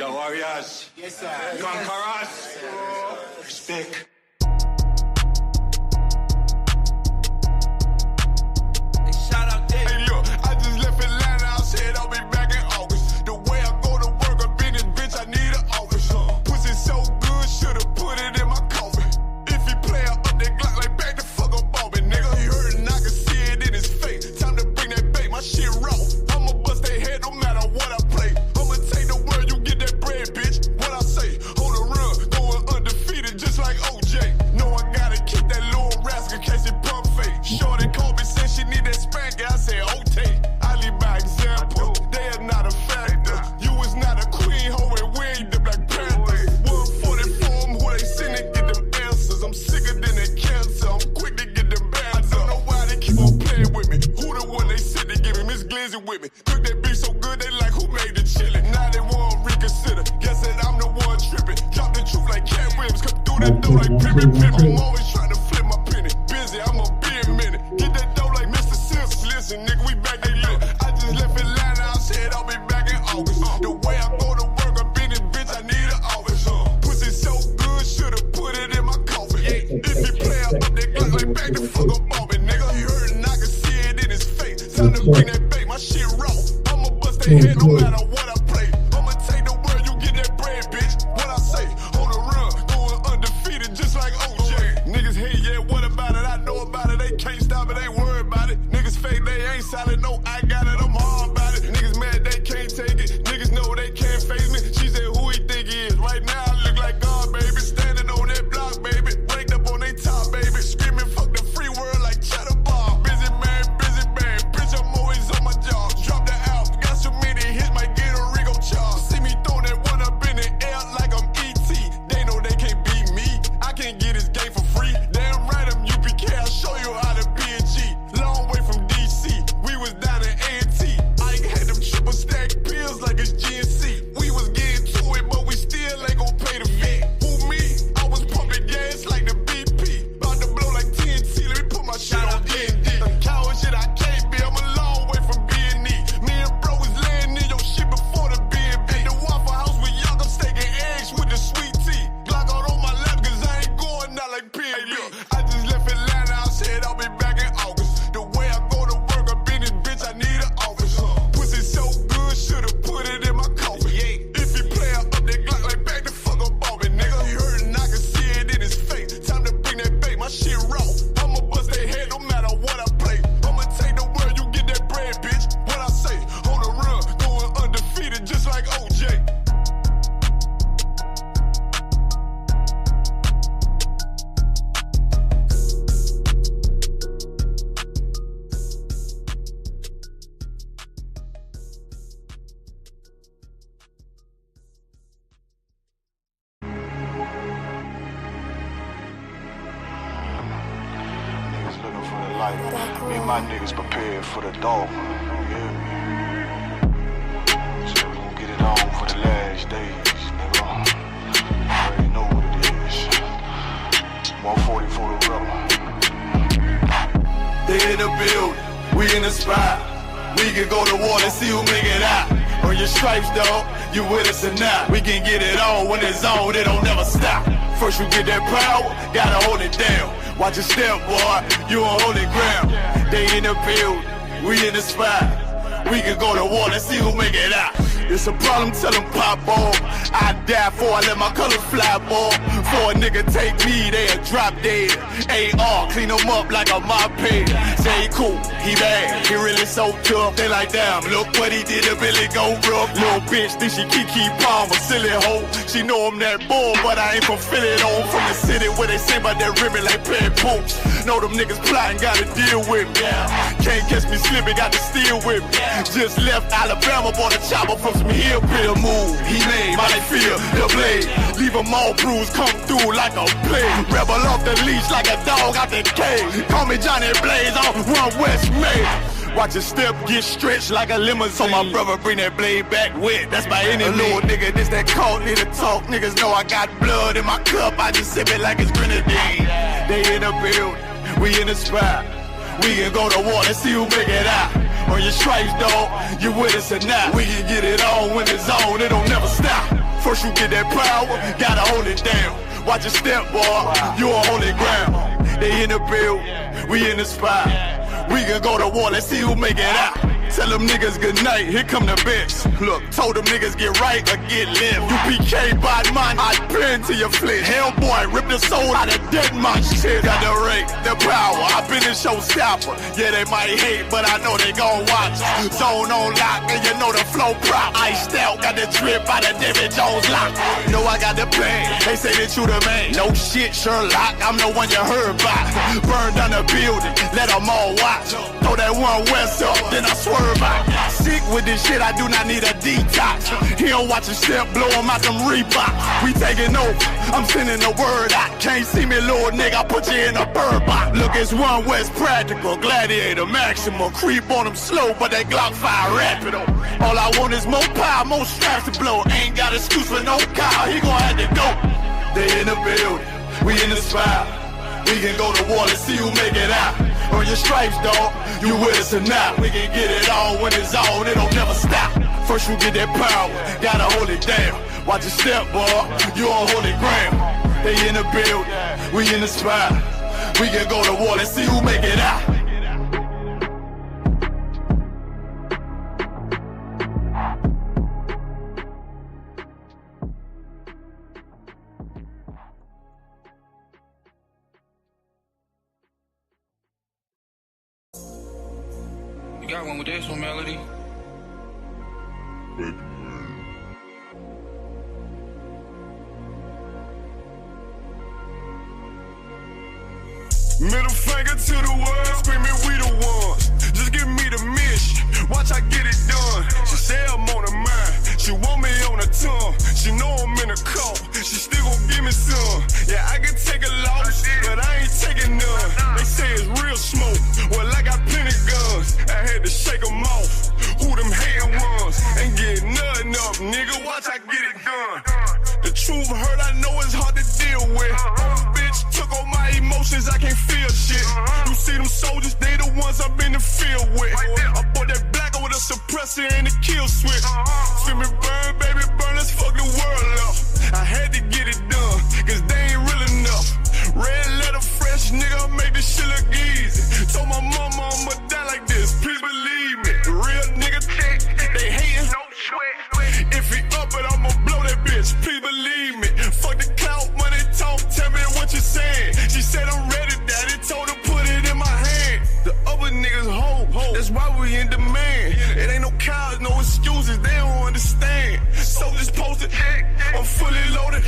The warriors. Yes, sir. Conquerors. Respect. Shout out Dave. Hey, look, I just left Atlanta. I said I'll be back in August. The way I go to work up in this bitch, I need an office. Pussy so good, should've put it in my coffin. If he play up that Glock like back the fuck up on me, nigga. He heard and I can see it in his face. Time to bring that bait, my shit raw. I'ma bust their head no matter what I play. I'ma take the world, you get that bread, bitch. What I say, hold a run, going undefeated just like OJ. No, I gotta keep that little rascal in case it pump fake. Shorty called me, said she need that spanker. I said, okay, I lead by example. They are not a factor. You is not a queen, hoe, and we ain't the Black Panthers. 144 them, who they send and get them answers. I'm sicker than that cancer. I'm quick to get them bands. I don't know why they keep on playing with me. Who the one they said they give me? Miss Glizzy with me. Cook that beef so good, they like, who made the chili? Now they won't reconsider. Guess that I'm the one tripping. Drop the truth like Cat Williams. Come through that door like pimpin'. I'm always trying to flip my penny. Busy, I'ma be a minute. Get that dough like Mr. Simpson. Listen, nigga, we back, they lit. I just left Atlanta. I said I'll be back in August. The way I go to work up in this bitch, I need an office. Pussy so good, should've put it in my coffin. If he play up that Glock like back the fuck up on me, nigga. He heard and I can see it in his face. Time to bring that bait, my shit raw. I'ma bust their head no matter what I play. I'ma take the world, you get that bread, bitch. What I say, hold a run, going undefeated just like OJ. Niggas hate, yeah, what about it? I know about it, they can't stop it, ain't worried about it. Niggas fake, they ain't solid, no, I got it, I'm hard about it. Niggas mad, they can't take it. Niggas know they can't face me. She said, who he think he is? Right now, I look like God, baby. Standing on that block, baby. Raked up on they top, baby. Screaming, fuck the free world like cheddar bar. Busy man, bitch, I'm always on my job. Drop the album, got so many hits, might get a Rigo charge. See me throw that one up in the air like I'm E.T. They know they can't beat me. I can't get this game for free. Damn right, I'm UPK. I'll show you how to be a G. Long way from DC. We was down in A&T. I had them triple stack pills like it's GNC. We was getting to it, but we still ain't gon' pay the fee. Who me? I was pumping gas like the BP. About to blow like TNT. Let me put my shit on D&D. Coward shit I can't be. I'm a long way from B&E. Me and bro was laying in your shit before the B&B. The Waffle House with young, I'm staking eggs with the sweet tea. Glock out on my lap, cause I ain't going out like P&B. I just left Atlanta, I said I'll be back in August. The way I go to work up in this bitch, I need an office. Pussy so good, should've put it in my coffin. If he play up that Glock like back the fuck up on me, nigga. He heard and I can see it in his face. Time to bring that bait, my shit raw. I'ma bust their head no matter what I play. I'ma take the world, you get that bread, bitch. What I say, hold a run, going undefeated just like OJ. Niggas looking for the light. Me and my niggas prepared for the dog. You hear me? So we gon' get it on for the last days, nigga. You already know what it is. 140 for the rebel. They in the building, we in the spot. We can go to war and see who make it out. On your stripes, dog, you with us or not. We can get it on when it's on, it don't never stop. First you get that power, gotta hold it down. Watch your step, boy, you on holy ground. They in the building, we in the spot. We can go to war and see who make it out. It's a problem, tell them pop off. I die for I let my colors fly, boy. For a nigga take me, they'll drop dead. AR, clean them up like a mop head. Say he cool, he bad, he really so tough. They like, damn, look what he did to Billy go rough. Little bitch think she Kiki Palmer, silly hoe. She know I'm that bull, but I ain't from Philly though. From the city where they say about that Remy like pet poops. Know them niggas plotting, gotta deal with me. Can't catch me slipping, got to steal with me. Just left Alabama, bought a chopper from some hillbilly move. He made my feel the blade. Leave them all bruised, come through like a plague. Rebel off the leash like a dog out the cage. Call me Johnny Blaze on One West May. Watch your step get stretched like a limousine. So my brother bring that blade back wet. That's my enemy. A little nigga, this that cold nigga talk. Niggas know I got blood in my cup. I just sip it like it's grenadine. They in the building, we in the spot. We can go to war and see who make it out. On your stripes, dog, you with us or not. We can get it on when it's on, it don't never stop. First you get that power, gotta hold it down. Watch your step, boy, you on holy ground. They in the build, we in the spot. We can go to war, let's see who make it out. Tell them niggas good night, here come the bitch. Look, told them niggas get right or get limp. You PK by mine, I pin to your flesh. Hellboy, rip the soul out of dead man shit. Got the rate, the power, I been a showstopper. Yeah, they might hate, but I know they gon' watch. Zone on lock, and you know the flow prop. Iced out, got the drip out of David Jones lock. Know I got the plan, they say that you the man. No shit, Sherlock, I'm the one you heard about. Burn down the building, let them all watch. Throw that one west up, then I swerve. Sick with this shit, I do not need a detox. He don't watch a step, blow him out them Reeboks. We taking over, I'm sending the word out. Can't see me, little nigga, I put you in a bird box. Look, it's one West practical, gladiator, maximum. Creep on them slow, but they Glock 5 rapid. All I want is more power, more straps to blow. Ain't got excuse for no cow, he gon' have to go. They in the building, we in the spot. We can go to war, let's see who make it out. On your stripes, dog, you with us or not. We can get it on when it's on, it don't never stop. First you get that power, gotta hold it down. Watch your step, boy, you on holy ground. They in the building, we in the spot. We can go to war, let's see who make it out. You got one with this one, Melody? Middle finger to the world, screaming we the ones. Just give me the mission, watch I get it done. She say I'm on her mind, she want me on her tongue. She know I'm in a call, she still gon' give me some. Yeah, I can take a loss, but I ain't taking none. They say it's real smoke, well I got plenty guns. I had to shake them off, who them hating ones. Ain't getting nothing up, nigga, watch I get it done. The truth hurt, I know it's hard to deal with. Bitch took all my emotions, I can't feel shit. You see them soldiers, they the ones I've been in the field with. I bought that black with a suppressor and a kill switch. Feel me burn, baby, burn, let's fuck the world up. I had to get it done, cause they ain't real enough. Red letter, fresh nigga, make this shit look easy. Told my mama I'ma die like this, please believe me. Real nigga, they hating, no sweat. If he up it, I'ma blow that bitch, please believe me. Fuck the clout, money talk, tell me what you saying. She said I'm ready, daddy, told her put it in my hand. The other niggas hold, that's why we in demand. It ain't no cows, no excuses, they don't understand. Soldiers posted, I'm fully loaded.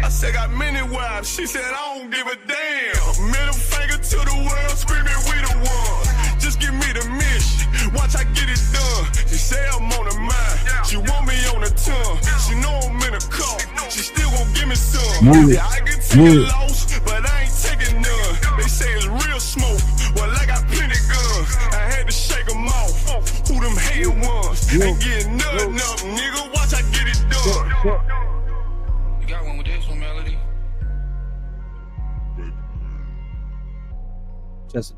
I said got many wives, she said I don't give a damn. Middle finger to the world, screaming we the ones. Just give me the mission, watch I get it done. She say I'm on her mind, she want me on her tongue. She know I'm in a call, she still gon' give me some. Yeah, I can take a loss, but I ain't taking none. They say it's real smoke, well I got plenty guns. I had to shake them off, who them hating ones. Ain't getting nothing up, nigga, watch I get it done. You got one with this one, Melody?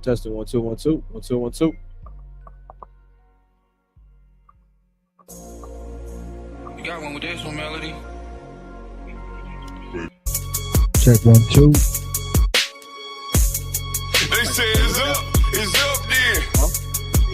Testing 1 2 1 2 1 2 1 2. You got one with this one, Melody? Check 1 2. They say it's up then.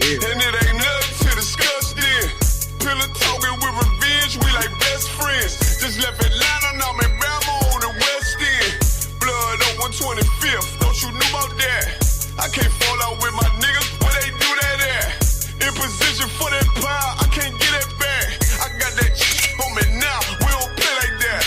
And it ain't nothing to discuss then. Pillar talking with revenge, we like best friends. Just left Atlanta, now I'm in Bama on the West End. Blood on 125th, don't you know about that? I can't fall out with my niggas, where they do that at? In position for that power, I can't get it back. I got that on me now, we don't play like that.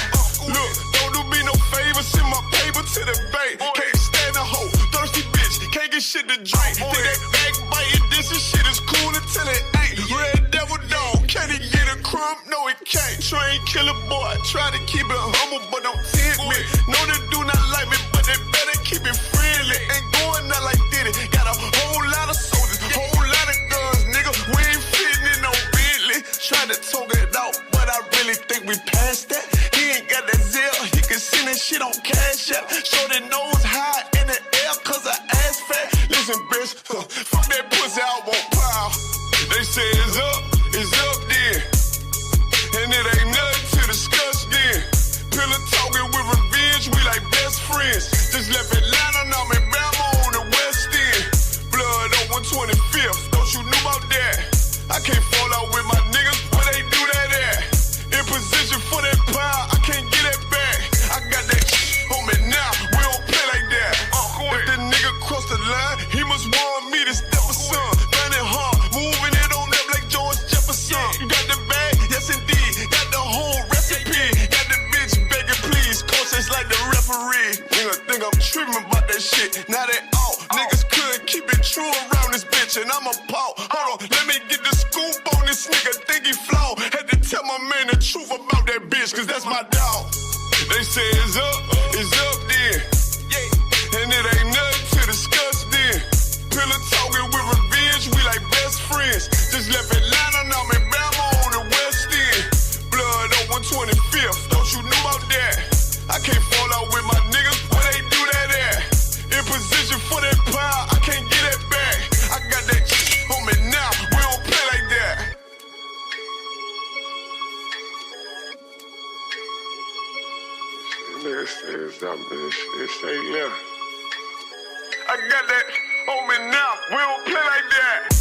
Look, don't do me no favor, send my paper to the bank. Can't stand a hoe, thirsty bitch, can't get shit to drink. Think that backbiting, this and shit is cool until it ain't. Red devil dog, can he get a crumb? No, he can't. Train killer boy, try to keep it humble, but don't tempt me. Know they do not like me, but they better keep it friendly. Ain't going out like Diddy, got a whole lot of soldiers, whole lot of guns, nigga. We ain't fitting in no Bentley. Try to talk it out, but I really think we passed that. He ain't got that zeal, he can send that shit on Cash App. Show that nose high in the air, cause her ass fat. Listen, bitch, fuck that pussy, I won't plow. They say it's up then. And it ain't nothing to discuss then. shit. Now they all niggas couldn't keep it true around this bitch, and I'm a paw. Hold on, let me get the scoop on this nigga. Think he flawed. Had to tell my man the truth about that bitch, cause that's my dog. They say it's up then. Yeah, and it ain't nothing to discuss then. Pillow talking with revenge, we like best friends. Just left Atlanta, now I'm in Bama on the West End. Blood on 125th, don't you know about that? I can't fall out with my niggas, where they do that at? In position for that power, I can't get that back. I got that shit on me now, we don't play like that. This is up, this say left. I got that on me now, we don't play like that.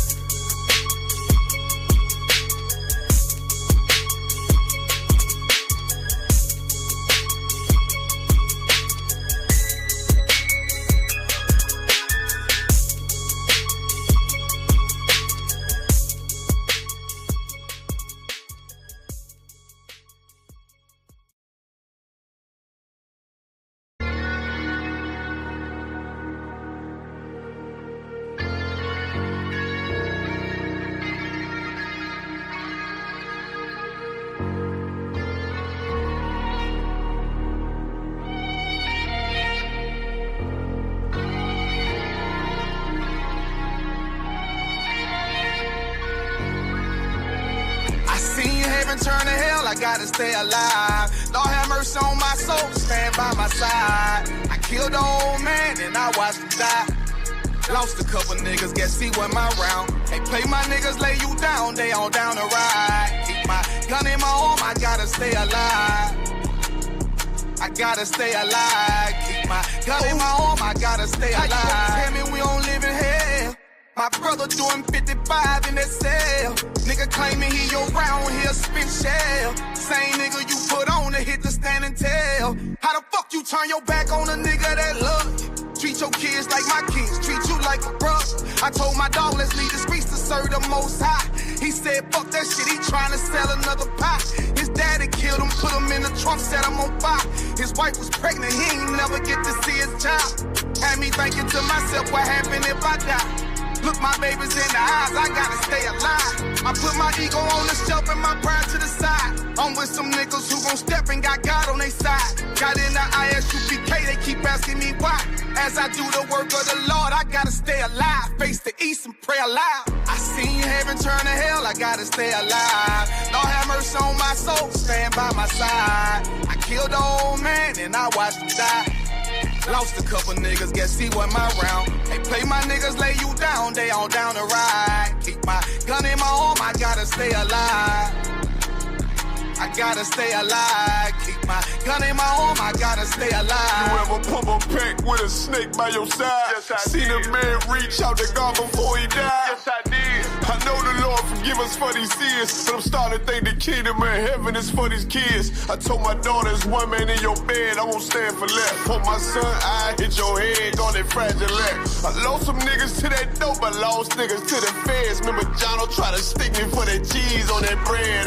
Turn to hell, I gotta stay alive. Lord have mercy on my soul, stand by my side. I killed the old man and I watched him die. Lost a couple niggas, guess he wasn't my round. Hey, play my niggas, lay you down, they all down the ride. Keep my gun in my arm, I gotta stay alive. I gotta stay alive. Keep my gun in my arm, I gotta stay alive. Tell me we don't live in hell. My brother doing 55 in that cell. Nigga claiming he your round, he'll spin shell. Same nigga you put on to hit the stand and tell. How the fuck you turn your back on a nigga that love you? Treat your kids like my kids, treat you like a brother. I told my dog, let's leave the streets to serve the most high. He said, fuck that shit, he trying to sell another pie. His daddy killed him, put him in the trunk, set him on fire. His wife was pregnant, he ain't never get to see his child. Had me thinking to myself, what happened if I die? Look my babies in the eyes, I gotta stay alive. I put my ego on the shelf and my pride to the side. I'm with some niggas who gon' step and got God on their side. Got in the ISUPK, they keep asking me why. As I do the work of the Lord, I gotta stay alive. Face the east and pray aloud. I seen heaven turn to hell, I gotta stay alive. Lord have mercy on my soul, stand by my side. I killed the old man and I watched him die. Lost a couple niggas, guess he wasn't my round. Hey, play my niggas, lay you down, they all down the ride. Keep my gun in my arm, I gotta stay alive. I gotta stay alive. Keep my gun in my arm, I gotta stay alive. You ever pump a pack with a snake by your side? Yes, I seen did. A man reach out to God before he died. Yes, I did. I know the Lord forgive us for these sins, but I'm starting to think the kingdom of heaven is for these kids. I told my daughter, it's one man in your bed, I won't stand for left. For my son, I hit your head on that fragile leg. I lost some niggas to that dope, I lost niggas to the feds. Remember Jono tried to stick me for that cheese on that bread.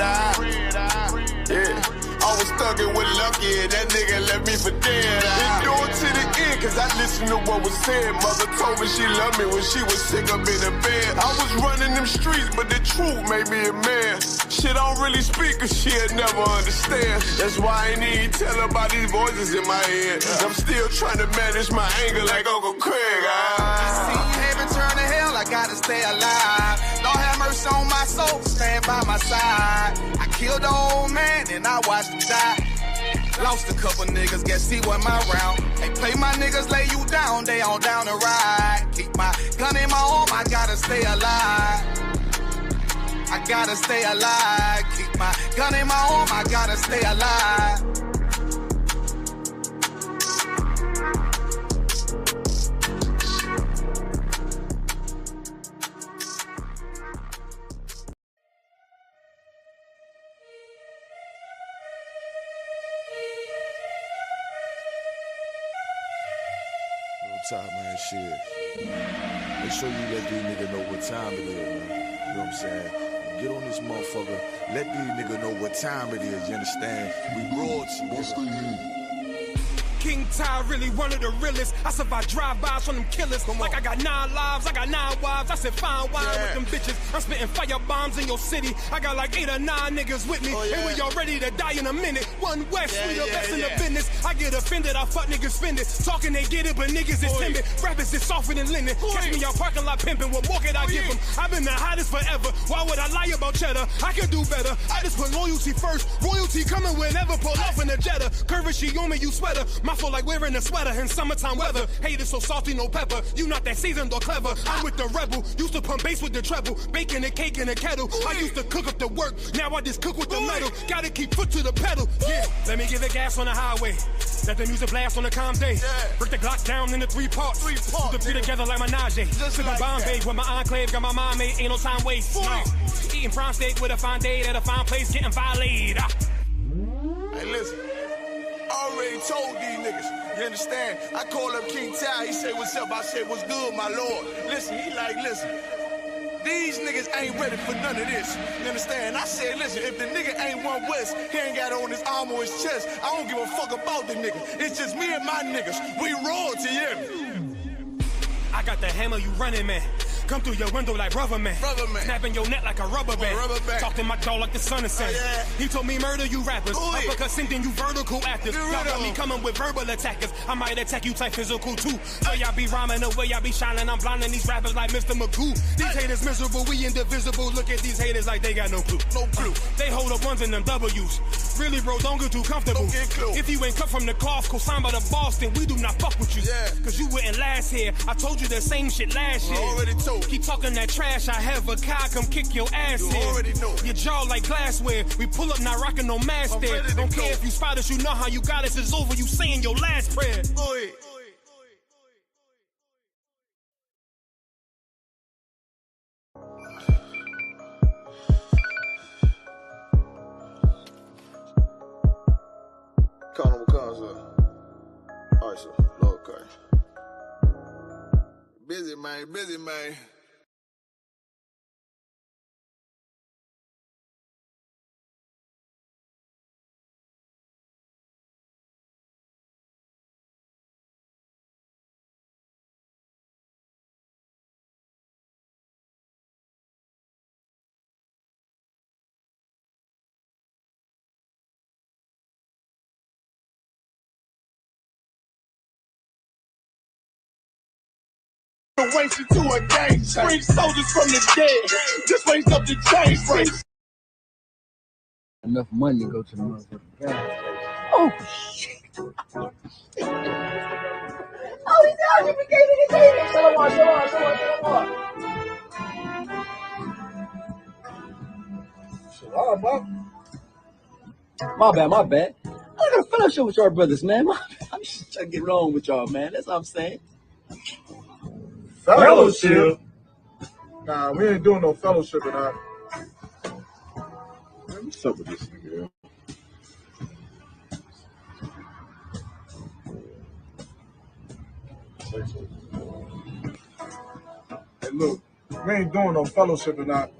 Yeah, I was thuggin' with Lucky and that nigga left me for dead. Endure to the end, cause I listened to what was said. Mother told me she loved me when she was sick up in the bed. I was running them streets, but the truth made me a man. Shit, I don't really speak, cause she'll never understand. That's why I ain't even tell her about these voices in my head. I'm still trying to manage my anger like Uncle Craig. I see heaven turn to hell, I gotta stay alive. Lord have mercy on my soul, stand by my side. I killed the old man and I watched him die. Lost a couple niggas, guess he wasn't my round. Hey, play my niggas, lay you down, they all down the ride. Keep my gun in my arm, I gotta stay alive. I gotta stay alive. Keep my gun in my arm, I gotta stay alive. Top, man, shit. Make sure you let these niggas know what time it is, man. You know what I'm saying? Get on this motherfucker. Let these niggas know what time it is, you understand? We royalty. King Ty, really one of the realest. I survived drive-bys from them killers. Like I got 9 lives, I got 9 wives. I said fine wine with them bitches. I'm spitting fire bombs in your city. I got like 8 or 9 niggas with me. And we all ready to die in a minute. One West, we the best in the business. I get offended, I fuck niggas fended. Talking they get it, but niggas is timid. Rappers is softer than linen. Catch me out parking lot pimping. What more could I give them? I've been the hottest forever. Why would I lie about cheddar? I can do better. I just put loyalty first. Royalty coming whenever. Pull off in the Jetta. Curvy, she on me, you sweater. My fault like wearing a sweater in summertime weather. Haters so salty, no pepper. You not that seasoned or clever. I'm with the rebel. Used to pump bass with the treble. Baking a cake in a kettle. I used to cook up the work. Now I just cook with the metal. Gotta keep foot to the pedal. Yeah, let me give it gas on the highway. Let the music blast on a calm day. Break the Glock down into 3 parts. Put the three together like my Najee. Sipping Bombay with my enclave. Got my mind made. Ain't no time waste. No. Eating prime steak with a fine date at a fine place. Getting violated. Hey, listen. I already told these niggas. You understand? I called up King Ty. He said, what's up? I said, what's good, my lord? Listen, he like, listen. These niggas ain't ready for none of this. You understand? I said, listen, if the nigga ain't one West, he ain't got it on his arm or his chest. I don't give a fuck about the nigga. It's just me and my niggas. We royalty, yeah. I got the hammer, you running, man. Come through your window like rubber man. Snapping your neck like a rubber band. Talk to my jaw like the sun is saying. He told me murder you rappers. Uppercut sending you vertical actors. Y'all got me coming with verbal attackers. I might attack you type physical too. So y'all be rhyming the way y'all be shining. I'm blinding these rappers like Mr. Magoo. These haters miserable, we indivisible. Look at these haters like they got no clue. No clue. They hold up ones in them W's. Really, bro, don't get too comfortable. If you ain't cut from the cloth, co-signed by the boss, then we do not fuck with you. Cause you wouldn't last here. I told you the same shit last year. Already told. Keep talking that trash, I have a car, come kick your ass in. Already know. Your jaw like glassware. We pull up, not rocking no mask there. Don't care if you spot us, you know how you got us. It's over, you saying your last prayer. Carnival concert. Alright, sir. Okay. Busy, man. Busy, man. Wasted to a gang. Bring soldiers from the dead. Just raised up the change frame. Enough money to go to the motherfucking gas. Oh shit! Oh, he's out. You forgave it. Show on. My bad. I got a fellowship with y'all brothers, man. I'm just trying to get wrong with y'all, man. That's what I'm saying. Fellowship? Nah, we ain't doing no fellowship or not. Man, what's up with this nigga? Hey, look, we ain't doing no fellowship or not.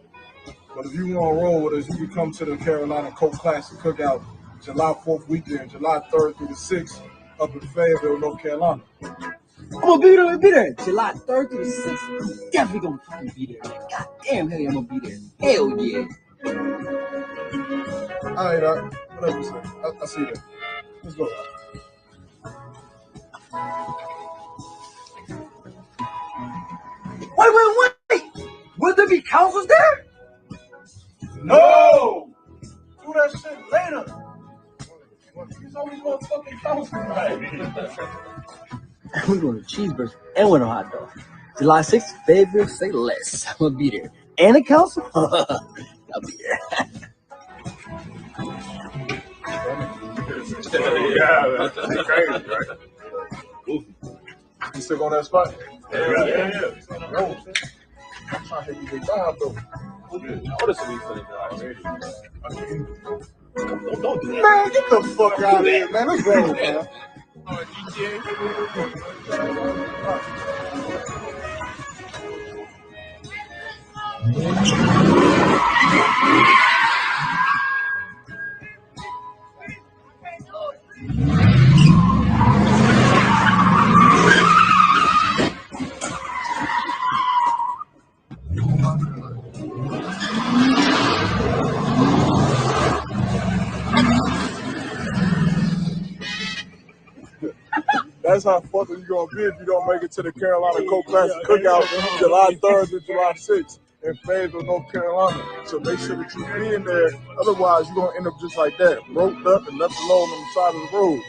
But if you want to roll with us, you can come to the Carolina Coke Classic Cookout July 4th weekend, July 3rd through the 6th up in Fayetteville, North Carolina. I'm gonna be there. July 3rd through the 6th. I'm definitely gonna fucking be there, man. God damn, hell yeah, I'm gonna be there. Hell yeah. All right, whatever you say. I see that. Let's go. Wait. Will there be councils there? No! Do that shit later. There's only one fucking council. We're going to cheeseburgers and we're going to hot dog. July 6th, Fayetteville, say less. I'm going to be there. And the council? I'll be there. Yeah, that's crazy, right? You still on that spot? Yeah. Yo, I'm trying to hit you with time, though. Don't do that. Man, get the fuck out of here, man. Let's go, man. That's how fucked you gonna be if you don't make it to the Carolina Coke Classic Cookout July 3rd to July 6th in Fayetteville, North Carolina. So make sure that you be in there. Otherwise, you're gonna end up just like that, roped up and left alone on the side of the road.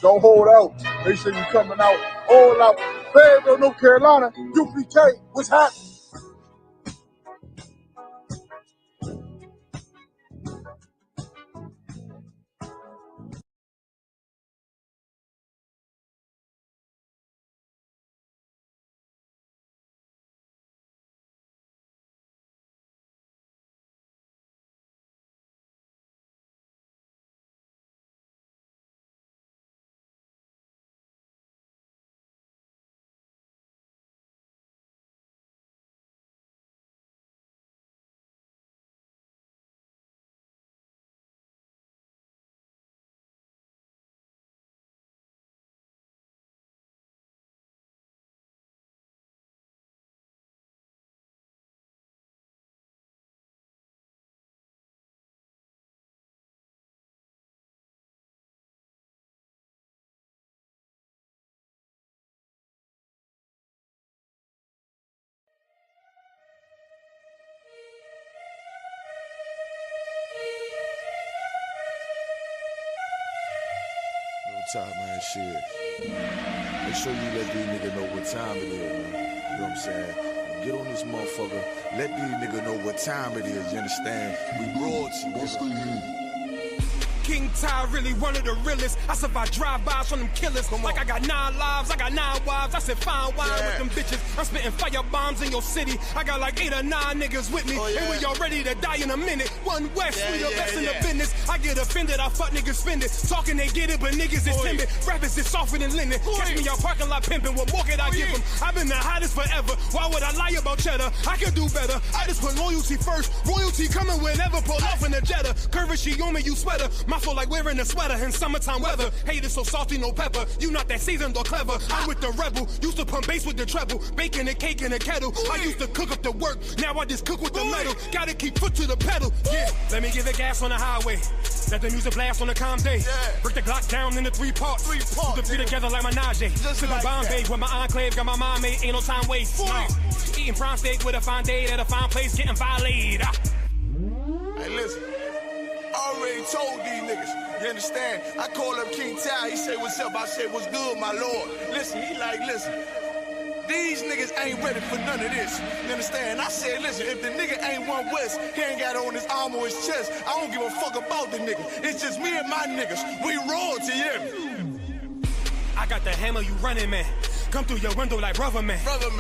Don't hold out. Make sure you're coming out all out. Fayetteville, North Carolina, UPK, what's happening? Top, man, shit. Make sure you let these niggas know what time it is, man. You know what I'm saying? Get on this motherfucker. Let these niggas know what time it is, you understand? We royalty. King Ty really one of the realest. I survived drive-bys from them killers. Like I got 9 lives, I got 9 wives. I said fine wine with them bitches. I'm spitting fire bombs in your city. I got like 8 or 9 niggas with me. And we all ready to die in a minute. One West, we the best in the business. I get offended, I fuck niggas spend it. Talking they get it, but niggas is timid. Rappers is softer than linen. Catch me out parking lot pimping. What more could I give them? I've been the hottest forever. Why would I lie about cheddar? I could do better. I just put loyalty first. Royalty coming whenever. Pull off in the Jetta. Curvature, you me, you sweater. My flow like wearing a sweater in summertime weather. Haters so salty, no pepper. You not that seasoned or clever. I'm with the rebel. Used to pump bass with the treble. Baking a cake in a kettle. I used to cook up the work. Now I just cook with the metal. Gotta keep foot to the pedal. Yeah, let me give it gas on the highway. Let the music blast on the calm day. Break the Glock down into 3 parts. Put the 3 together like my Najee. Sipping like Bombay with my enclave. Got my mind made. Ain't no time waste. No. Eating prime steak with a fine date at a fine place. Getting violated. Hey, listen. I already told these niggas. You understand? I call up King Ty. He say, what's up? I say, what's good, my lord? Listen, he like, listen. These niggas ain't ready for none of this. You understand? I said, listen, if the nigga ain't one West, he ain't got it on his arm or his chest. I don't give a fuck about the nigga. It's just me and my niggas. We royalty, yeah. I got the hammer, you running, man. Come through your window like rubber man.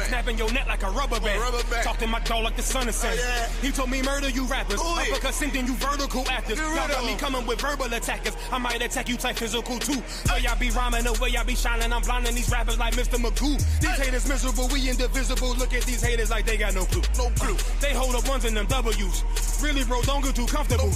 Snapping your neck like a rubber band. Talk to my dog like the sun is setting. He told me murder you rappers. Uppercut sending you vertical actors. Y'all got me coming with verbal attackers. I might attack you type physical too. So y'all be rhyming the way y'all be shining. I'm blinding these rappers like Mr. McCoo. These haters miserable, we indivisible. Look at these haters like they got no clue. No clue. They hold up ones in them W's. Really, bro, don't get too comfortable.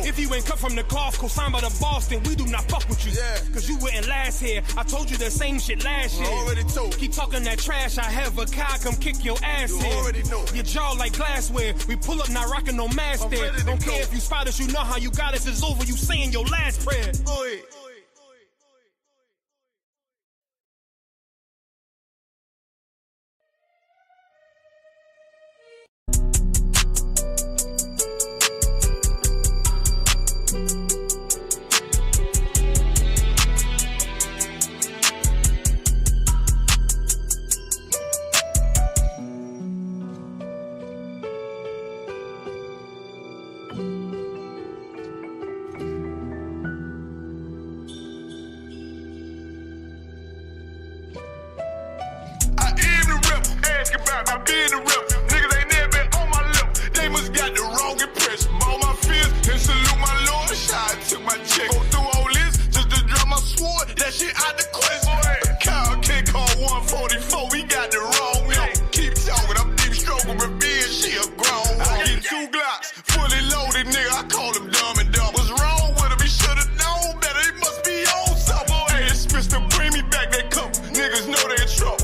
If you ain't cut from the cloth, co-signed by the Boston, we do not fuck with you. Cause you wouldn't last here. I told you the same shit last year. Already told. Keep talking that trash. I have a car, come kick your ass in. Already know. Your jaw like glassware. We pull up, not rocking no mask there. Don't care if you spot us, you know how you got us. It's over. You saying your last prayer. Go ahead.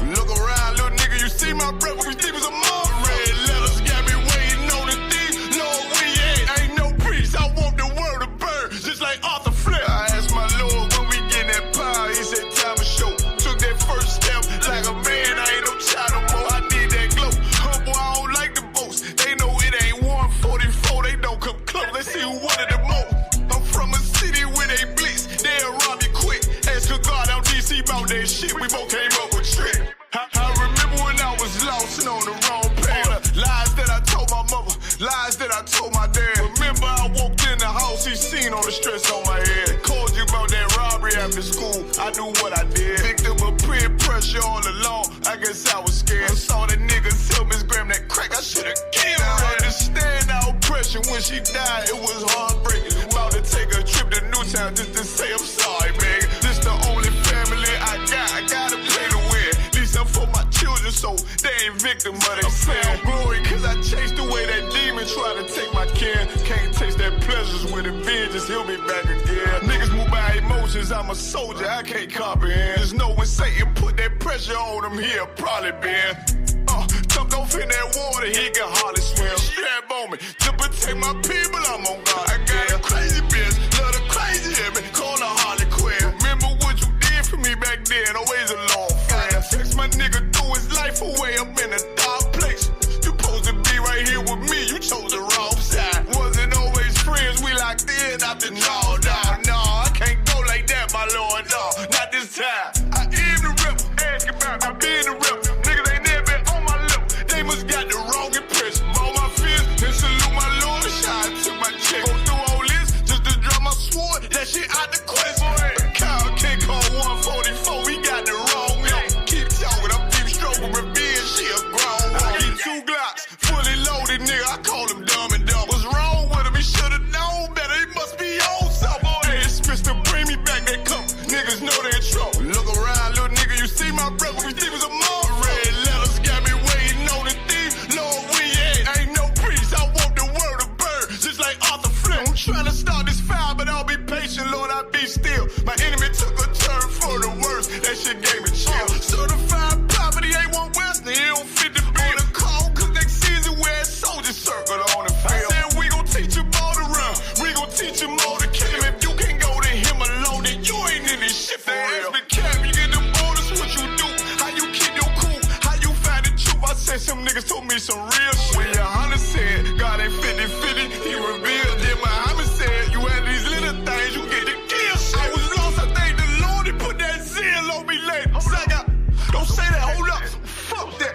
Look around, little nigga, you see my brother, we think it's a mother. the most. I'm from a city where they blitz, they'll rob you quick. Ask a God out DC about that shit, we both came up with trick. I remember when I was lost and on the wrong path. Lies that I told my mother, lies that I told my dad. Remember I walked in the house, he seen all the stress on my head. Called you about that robbery after school, I knew what I did. Victim of peer pressure all along, I guess I was scared. I saw that nigga tell Miss Graham that crack, I should've killed her. I understand our oppression, when she died it was heartbreaking. About to take a trip to Newtown just to say I'm sorry, man. This the only family I gotta play to win. These are for my children so they ain't victim of they sin. Glory cause I chased away that demon, try to take my kin. Can't taste that pleasures with a vengeance, he'll be back again. Niggas move by emotions, I'm a soldier, I can't comprehend. Just know when Satan put that pressure on him, he'll probably been jumped off in that water, he can hardly swim. Strap on me, to protect my people, I'm on God. I got a crazy bitch, love the crazy in me, call her Harley Quinn. Remember what you did for me back then, always a long friend. Text my nigga threw his life away up in a dark place. You supposed to be right here with me, you chose the wrong side. Wasn't always friends, we locked in after no, I can't go like that, my lord, no, not this time. I am the rep, ask about I been the rep. Niggas ain't never been on my lip, they must got the wrong impression. All my fears, and salute my lord, shine took my check. Go through all this, just to drop my sword, that shit out the question. Kyle can't call 144, we got the wrong number. Keep talking, I'm deep stroking revenge, she a grown woman. I get 2 Glocks, fully loaded, nigga, I call him dumb and dumb. What's wrong with him, he should've known better, he must be on something. Hey, it's Mr. Bring me back that come, niggas know they in trouble. Look around, little nigga, you see my brother, we think was a mom. Red letters got me waiting on the thief, Lord, we ain't no priest, I want the world to burn, just like Arthur Flint. I'm trying to start this fire, but I'll be patient, Lord, I'll be still. My enemy took a turn for the worse, that shit gave me chill. Certified poverty ain't one Western, he don't fit the bill. On the call, cause next season we're soldier circle on the field. I said we gon' teach him all to run, we gon' teach him all to kill him. If you can't go to him alone, then you ain't in this shit for real. Cap, you get them orders, what you do, how you keep your cool, how you find the truth. I said some niggas told me some real shit. When your Hunter said, God ain't 50-50, he revealed. Then Muhammad said, you had these little things, you get the kill shit. I was lost, I thank the Lord, he put that zeal on me later. Don't say that, hold up, fuck that.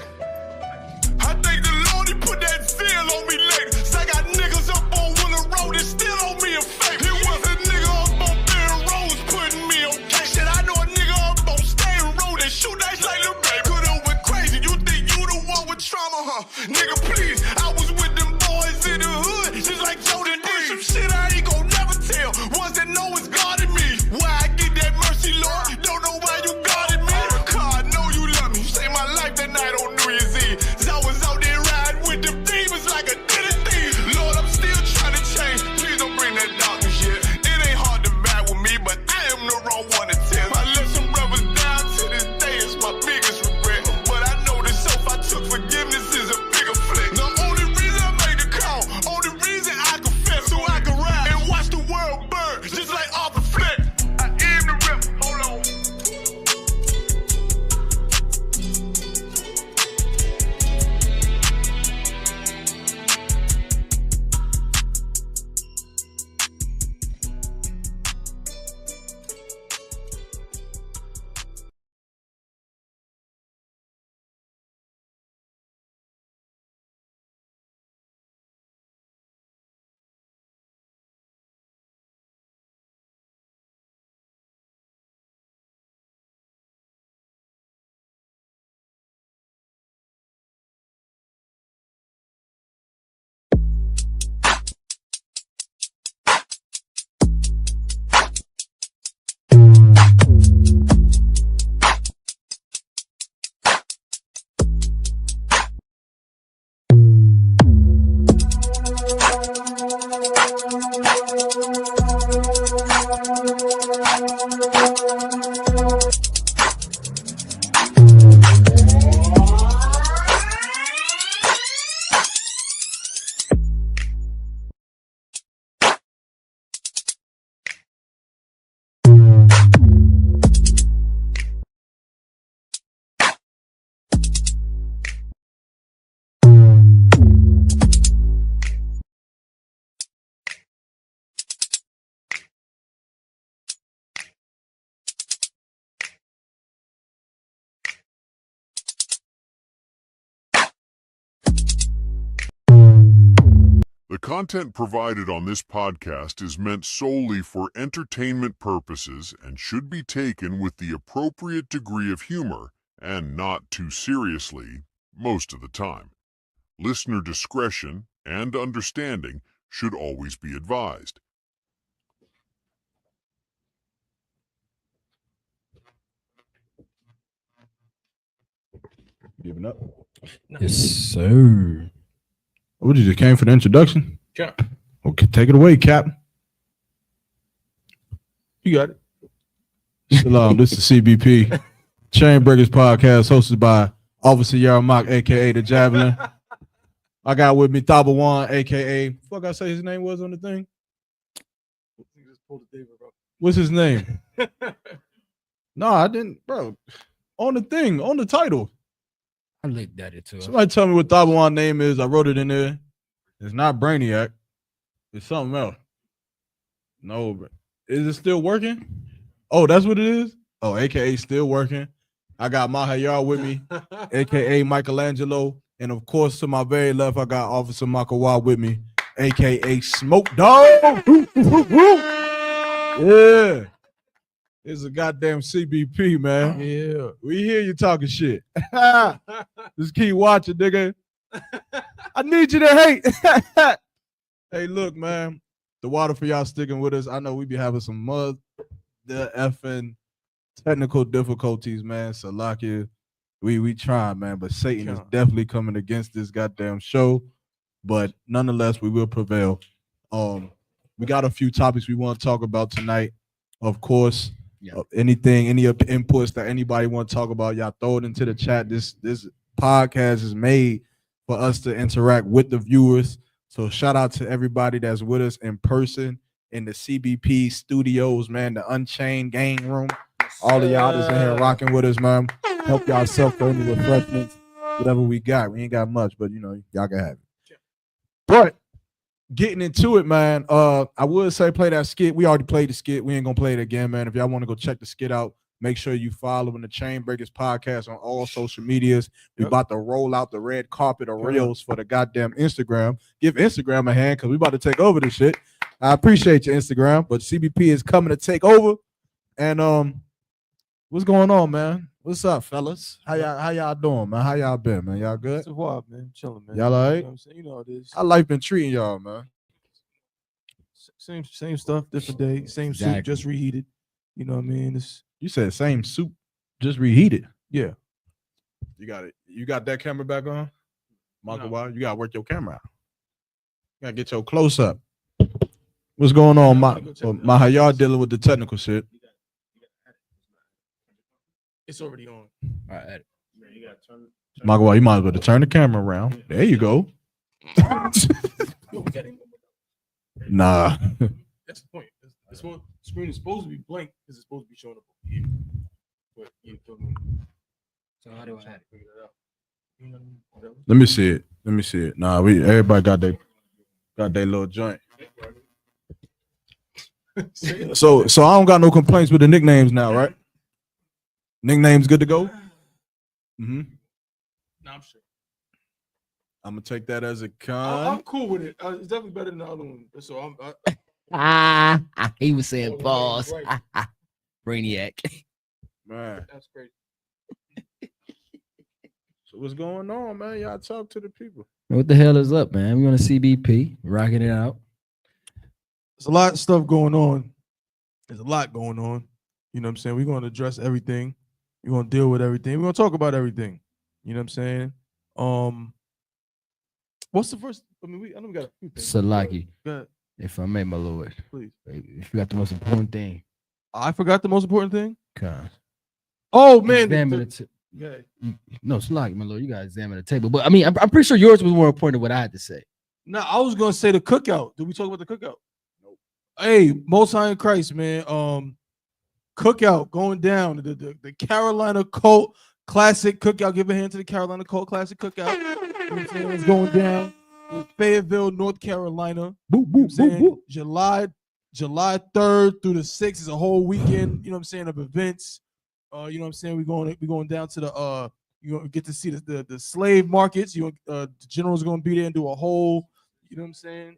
I thank the Lord, he put that zeal on me later. So I got niggas up on Willow Road, and still on me a fake. It was a nigga up on Barron Roads putting me on case. Shit, I know a nigga up on Stain Road and shoot nice like little baby. Could've went crazy, you think you the one with trauma, huh? Nigga, please, I was with them boys in the hood, just like Jordan did. Some shit I ain't gon' never tell, ones that know it's God in me. Why I get that mercy, Lord, don't know why you guarded me. God, I know you love me, you saved my life that night on New Year's Eve. Cause I was out there riding with them demons like a diddy thief. Lord, I'm still trying to change, please don't bring that darkness yet. It ain't hard to battle with me, but I am the wrong one to tell. I let some brothers down to this day, it's my biggest regret. But I know the self I took forgiveness is a bigger flick. The only reason I made the call, only reason I confess, so I can ride and watch the world burn, just like Arthur Flint. I am the rep, hold on. content provided on this podcast is meant solely for entertainment purposes and should be taken with the appropriate degree of humor and not too seriously most of the time. Listener discretion and understanding should always be advised. Giving up? Yes, sir. What, you just came for the introduction? Cap. Okay, take it away, Cap. You got it. Shalom, this is CBP Chain Breakers Podcast, hosted by Officer YARAMACH, aka the Javelin. I got with me THABAWAN, aka fuck I say his name was on the thing. What's his name? No, I didn't, bro. On the thing, on the title. I looked at it too. Somebody tell me what THABAWAN name is. I wrote it in there. It's not Brainiac. It's something else. No, bro. Is it still working? Oh, that's what it is? Oh, aka still working. I got Mahayar with me, aka Michelangelo. And of course, to my very left, I got Officer MAQAWAH with me, aka Smoke Dog. Yeah. It's a goddamn CBP, man. Yeah. We hear you talking shit. Just keep watching, nigga. I need you to hate. Hey, look, man. The water for y'all sticking with us. I know we be having some the effing technical difficulties, man. Salakia. We trying, man, but Satan is definitely coming against this goddamn show. But nonetheless, we will prevail. We got a few topics we want to talk about tonight. Of course, anything, any inputs that anybody want to talk about, y'all throw it into the chat. This podcast is made for us to interact with the viewers. So shout out to everybody that's with us in person in the CBP studios, man, the Unchained Gang Room. All of y'all that's in here rocking with us, man. Help yourself for any refreshments, whatever we got. We ain't got much, but you know, y'all can have it. But getting into it, man, I would say play that skit. We already played the skit. We ain't gonna play it again, man. If y'all want to go check the skit out, make sure you following the Chain Breakers Podcast on all social medias. We about to roll out the red carpet of reels for the goddamn Instagram. Give Instagram a hand because we about to take over this shit. I appreciate your Instagram, but CBP is coming to take over. And what's going on, man? What's up, fellas? How y'all doing, man? How y'all been, man? Y'all good? It's a while, man. Chilling, man. Y'all all right? You know what I'm saying? You know it is. How life been treating y'all, man? Same stuff, different day. Same soup, just reheated. You know what I mean? You said same soup, just reheated. Yeah. You got it. You got that camera back on? MAQAWAH, you gotta work your camera out. You gotta get your close up. What's going on, Mahayar dealing with the technical shit? It's already on. All right, edit. MAQAWAH, you might as well turn the camera around. There you go. Nah. That's the point. This one screen is supposed to be blank because it's supposed to be showing up over here. But you feel me? So how do I figure that out? You know, Let me see it. Let me see it. Nah, everybody got their little joint. So I don't got no complaints with the nicknames now, right? Nicknames good to go? Mm-hmm. No, I'm sure. I'm gonna take that as a con. I'm cool with it. It's definitely better than the other one. So he was saying pause. Brainiac. Man. That's great. So what's going on, man? Y'all talk to the people. What the hell is up, man? We're on a CBP, rocking it out. There's a lot of stuff going on. There's a lot going on. You know what I'm saying? We're going to address everything. We're going to deal with everything. We're going to talk about everything. You know what I'm saying? What's the first? I mean, I know we got a few things. Salaki. Go ahead. If I may, my lord. Please. If you got the most important thing. I forgot the most important thing? Con. Oh, man. Yeah. No, Salaki, my lord. You got to examine the table. But I mean, I'm pretty sure yours was more important than what I had to say. No, I was going to say the cookout. Did we talk about the cookout? Nope. Hey, Most High in Christ, man. Cookout going down. The Carolina Colt Classic Cookout. Give a hand to the Carolina Colt Classic Cookout. You know what I'm saying? It's going down in Fayetteville, North Carolina. Boop, boop, boop, boop. July 3rd through the 6th is a whole weekend, you know what I'm saying, of events. You know what I'm saying? We're going down to the you're gonna get to see the slave markets. The general's gonna be there and do a whole, you know what I'm saying?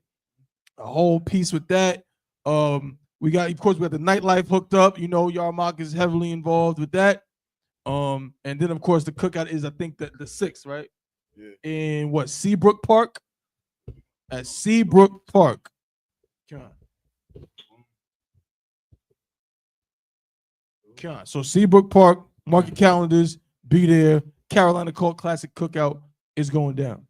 a whole piece with that. We got, of course, we got the nightlife hooked up. You know, YARAMACH is heavily involved with that. And then of course the cookout is, I think, the 6th, right? Yeah. In what, Seabrook Park? At Seabrook Park. So Seabrook Park, mark your calendars, be there. Carolina Cult Classic Cookout is going down.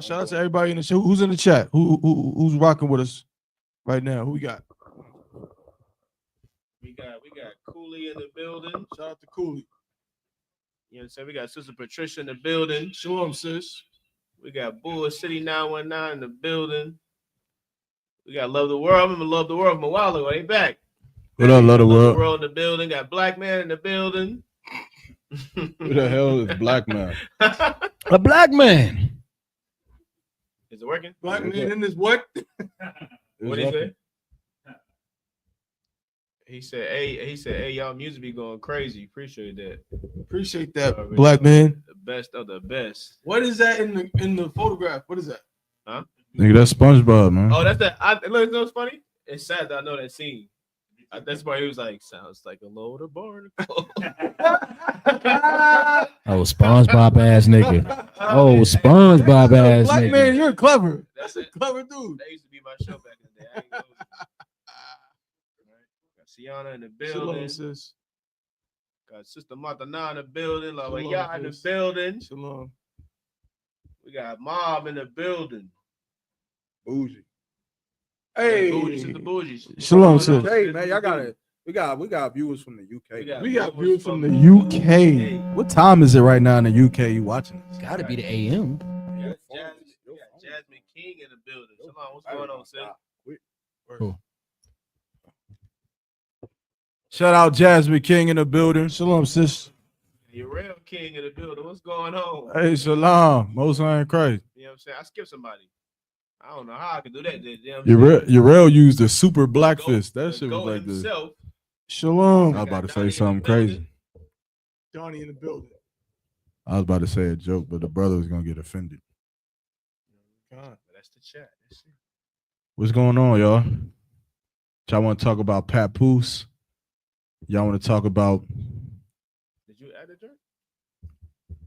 Shout out to everybody in the show. Who's in the chat? Who's rocking with us right now? Who we got? We got Cooley in the building. Shout out to Cooley. You know what I'm saying? We got Sister Patricia in the building. Shalom, sis. We got Bull City 919 in the building. We got Love the World. I'm gonna Love the World. Mawala, they back. What up, Love the World? World in the building. Got Black Man in the building. Who the hell is Black Man? A black man. Is it working? Black Man in this what? What did he say? He said, hey, y'all music be going crazy. Appreciate that. Appreciate that, Black Man. The best of the best. What is that in the photograph? What is that? Huh? Nigga, that's SpongeBob, man. Oh, that's that. Look, you know what's funny? It's sad that I know that scene. That's why he was like, sounds like a load of barnacles. Oh, SpongeBob ass nigga. Oh, SpongeBob ass Black nigga. Man, you're clever. That's a clever dude. That used to be my show back in the day. I ain't know. Got Sienna in the Shalom, building. sis. Got Sister Matana in the building. Shalom, Lawaya in the sis. building. Shalom. We got Mom in the building. Bougie. Hey, Bougie, Sister Bougie. Shalom, sis. Hey, man, y'all got it. We got viewers from the UK. We got viewers from the UK. What time is it right now in the UK? You watching this? Gotta be the AM. We got Jasmine King in the building. Shalom, what's going on, sis? Cool. Shout out Jasmine King in the building. Shalom, sis. Your real king in the building. What's going on? Hey, shalom. Most High in Christ. You know what I'm saying? I skipped somebody. I don't know how I could do that. You know what I'm saying? Urel used the super black fist. That The shit was goat like this. himself. Shalom. I was about to say something crazy. Donnie in the building. I was about to say a joke, but the brother was gonna get offended. That's the chat. That's it. What's going on, y'all? Y'all want to talk about Papoose? Y'all want to talk about? Did you add the drink?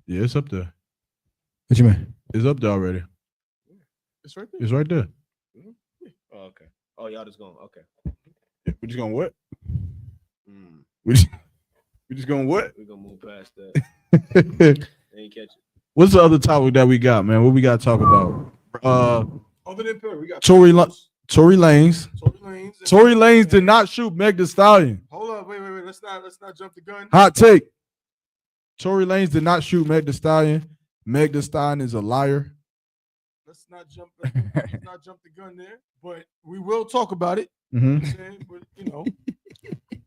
Yeah, it's up there. What you mean? It's up there already. It's right there. It's right there. Oh, okay. Oh, y'all just going. Okay. We just going what? Mm. We just going what? We're going to move past that. Ain't catch it. What's the other topic that we got, man? What we got to talk about? Other than Perry, we got Tory Lanez. Tory Lanez. Tory Lanez did not shoot Meg Thee Stallion. Hold on, wait. Let's not jump the gun. Hot take. Tory Lanez did not shoot Meg Thee Stallion. Meg Thee Stallion is a liar. Let's not jump the gun there, but we will talk about it. Mm-hmm. But, you know,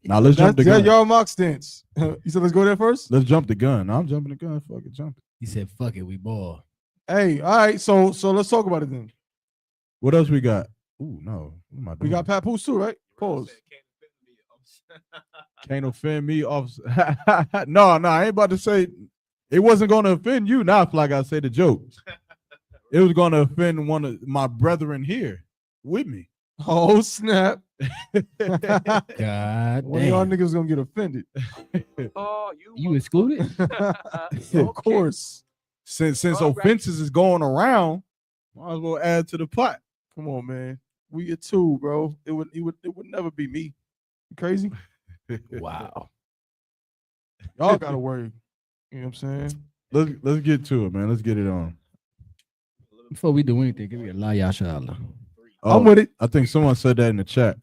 Now let's jump the gun. That's YARAMACH stance. You said let's go there first. Let's jump the gun. No, I'm jumping the gun. Fuck it, jump it. He said, "Fuck it, we ball." Hey, all right. So let's talk about it then. What else we got? Ooh, no. What am I doing? We got Papoose too, right? Pause. Can't offend me off. No, I ain't about to say it wasn't going to offend you. Not like I say the joke. It was going to offend one of my brethren here with me. Oh snap! God One of y'all niggas gonna get offended. Oh, you excluded? Of course. Since offenses is going around, might as well add to the pot. Come on, man. We get two, bro. It would never be me. You crazy? Wow. Y'all gotta worry. You know what I'm saying? Let's get to it, man. Let's get it on. Before we do anything, give me a la yashala. I'm with it. I think someone said that in the chat.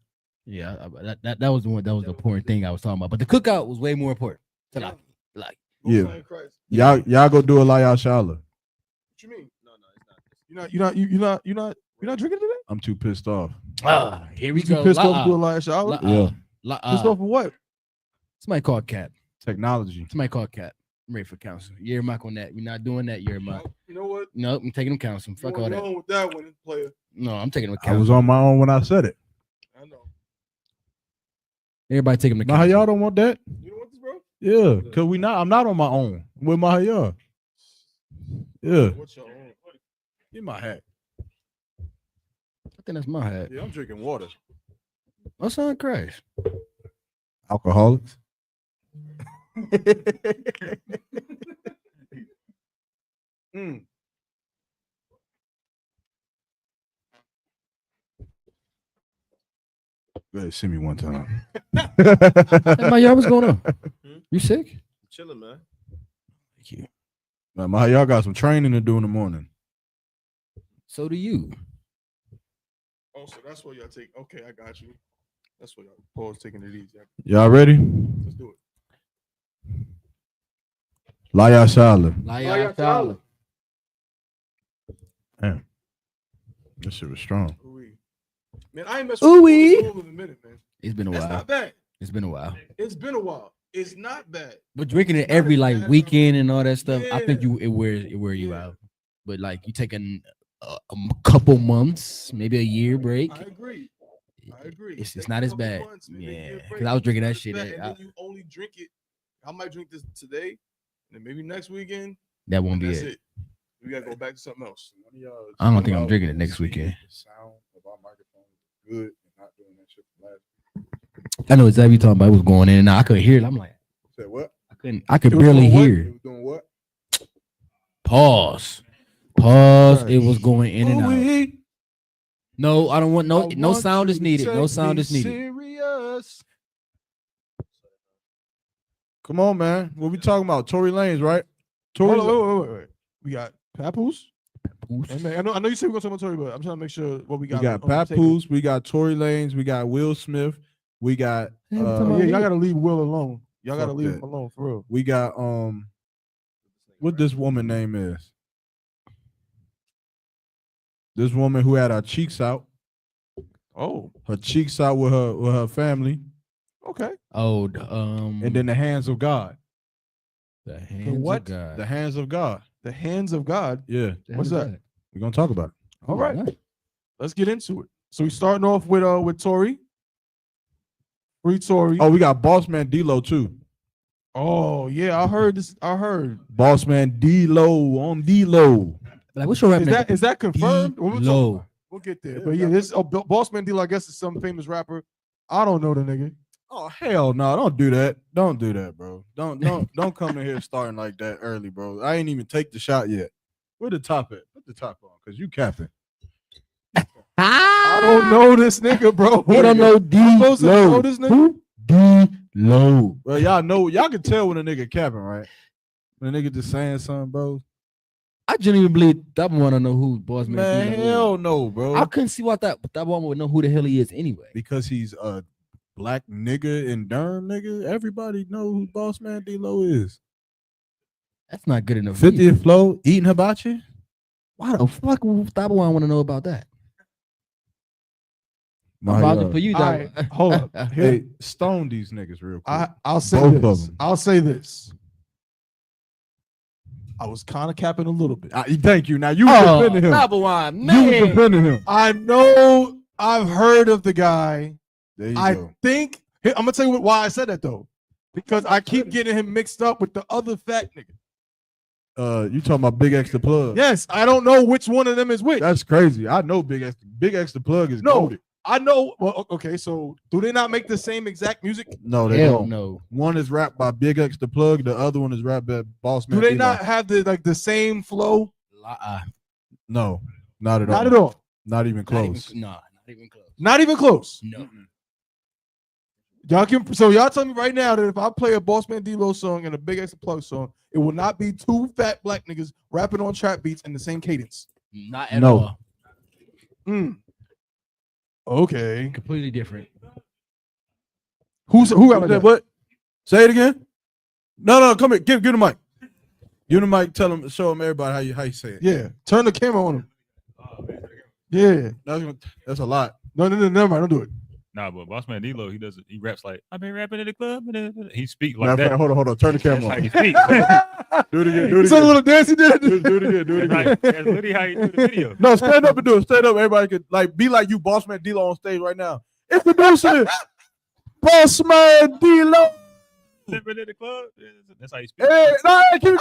Yeah, that was the one. That was the important thing I was talking about. But the cookout was way more important. To like. Yeah. Y'all go do a la yashala. What you mean? No, you're not drinking today? I'm too pissed off. Here we You go. pissed off to do a live shower? Yeah. Pissed off for what? Somebody called Cap. Technology. Somebody called Cap. I'm ready for counsel. YARAMACH on that. We're not doing that, YARAMACH. You know what? No, I'm taking him counsel. Fuck all that. Wrong with that one, player. No, I'm taking him I counsel. was on my own when I said it. I know. Everybody take him to Now counsel. y'all don't want that? You don't want this, bro? Yeah, because I'm not on my own with Mahayar. Yeah. What's your own? Get my hat. I think that's my hat. Yeah, I'm drinking water. My son Crash. Alcoholics. Go ahead, see me one time. Hey, Mahayar, what's going on? You sick? Chilling, man. Thank you. Man, Mahayar got some training to do in the morning. So do you. Oh, so that's what y'all take. Okay, I got you. That's what y'all pause taking it easy. Y'all ready? Let's do it. Laya Shala. Laya Shala. Damn. This shit was strong. Man, I ain't messed with this in a minute, man. It's been a That's while. not bad. It's been a while. It's been a while. It's not bad. But drinking it every like weekend and all that stuff, I think Yeah. it wear you out. But like you take a couple months, maybe a year break. I agree. It's not as bad. Yeah, because I was drinking that shit. And then you only drink it. I might drink this today, and then maybe next weekend. That won't be That's it. We gotta go back to something else. I don't think I'm drinking it next weekend. Sound of our microphone good and not doing that shit from last. I know exactly what you're talking about. It was going in and out. I couldn't hear it. I'm like, Say what? I could barely hear. It was doing what? Pause. It was going in and out. No, I don't want no sound is needed. No sound is needed. Serious. Come on, man. What we talking about? Tory Lanez, right? Tory. Wait. We got Papoose. Hey, man, I know you said we're gonna talk about Tory, but I'm trying to make sure what we got. We got on the table. Papoose. We got Tory Lanez. We got Will Smith. We got. Y'all gotta leave Will alone. Y'all gotta Fuck leave that. him alone for real. We got what this woman name is? This woman who had her cheeks out. Oh, her cheeks out with her family. Okay. Oh, and then the hands of God. The hands what? of God. The hands of God. The hands of God. Yeah. What's that? We're gonna talk about it. All right. Let's get into it. So we starting off with Tory. Free Tory. Oh, we got Boss Man D-Lo too. Oh yeah, I heard this. I heard Boss Man D-Lo on D-Lo. Like, what's your rap name? Is that confirmed? D-Lo. We'll get there. But yeah, this Boss Man D-Lo, I guess, is some famous rapper. I don't know the nigga. Oh hell no! Don't do that. Don't do that, bro. Don't come in here starting like that early, bro. I ain't even take the shot yet. Where the top at? Put the top on, cause you capping. I don't know this nigga, bro. He don't know D-Lo. Know this nigga? D-Lo. Well, y'all can tell when a nigga capping, right? When a nigga just saying something, bro. I genuinely believe that one don't know who Boss Man. Man, D-Lo is. hell no, bro. I couldn't see why that one would know who the hell he is anyway. Because he's a black nigga in Durham, nigga. Everybody know who Boss Man D-Lo is. That's not good enough. 50th flow, eating hibachi. Why the fuck would THABAWAN want to know about that? I'm vouching for you, right, hold up. Hey, stone these niggas real quick. I'll say Both of this. them. I'll say this. I was kind of capping a little bit. Thank you. Now you defending him. THABAWAN, You man. defending him. I know I've heard of the guy. There you I go. think I'm gonna tell you why I said that though. Because I keep getting him mixed up with the other fat nigga. You talking about Big X the Plug? Yes, I don't know which one of them is which. That's crazy. I know Big X. Big X the Plug is goated. I know. Well, okay, so do they not make the same exact music? No, they Hell don't. no. One is rapped by Big X the Plug. The other one is rapped by Boss Man. Do they D-Lo. not have the same flow? No, not at all. Not at all. Not even close. Not even close. Not even close. No. Y'all tell me right now that if I play a Boss Man D-Lo song and a Big X the Plug song, it will not be two fat black niggas rapping on trap beats in the same cadence. Not at all. Okay. Completely different. Who got that? What? Say it again. No, come here. Give the mic. Give the mic. Tell him, show him everybody how you say it. Yeah. Turn the camera on him. Yeah. That's a lot. No, never mind. Don't do it. Nah, but Boss Man D-Lo, he raps like, I've been rapping in the club. He speak Matter like of that. fact, hold on. Turn the camera That's on. how he speak. Do it again. Do it It's a again. little dance he did. Do it again. Do it That's again. that's literally how he do the video. No, stand up and do it. Stand up. Everybody could be like you, Boss Man D-Lo on stage right now. Introducing Boss Man D-Lo. Rapping in the club. That's how he speak. Hey, keep it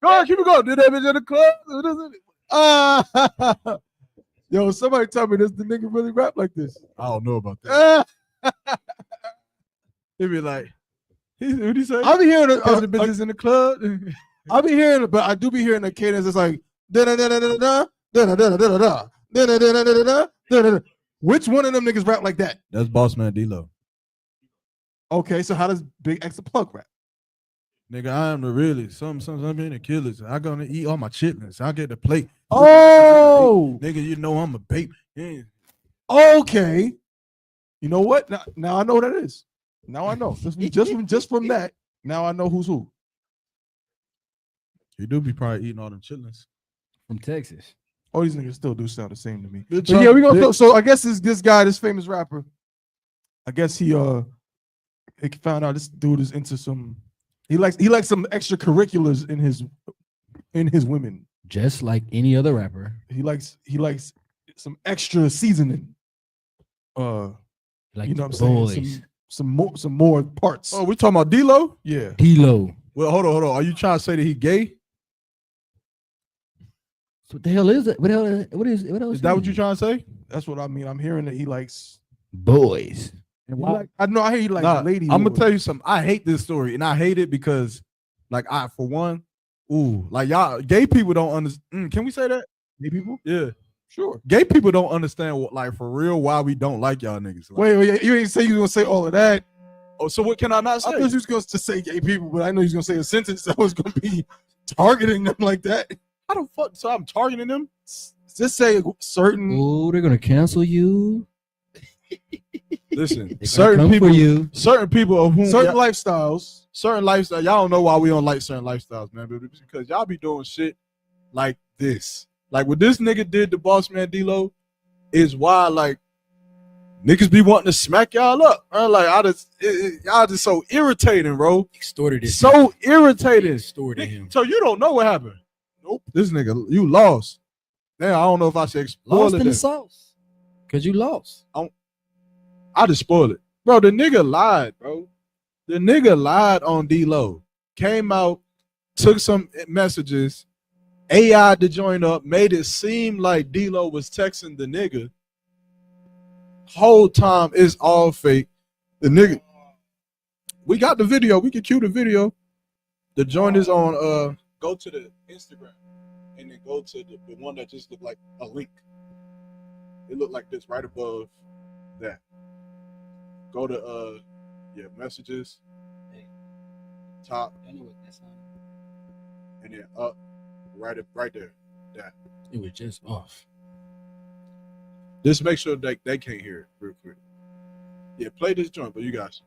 Go on, keep it going. Did that bitch in the club? Yo, somebody tell me this. The nigga really rap like this. I don't know about that. He be like, what he say? I be hearing the bitches in the club. I be hearing it, but I do be hearing the cadence. It's like da da da da da da da da da da da da da da da da. Which one of them niggas rap like that? That's Boss Man D-Lo. Okay, so how does Big X the Plug rap? Nigga, I am the realest. Some in the killers. I gonna eat all my chitlins. I get the plate. Oh, nigga, you know I'm a babe. Yeah. Okay. You know what? Now I know what that is. Now I know. Just from that. Now I know who's who. He do be probably eating all them chitlins from Texas. All these niggas still do sound the same to me. But yeah, we gonna. So I guess this guy, this famous rapper, I guess he found out this dude is into some. He likes some extracurriculars in his women. Just like any other rapper. He likes some extra seasoning. Like you know what I'm saying? Some more parts. Oh, we talking about D-Lo? Yeah. D-Lo. Well, hold on. Are you trying to say that he gay? So what the hell is it? What else? Is that what you trying to say? That's what I mean. I'm hearing that he likes boys. And I know I hear you like ladies. I'm gonna tell you something. I hate this story, and I hate it because, like, for one, like y'all gay people don't understand. Can we say that? Gay people? Yeah, sure. Gay people don't understand what, like, for real, why we don't like y'all niggas. Like, wait, you ain't say you gonna say all of that. Oh, so what can I not say? I thought you was going to say gay people, but I know you was gonna say a sentence that was gonna be targeting them like that. I don't fuck. So I'm targeting them. Just say certain. Oh, they're gonna cancel you. Listen, certain people of whom certain lifestyles. Y'all don't know why we don't like certain lifestyles, man. But it's because y'all be doing shit like this. Like what this nigga did to Boss Man D-Lo is why, like, niggas be wanting to smack y'all up. Bro. Like y'all just so irritating, bro. Extorted him. So irritating. Extorted him. So you don't know what happened. Nope. This nigga, you lost. Damn, I don't know if I should spoil lost in the sauce. Cause you lost. I just spoiled it. Bro, the nigga lied, bro. The nigga lied on D-Lo. Came out, took some messages, AI to join up, made it seem like D-Lo was texting the nigga. Whole time it's all fake. The nigga, we got the video. We can cue the video. The joint is on, go to the Instagram and then go to the one that just looked like a link. It looked like this right above that. Go to messages, top, and then up, right there. That it was just off. Just make sure they can't hear it real quick. Yeah, play this joint, but you guys.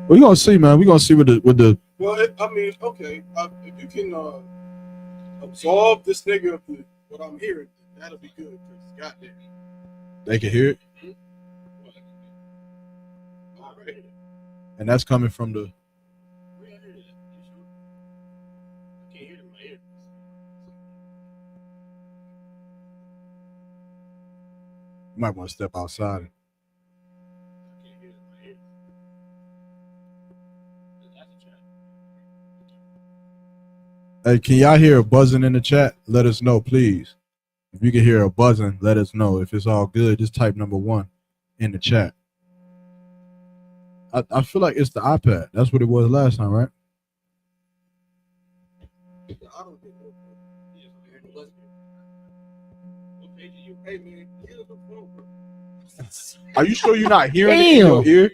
We're gonna see, man. We're gonna see with the. Well, I mean, okay. If you can absolve this nigga of what I'm hearing, that'll be good. Goddamn. They can hear it. All right. And that's coming from the. You might want to step outside. Hey, can y'all hear a buzzing in the chat? Let us know, please. If you can hear a buzzing, let us know. If it's all good, just type #1 in the chat. I feel like it's the iPad. That's what it was last time, right? Are you sure you're not hearing it in your ear?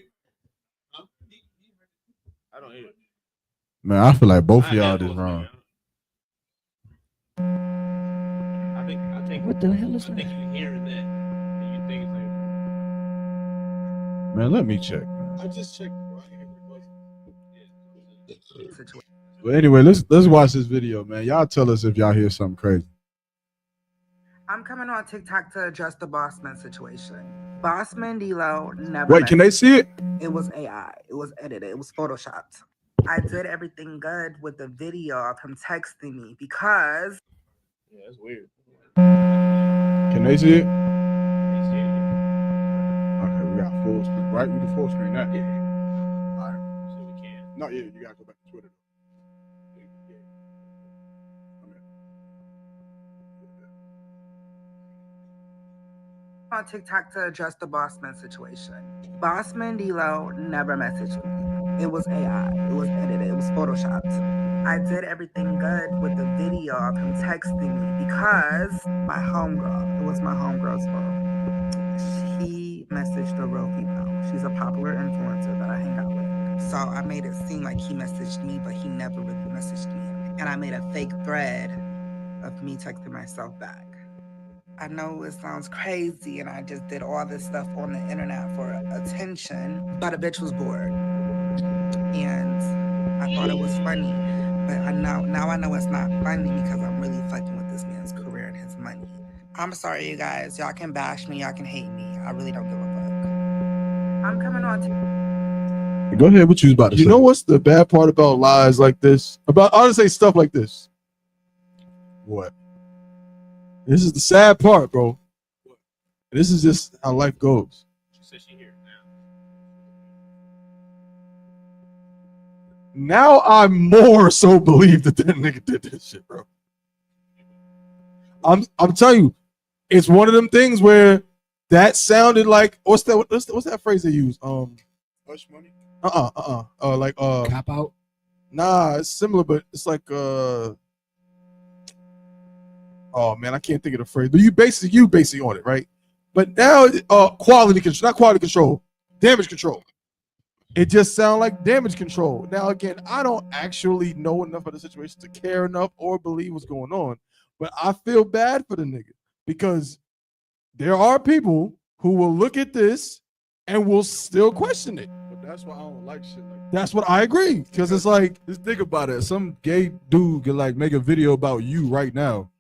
I don't hear it. Man, I feel like both of y'all is wrong. I think what the hell is that? I think you're hearing that. And you think it's like, Man, let me check. I just checked. But anyway, let's watch this video, man. Y'all tell us if y'all hear something crazy. I'm coming on TikTok to address the Bossman situation. Bossman D-Lo never. Wait, can they see it? It was AI. It was edited. It was photoshopped. I did everything good with the video of him texting me because. yeah, that's weird. Can they see it? Okay, we got full screen, right? We can full screen that. Yeah. All right. So we can. No, yeah, you gotta go back to Twitter. On TikTok to address the Bossman situation. Bossman D-Lo never messaged me. It was AI. It was edited. It was photoshopped. I did everything good with the video of him texting me because my homegirl, it was my homegirl's phone. He messaged a real female. She's a popular influencer that I hang out with. So I made it seem like he messaged me, but he never really messaged me. And I made a fake thread of me texting myself back. I know it sounds crazy and I just did all this stuff on the internet for attention, but a bitch was bored. And I thought it was funny, but now I know it's not funny because I'm really fucking with this man's career and his money. I'm sorry, you guys. Y'all can bash me, y'all can hate me. I really don't give a fuck. I'm coming on Go ahead. What you was about to say? You know what's the bad part about lies like this? About I would say stuff like this. What? This is the sad part, bro. This is just how life goes. She said she here Now I more so believe that nigga did this shit, bro. I'm telling you, it's one of them things where that sounded like what's that phrase they use? Hush money. Like cop out. Nah, it's similar, but it's like oh man, I can't think of the phrase. But you basically on it, right? But now quality control, not quality control, damage control. It just sounds like damage control. Now again, I don't actually know enough of the situation to care enough or believe what's going on, but I feel bad for the nigga because there are people who will look at this and will still question it. But that's why I don't like shit like that. That's what I agree, because it's like, just think about it. Some gay dude could like make a video about you right now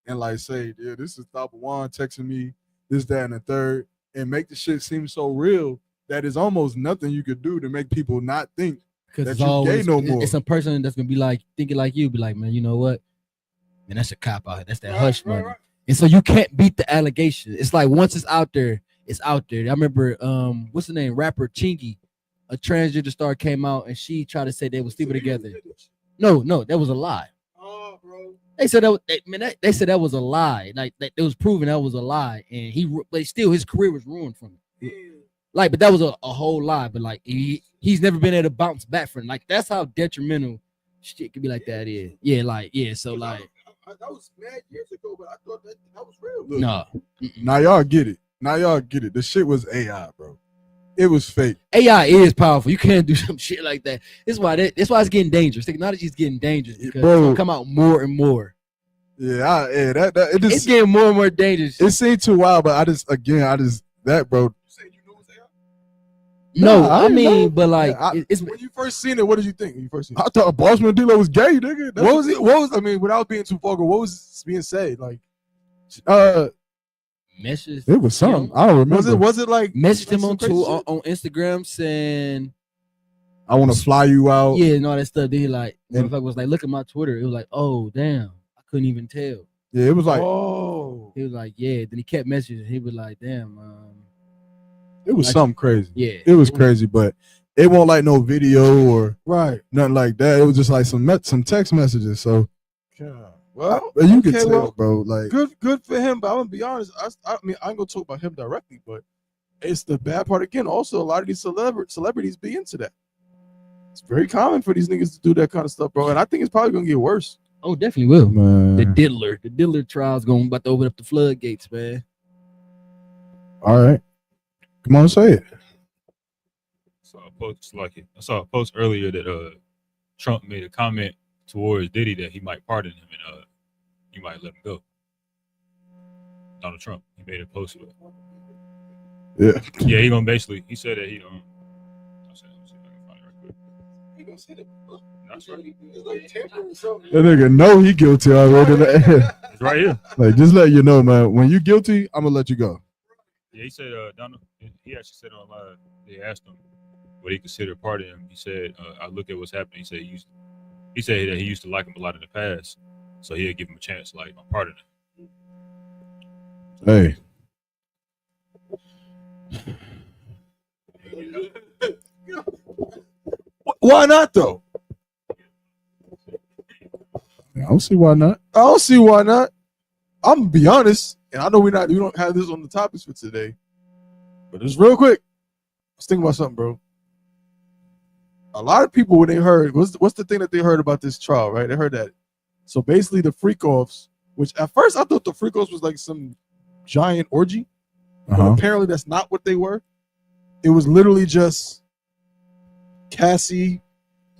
and like say, yeah, this is THABAWAN texting me, this, that, and the third, and make the shit seem so real that it's almost nothing you could do to make people not think that you gay no more. It's a person that's gonna be like thinking like you, be like, man, you know what? Man, that's a cop out here. That's that hush money. Right. And so you can't beat the allegation. It's like once it's out there, it's out there. I remember what's the name? Rapper Chingy, a transgender star came out and she tried to say they were sleeping together. No, that was a lie. Oh, bro. They said they said that was a lie. Like it was proven that was a lie, and but still his career was ruined from it. Like, but that was a whole lie. But like he's never been able to bounce back from it. Like that's how detrimental shit could be like that is. Yeah, like so like that was mad years ago, but I thought that was real. no. Now y'all get it. The shit was AI, bro. It was fake. AI is powerful. You can't do some shit like that. That's why it's getting dangerous. Technology is getting dangerous because it's gonna come out more and more. Yeah, it's getting more and more dangerous. It seemed too wild, but I just that, bro. No, I mean, know. But like, it's when you first seen it, what did you think? When you first seen it? I thought Bossman D-Lo was gay, nigga. What was it? What was? I mean, without being too vulgar, what was being said? Like, message. It was something. I don't remember. Was it like messaged him on Instagram saying, "I want to fly you out." Yeah, and all that stuff. Then he like, was like, look at my Twitter. It was like, oh damn, I couldn't even tell. Yeah, it was like, oh. He was like, yeah. Then he kept messaging. He was like, damn. It was something crazy. Yeah, it was crazy, but it won't like no video or nothing like that. It was just like some text messages. So, well, you can tell, bro. Like, good for him. But I'm gonna be honest. I mean, I ain't gonna talk about him directly, but it's the bad part again. Also, a lot of these celebrities be into that. It's very common for these niggas to do that kind of stuff, bro. And I think it's probably gonna get worse. Oh, definitely will. Man. The diddler trial's about to open up the floodgates, man. All right. Come on, say it. I saw a post earlier that Trump made a comment towards Diddy that he might pardon him and he might let him go. Donald Trump, he made a post with it. Yeah, he gonna basically. He said that he I'll see if I can find it right quick. He gonna say that. That's right. That nigga know he guilty already. It's right here. Like, just let you know, man. When you guilty, I'm gonna let you go. Yeah, he said Donald. He actually said on live. They asked him what he considered pardoning him. He said, "I look at what's happening." He said that he used to like him a lot in the past, so he'll give him a chance, like on pardoning him. Hey. Why not though? I don't see why not. I don't see why not. I'm gonna be honest, and I know we don't have this on the topics for today, but just real quick, let's think about something, bro. A lot of people, when they heard, what's the thing that they heard about this trial, right? They heard that. So basically, the freak-offs, which at first I thought the freak-offs was like some giant orgy, but apparently that's not what they were. It was literally just Cassie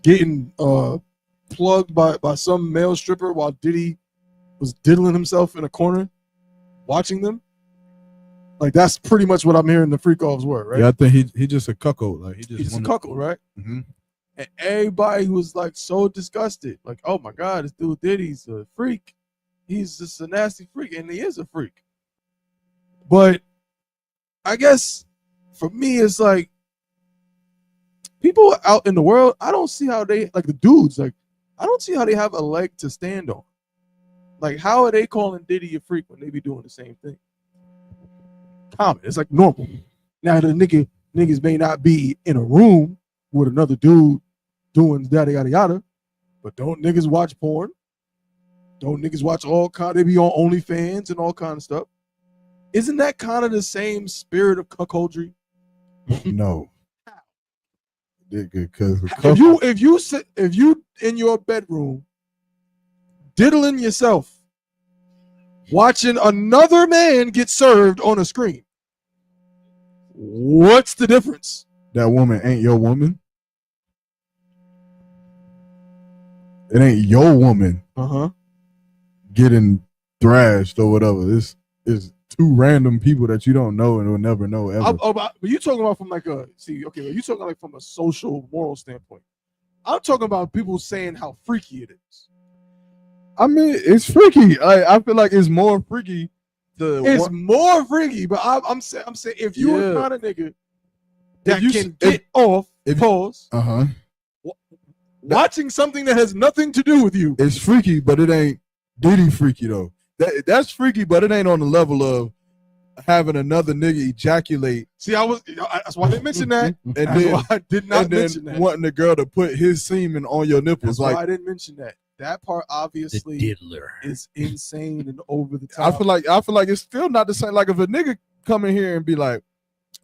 getting plugged by some male stripper while Diddy was diddling himself in a corner, watching them. Like that's pretty much what I'm hearing the freak-offs were, right? Yeah, I think he just a cuckold. Like he's just a cuckold, right? Mm-hmm. And everybody was like so disgusted, like, "Oh my God, this dude Diddy's a freak. He's just a nasty freak," and he is a freak. But I guess for me, it's like people out in the world. I don't see how they like the dudes. Like I don't see how they have a leg to stand on. Like how are they calling Diddy a freak when they be doing the same thing? Common. It's like normal. Now the niggas may not be in a room with another dude doing yada yada yada, but don't niggas watch porn? Don't niggas watch all kind? They be on OnlyFans and all kind of stuff. Isn't that kind of the same spirit of cuckoldry? No. Because if you in your bedroom diddling yourself, watching another man get served on a screen, what's the difference? That woman ain't your woman. It ain't your woman getting thrashed or whatever. This is two random people that you don't know and will never know ever. But you talking about from like a you talking like from a social moral standpoint. I'm talking about people saying how freaky it is. I mean, it's freaky. I feel like it's more freaky. More freaky, but I'm saying if you're the kind of nigga that can get off, pause, watching something that has nothing to do with you. It's freaky, but it ain't Diddy freaky though. That's freaky, but it ain't on the level of having another nigga ejaculate. See, that's why I didn't mention that. And that's then, why I did not mention that. Wanting the girl to put his semen on your nipples. That's why I didn't mention that. That part obviously is insane and over the top. I feel like it's still not the same. Like if a nigga come in here and be like,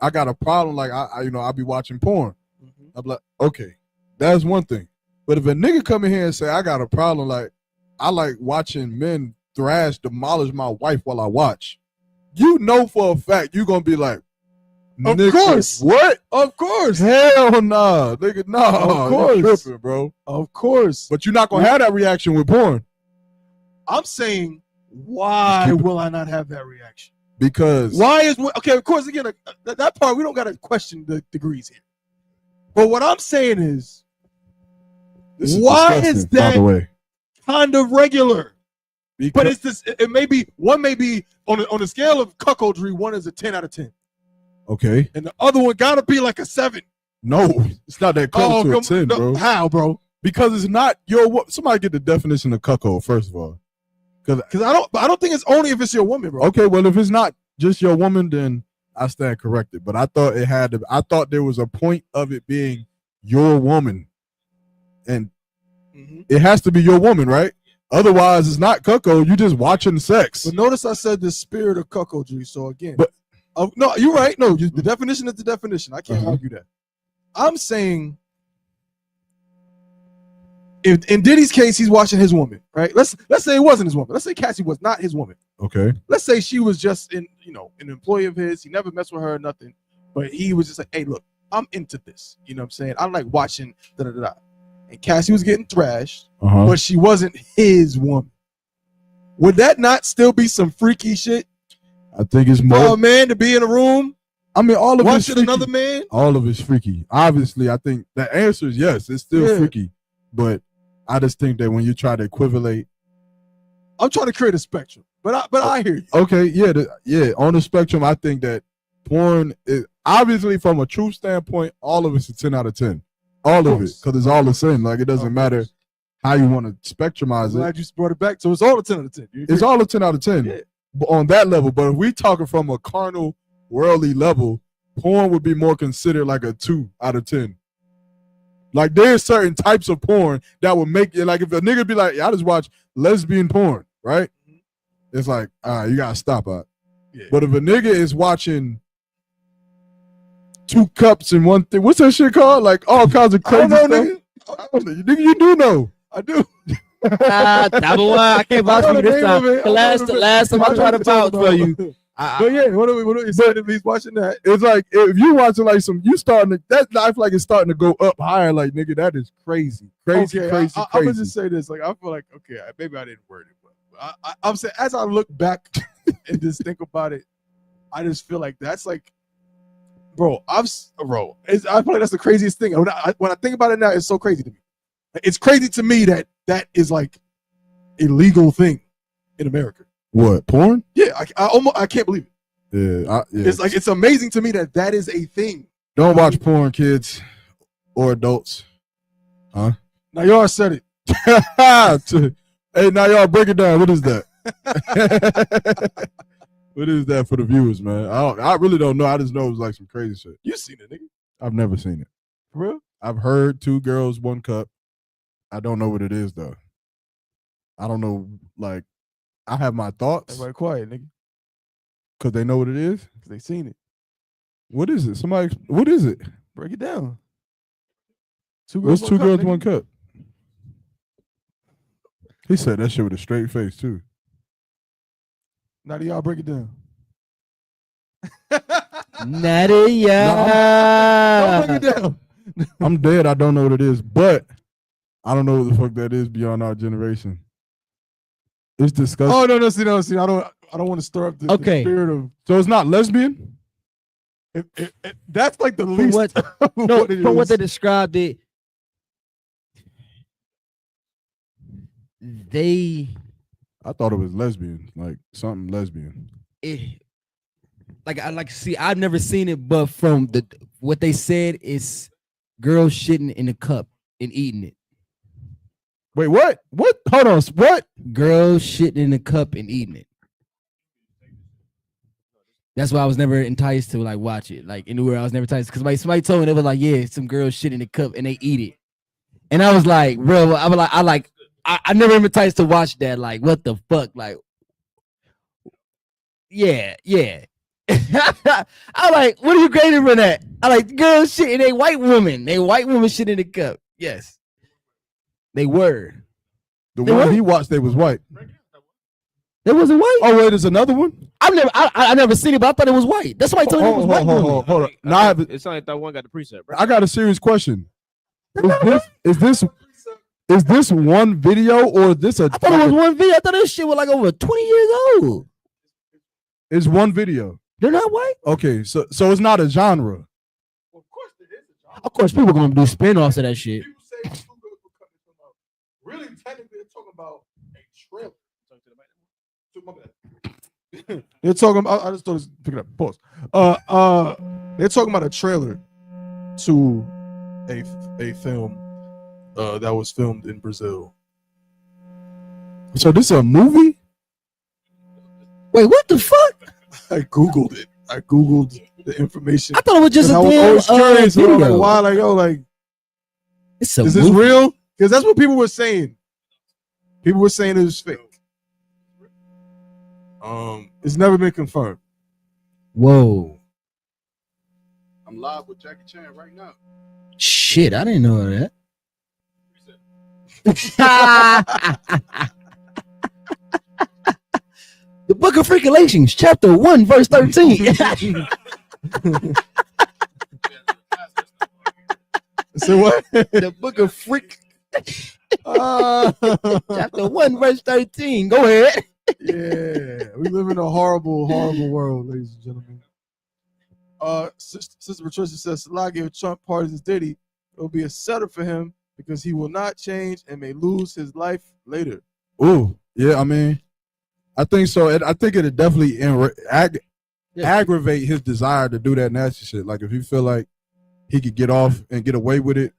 I got a problem, like I be watching porn. I'm like, okay, that's one thing. But if a nigga come in here and say, I got a problem, like I like watching men demolish my wife while I watch, you know for a fact you're gonna be like, of course. What? Of course. Hell nah, nigga, nah. Of course. You're tripping, bro. Of course. But you're not gonna have that reaction with porn. I'm saying, why will I not have that reaction? Because okay, of course, again, that part we don't gotta question the degrees here. But what I'm saying is why is that kind of regular? But it's this. It may be one may be on a scale of cuckoldry. One is a 10 out of 10. Okay. And the other one gotta be like a 7. No, it's not that close to a 10, bro. How, bro? Because it's not your. Somebody get the definition of cuckold first of all. Because I don't think it's only if it's your woman, bro. Okay, well if it's not just your woman, then I stand corrected. But I thought it had to. I thought there was a point of it being your woman, and it has to be your woman, right? Otherwise, it's not cuckold. You just watching sex. But notice I said the spirit of cuckoldry. So again, no, you're right. No, the definition is the definition. I can't argue that. I'm saying, in Diddy's case, he's watching his woman, right? Let's say it wasn't his woman. Let's say Cassie was not his woman. Okay. Let's say she was just an employee of his. He never messed with her or nothing, but he was just like, hey, look, I'm into this. You know what I'm saying? I like watching da-da-da-da. And Cassie was getting thrashed, but she wasn't his woman. Would that not still be some freaky shit? I think it's more. For a man to be in a room, I mean, all of watching another man. All of it's freaky. Obviously, I think the answer is yes. It's still freaky, but I just think that when you try to equivalate, I'm trying to create a spectrum. But I hear you. Okay, yeah. On the spectrum, I think that porn is obviously from a truth standpoint. All of it's a 10 out of 10. All of it, because it's all the same. Like it doesn't matter how you want to spectrumize it. Glad you brought it back. So it's all a 10 out of 10. It's all a 10 out of 10. Yeah. But on that level. But if we talking from a carnal, worldly level, porn would be more considered like a 2 out of 10. Like there's certain types of porn that would make it like if a nigga be like, yeah, I just watch lesbian porn, right? It's like, all right, you gotta stop it. Yeah. But if a nigga is watching 2 cups and 1 thing, what's that shit called? Like all kinds of crazy stuff. Nigga. Nigga, you do know. I do. THABAWAN, I can't vouch for you this time. The last time I tried to vouch for you. But yeah, what you said if he's watching that, it's like if you watching like you starting to that I feel like it's starting to go up higher. Like nigga, that is crazy. I'm gonna just say this. Like I feel like okay, maybe I didn't word it, but I'm saying as I look back and just think about it, I just feel like that's like, bro. I feel like that's the craziest thing. When I think about it now, it's so crazy to me. It's crazy to me that is like a legal thing in America. What, porn? Yeah, I can't believe it. Yeah, it's like it's amazing to me that is a thing. Don't watch porn, kids or adults. Huh? Now y'all said it. Hey, now y'all break it down. What is that? What is that for the viewers, man? I really don't know. I just know it was like some crazy shit. You seen it, nigga? I've never seen it. For real? I've heard 2 girls, 1 cup. I don't know what it is though. I don't know. Like, I have my thoughts. Everybody quiet, nigga. Cause they know what it is. Cause they seen it. What is it? Somebody. What is it? Break it down. 2 girls. What's 2 girls, 1 cup? He said that shit with a straight face too. Now do y'all break it down? Nadia. Don't break it down. I'm dead. I don't know what it is, but I don't know what the fuck that is beyond our generation. It's disgusting. Oh no, see. I don't want to stir up the spirit of. So it's not lesbian. That's like the least. From what they described it, I thought it was lesbian, like something lesbian. I've never seen it, but from what they said is girls shitting in a cup and eating it. Wait, what? What? Hold on. What? Girls shitting in a cup and eating it. That's why I was never enticed to like watch it. Like anywhere I was never enticed because like somebody told me they was like, yeah, some girls shit in a cup and they eat it. And I was like, bro, I never been enticed to watch that. Like, what the fuck? Like, yeah. I like, what are you grading for that? I like girls shit and they white woman. They white woman shit in the cup. Yes. They were. The one he watched, they was white. It wasn't white. Oh wait, there's another one. I never seen it, but I thought it was white. That's why I told you it was white. Hold on. Now it's not like that one got the preset, bro. I got a serious question. Is this one video or is this a? I thought it was one video. I thought this shit was like over 20 years old. It's one video. They're not white. Okay, so it's not a genre. Of course, people are gonna do spin-offs of that shit. Really, technically, they're talking about a trailer. They're talking about. I just thought pick it up. Pause. They're talking about a trailer to a film that was filmed in Brazil. So this is a movie? Wait, what the fuck? I googled it. I googled the information. I thought it was just a damn video. Like, why? Like, yo, like, is this real? Because that's what people were saying. People were saying it was fake. It's never been confirmed. Whoa. I'm live with Jackie Chan right now. Shit, I didn't know that. The Book of Freakulations, chapter 1, verse 13. So what? The Book of Freak. Chapter 1, verse 13. Go ahead. Yeah, we live in a horrible, horrible world, ladies and gentlemen. Sister Patricia says, Salagi, if Trump pardons Diddy, it will be a setup for him because he will not change and may lose his life later. Ooh, yeah, I mean, I think so. I think it'll definitely aggravate his desire to do that nasty shit. Like if he feel like he could get off and get away with it.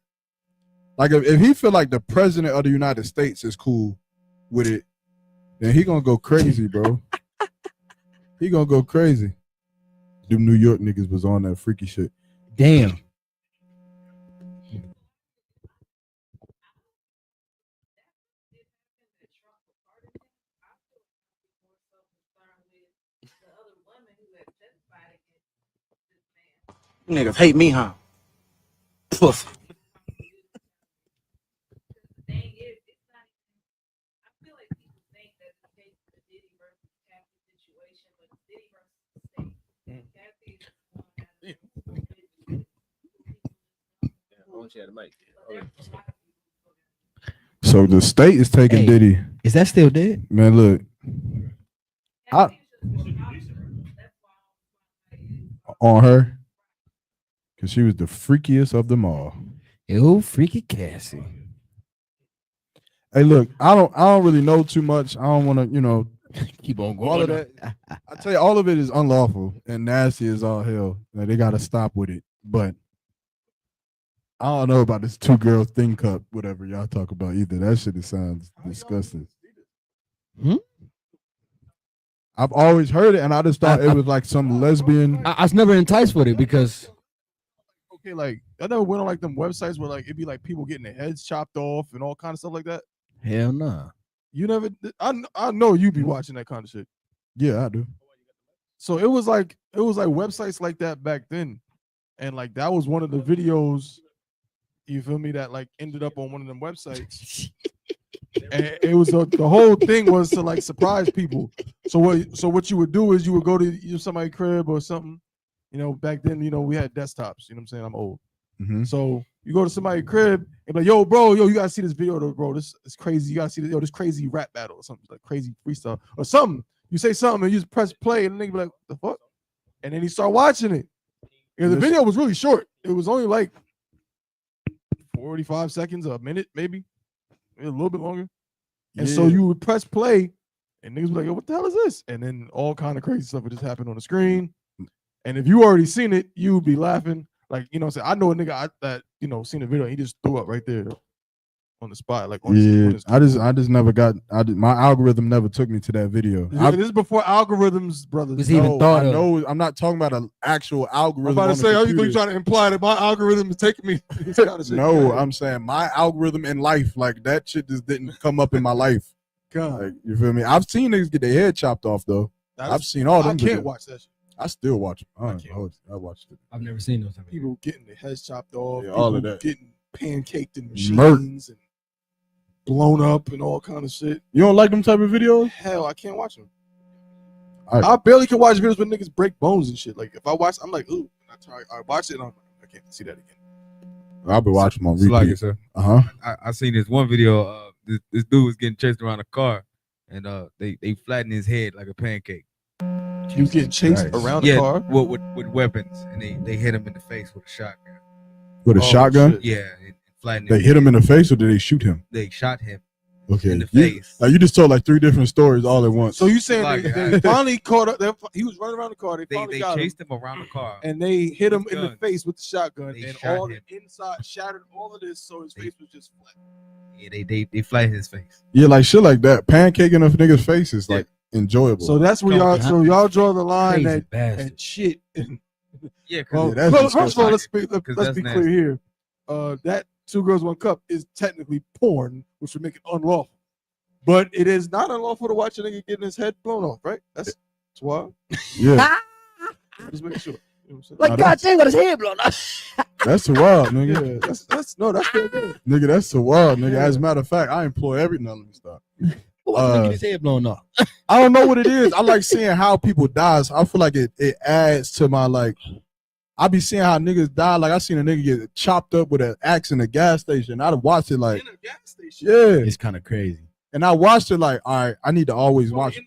Like if he feel like the president of the United States is cool with it, then he gonna go crazy, bro. He gonna go crazy. Them New York niggas was on that freaky shit. Damn. Niggas hate me, huh? Pussy. So the state is taking Hey, Diddy. Is that still dead? Man, look. On her. Because she was the freakiest of them all. Ew, freaky Cassie. Hey, look, I don't really know too much. I don't want to, keep on going. All of that. I tell you, all of it is unlawful and nasty as all hell. Like, they gotta stop with it. But I don't know about this 2 girls thing cup, whatever y'all talk about either. That shit sounds disgusting. I've always heard it, and I just thought it was like some lesbian. I was never enticed with it because Okay, like I never went on like them websites where like it'd be like people getting their heads chopped off and all kind of stuff like that. hell nah. You never. I know you be watching that kind of shit. Yeah, I do. So it was like websites like that back then, and like that was one of the videos. You feel me? That like ended up on one of them websites. And it was the whole thing was to like surprise people. So what you would do is you would go to somebody's crib or something. Back then, we had desktops. You know what I'm saying? I'm old. So you go to somebody's crib and be like, yo, bro, you gotta see this video, though, bro. This is crazy. You gotta see this crazy rap battle or something, like crazy freestyle or something. You say something and you just press play and the nigga be like, the fuck? And then he start watching it. And the video was really short. It was only like 45 seconds, a minute, maybe. A little bit longer. And so you would press play and niggas be like, yo, what the hell is this? And then all kind of crazy stuff would just happen on the screen. And if you already seen it, you would be laughing. Like, I know a nigga that, seen the video and he just threw up right there on the spot. Like, on his I just never got, my algorithm never took me to that video. This is before algorithms, brothers. Was even thought of. No, I'm not talking about an actual algorithm. I'm about to say, are you trying to imply that my algorithm is taking me? No, I'm saying my algorithm in life, like that shit just didn't come up in my life. God. Like, you feel me? I've seen niggas get their head chopped off though. I've seen all them. I can't watch that shit. I still watch them. I watched it. I've never seen those. People getting their heads chopped off. Yeah, all of that. Getting pancaked in machines and blown up and all kind of shit. You don't like them type of videos? Hell, I can't watch them. I barely can watch videos where niggas break bones and shit. Like if I watch, I'm like, ooh. I watch it and I'm like, I can't see that again. I'll be watching them on repeat. Like sir. Uh-huh. I seen this one video. This dude was getting chased around a car, and they flattened his head like a pancake. He was getting chased around the car? With weapons, and they hit him in the face with a shotgun. With a shotgun? Shit. Yeah, it flattened They his hit him in the face or did they shoot him? They shot him. Okay. In the face. You just told like 3 different stories all at once. So you saying they finally caught up? He was running around the car. They chased him around the car, and they hit him in the face with the shotgun, and shot all him. the inside shattered all of this, so his face was just flat. Yeah, they flattened his face. Yeah, like shit like that. Pancaking a nigga's face is like enjoyable. So that's where y'all draw the line Crazy at shit. Yeah, first of all, let's be clear here. That 2 Girls 1 Cup is technically porn, which would make it unlawful. But it is not unlawful to watch a nigga getting his head blown off, right? That's wild. Yeah. Just making sure. Like, God damn, got his head blown off. That's too wild, nigga. Yeah, that's fair game. Nigga, that's too wild, nigga. As a matter of fact, I employ every. No, let me stop. Get his head blown off. I don't know what it is. I like seeing how people die. So I feel like it adds to my like. I be seeing how niggas die. Like I seen a nigga get chopped up with an axe in a gas station. I'd watch it like. In a gas station. Yeah. It's kind of crazy. And I watched it like, all right, I need to always watch it.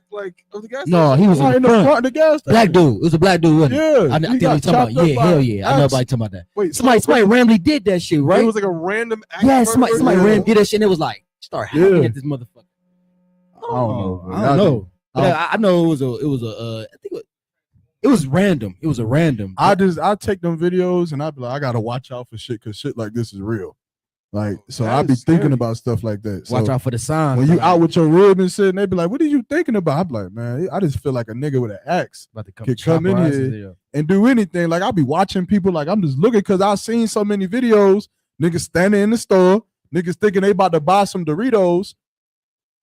Like of the gas No, station? he was in the front of the gas station. Black dude. It was a black dude, wasn't it? Yeah. I think what talking about. Yeah, hell yeah. I know about talking about that. Wait, somebody randomly did that shit, right? It was like a random act. Yeah, somebody randomly did that shit and it was like, start hacking at this motherfucker. I don't know. I don't know. But I know it was I think it was random. It was a random. I take them videos and I be like, I gotta watch out for shit because shit like this is real. Like, so I be thinking about stuff like that. Watch So out for the signs. when you out with your rib and shit, and they be like, "What are you thinking about?" I be like, "Man, I just feel like a nigga with an axe about to could come in here and do anything." Like I be watching people, like I'm just looking because I've seen so many videos, niggas standing in the store, niggas thinking they about to buy some Doritos,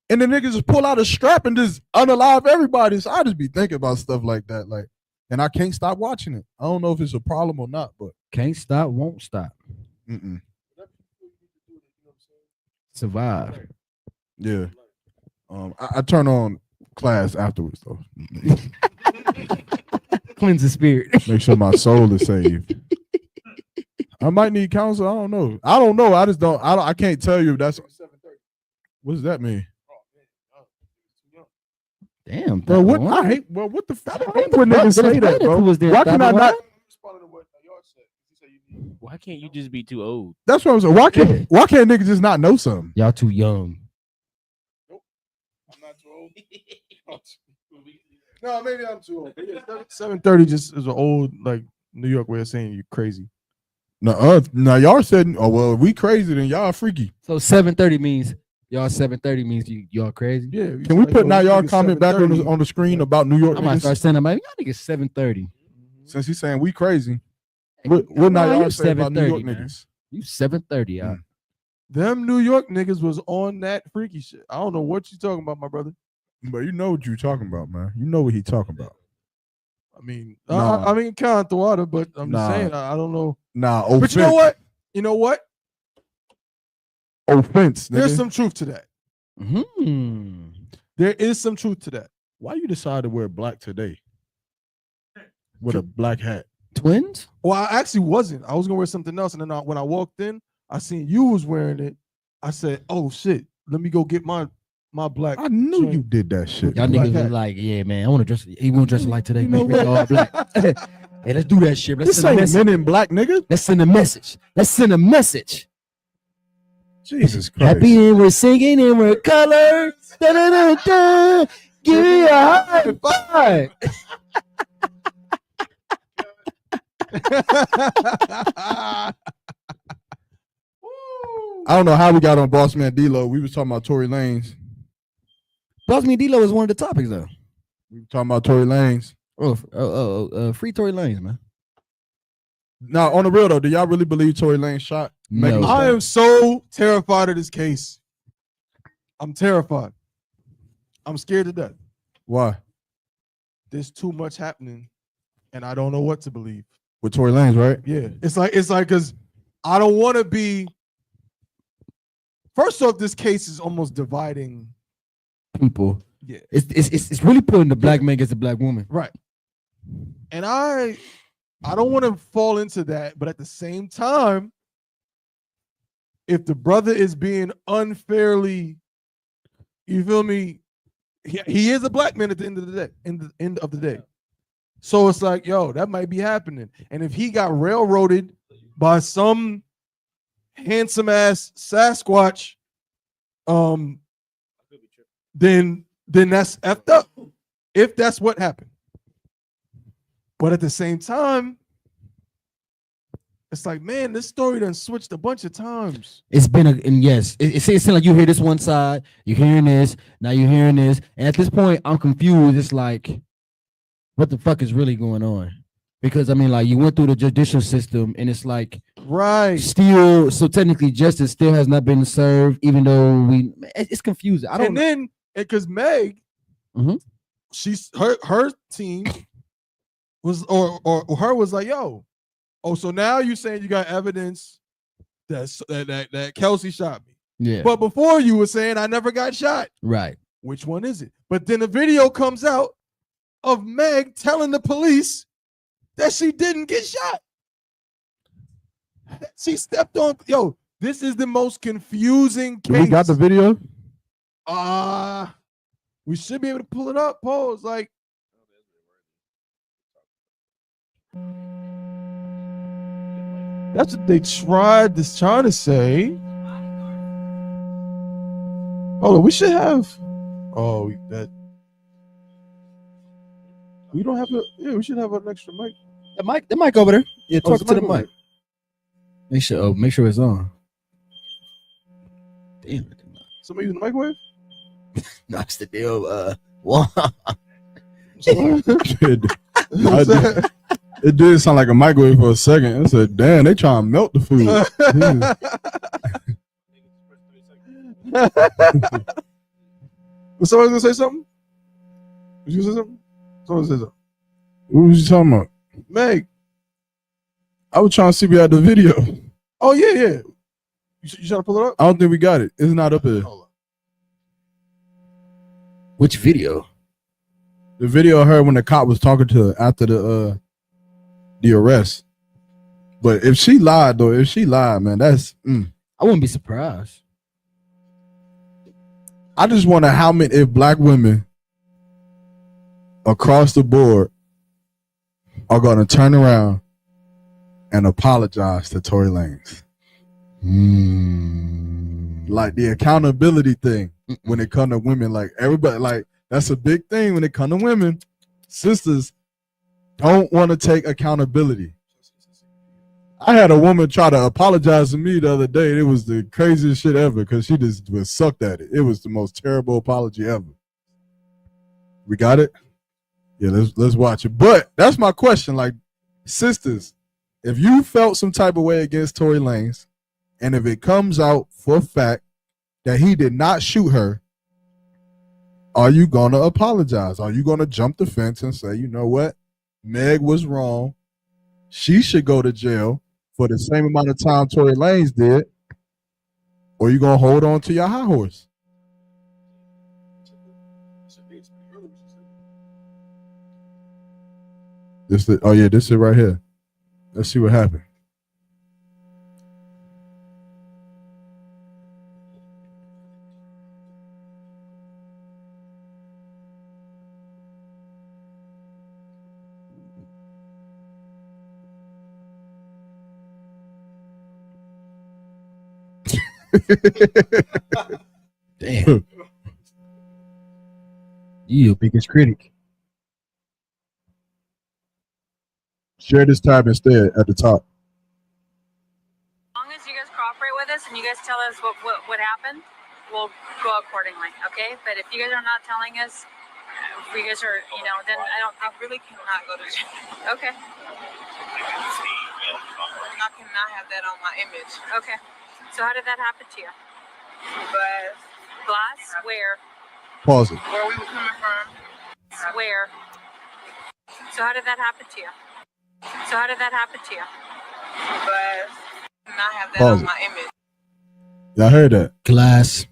and the niggas just pull out a strap and just unalive everybody. So I just be thinking about stuff like that. Like and I can't stop watching it. I don't know if it's a problem or not, but can't stop, won't stop. Survive. Yeah. I turn on class afterwards though. Cleanse the spirit. Make sure my soul is saved. I might need counsel. I don't know. I just don't. I can't tell you if that's. What does that mean? Damn, bro. What I hate. Well, what the fuck? I hate when niggas say that, bro. Why can I not? Why can't you just be too old? That's what I'm saying. Why can't niggas just not know something? Y'all too young. I'm not too old. No, maybe I'm too old. 7:30 just is an old like New York way of saying you crazy. No, y'all said, oh well, we crazy then y'all freaky. So 7:30 means y'all 7:30 means y'all crazy. Yeah. Can we put now y'all comment back on the screen about New York? I might start saying, y'all niggas 7:30. Since he's saying we crazy, what now y'all say about New York niggas? You 7:30, y'all. Them New York niggas was on that freaky shit. I don't know what you talking about, my brother. But you know what you talking about, man. You know what he talking about. I mean, I mean, count the water, but I'm just saying, I don't know. Nah, but you know what? You know what? Offense. There's nigga. some truth to that. There is some truth to that. Why you decide to wear black today? With a black hat. Twins? Well, I actually wasn't. I was gonna wear something else, and then when I walked in, I seen you was wearing it. I said, "Oh shit, let me go get my black." I knew you did that shit. Y'all niggas was like, yeah, man, I want to dress. He want to dress like today. Make me all black. Hey, let's do that shit. Let's This ain't Men in Black, nigga. Let's send a message. Let's send a message. Jesus Christ. Happy and we're singing and we're colored. Da, da, da, da. Give me a high five. I don't know how we got on Boss Man D-Lo. We was talking about Tory Lanez. Boss Man D-Lo is one of the topics though. We were talking about Tory Lanez. Free Tory Lanez, man. Now, on the real though, do y'all really believe Tory Lanez shot? No. I am so terrified of this case. I'm terrified. I'm scared to death. Why? There's too much happening, and I don't know what to believe. With Tory Lanez, right? Yeah, it's like because I don't want to be. First off, this case is almost dividing people. Yeah, it's really putting the black man against the black woman. Right. And I don't want to fall into that, but at the same time, if the brother is being unfairly, you feel me? He is a black man at the end of the day. End of the day. So it's like, yo, that might be happening. And if he got railroaded by some handsome ass Sasquatch, then that's effed up. If that's what happened. But at the same time, it's like, man, this story done switched a bunch of times. It's been it seems like you hear this one side, you're hearing this, now you're hearing this, and at this point, I'm confused. It's like, what the fuck is really going on? Because I mean, like, you went through the judicial system, and it's like, right, still, so technically, justice still has not been served, even though it's confusing. I don't. And then, because Meg, she's her team was or her was like, yo. Oh, so now you're saying you got evidence that Kelsey shot me. Yeah. But before you were saying I never got shot. Right. Which one is it? But then a video comes out of Meg telling the police that she didn't get shot. She stepped on. Yo, this is the most confusing case. We got the video? We should be able to pull it up. Pause. Like, that's what they trying to say. Hold on, we should have. Oh, we don't have to. Yeah, we should have an extra mic. The mic over there. Yeah, talk to the over mic. Make sure it's on. Damn it. Somebody using the microwave? No, it's the deal. It did sound like a microwave for a second. I said, damn, they trying to melt the food. Was someone gonna say something? Did you say something? Someone say something. What was you talking about? Meg. I was trying to see if we had the video. Oh yeah. You trying to pull it up? I don't think we got it. It's not up there. Which video? The video of her when the cop was talking to her after the arrest. But if she lied, man, that's I wouldn't be surprised. I just wonder how many if black women across the board are gonna turn around and apologize to Tory Lanez. Like the accountability thing when it comes to women, like everybody, like that's a big thing when it comes to women. Sisters don't want to take accountability. I had a woman try to apologize to me the other day. It was the craziest shit ever because she just was sucked at it. It was the most terrible apology ever. We got it? Yeah, let's watch it. But that's my question. Like, sisters, if you felt some type of way against Tory Lanez, and if it comes out for a fact that he did not shoot her, are you gonna apologize? Are you gonna jump the fence and say, you know what? Meg was wrong. She should go to jail for the same amount of time Tory Lanez did, or you gonna hold on to your high horse? This is it right here. Let's see what happened. Damn. You your biggest critic. Share this tab instead at the top. As long as you guys cooperate with us and you guys tell us what happened, we'll go accordingly, okay? But if you guys are not telling us, if you guys are, then I really cannot go to jail. Okay. I cannot have that on my image. Okay. So how did that happen to you? Glass? Where? Pause it. Where we were coming from? Where? So how did that happen to you? Not have that Pause on it. my image. Y'all heard that? Glass.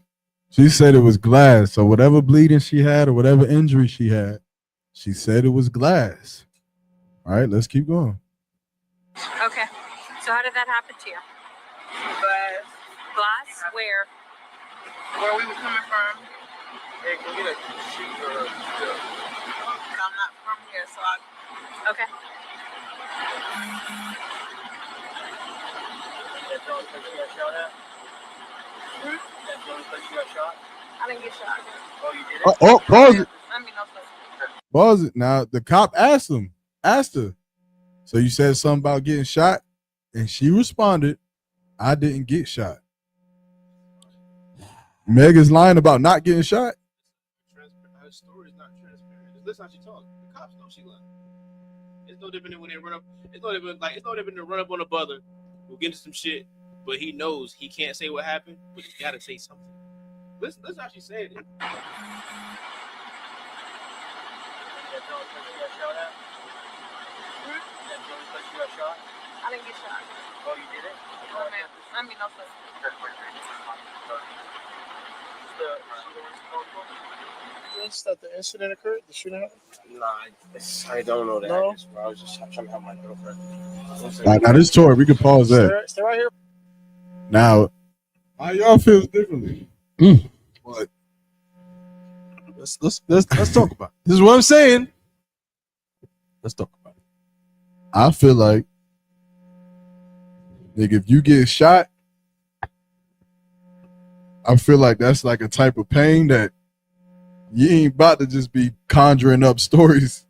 She said it was glass. So whatever bleeding she had or whatever injury she had, she said it was glass. All right, let's keep going. Okay. So how did that happen to you? Glass? Where? Where we were coming from? Hey, can we get a sheet or I'm not from here, so okay. That's the only place you got shot at? That's the only place you got shot? I didn't get shot. Oh, you did it? Pause it. I mean, no place. Pause it. Now the cop asked her. So you said something about getting shot, and she responded, I didn't get shot. Meg is lying about not getting shot. Her story is not transparent. Just listen how she talks. The cops know she lying. It's no different than when they run up. It's no different to run up on a brother who get into some shit, but he knows he can't say what happened, but he gotta say something. Listen how she said it. I didn't get shot. Oh, you did it? Oh, man. I mean, no place. Is that the incident occurred? The shooting happened? Nah, I don't know that. No? I was just trying to help my girlfriend. Now this Tory, we can pause that. Stay right here. Now, how y'all feel differently? But Let's talk about it. This is what I'm saying. Let's talk about it. I feel like, nigga, if you get shot, I feel like that's like a type of pain that you ain't about to just be conjuring up stories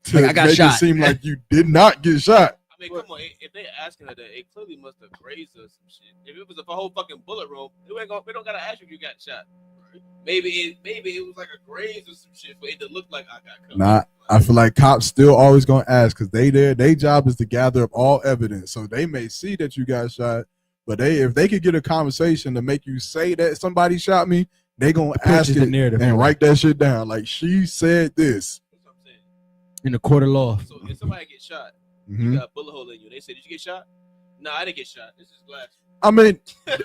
to Like, I got make shot. it seem like you did not get shot. I mean, come on. If they asking her that, it clearly must have grazed her or some shit. If it was a whole fucking bullet wound, we don't gotta ask you if you got shot. Maybe it was like a graze or some shit for it to look like I got cut. Nah, I feel like cops still always gonna ask because their job is to gather up all evidence. So they may see that you got shot, but if they could get a conversation to make you say that somebody shot me, they gonna ask the it narrative. and write that shit down. Like, she said this. In the court of law. So if somebody gets shot, Mhm. you got a bullet hole in you. They say, "Did you get shot?" No, I didn't get shot. This is glass. I mean,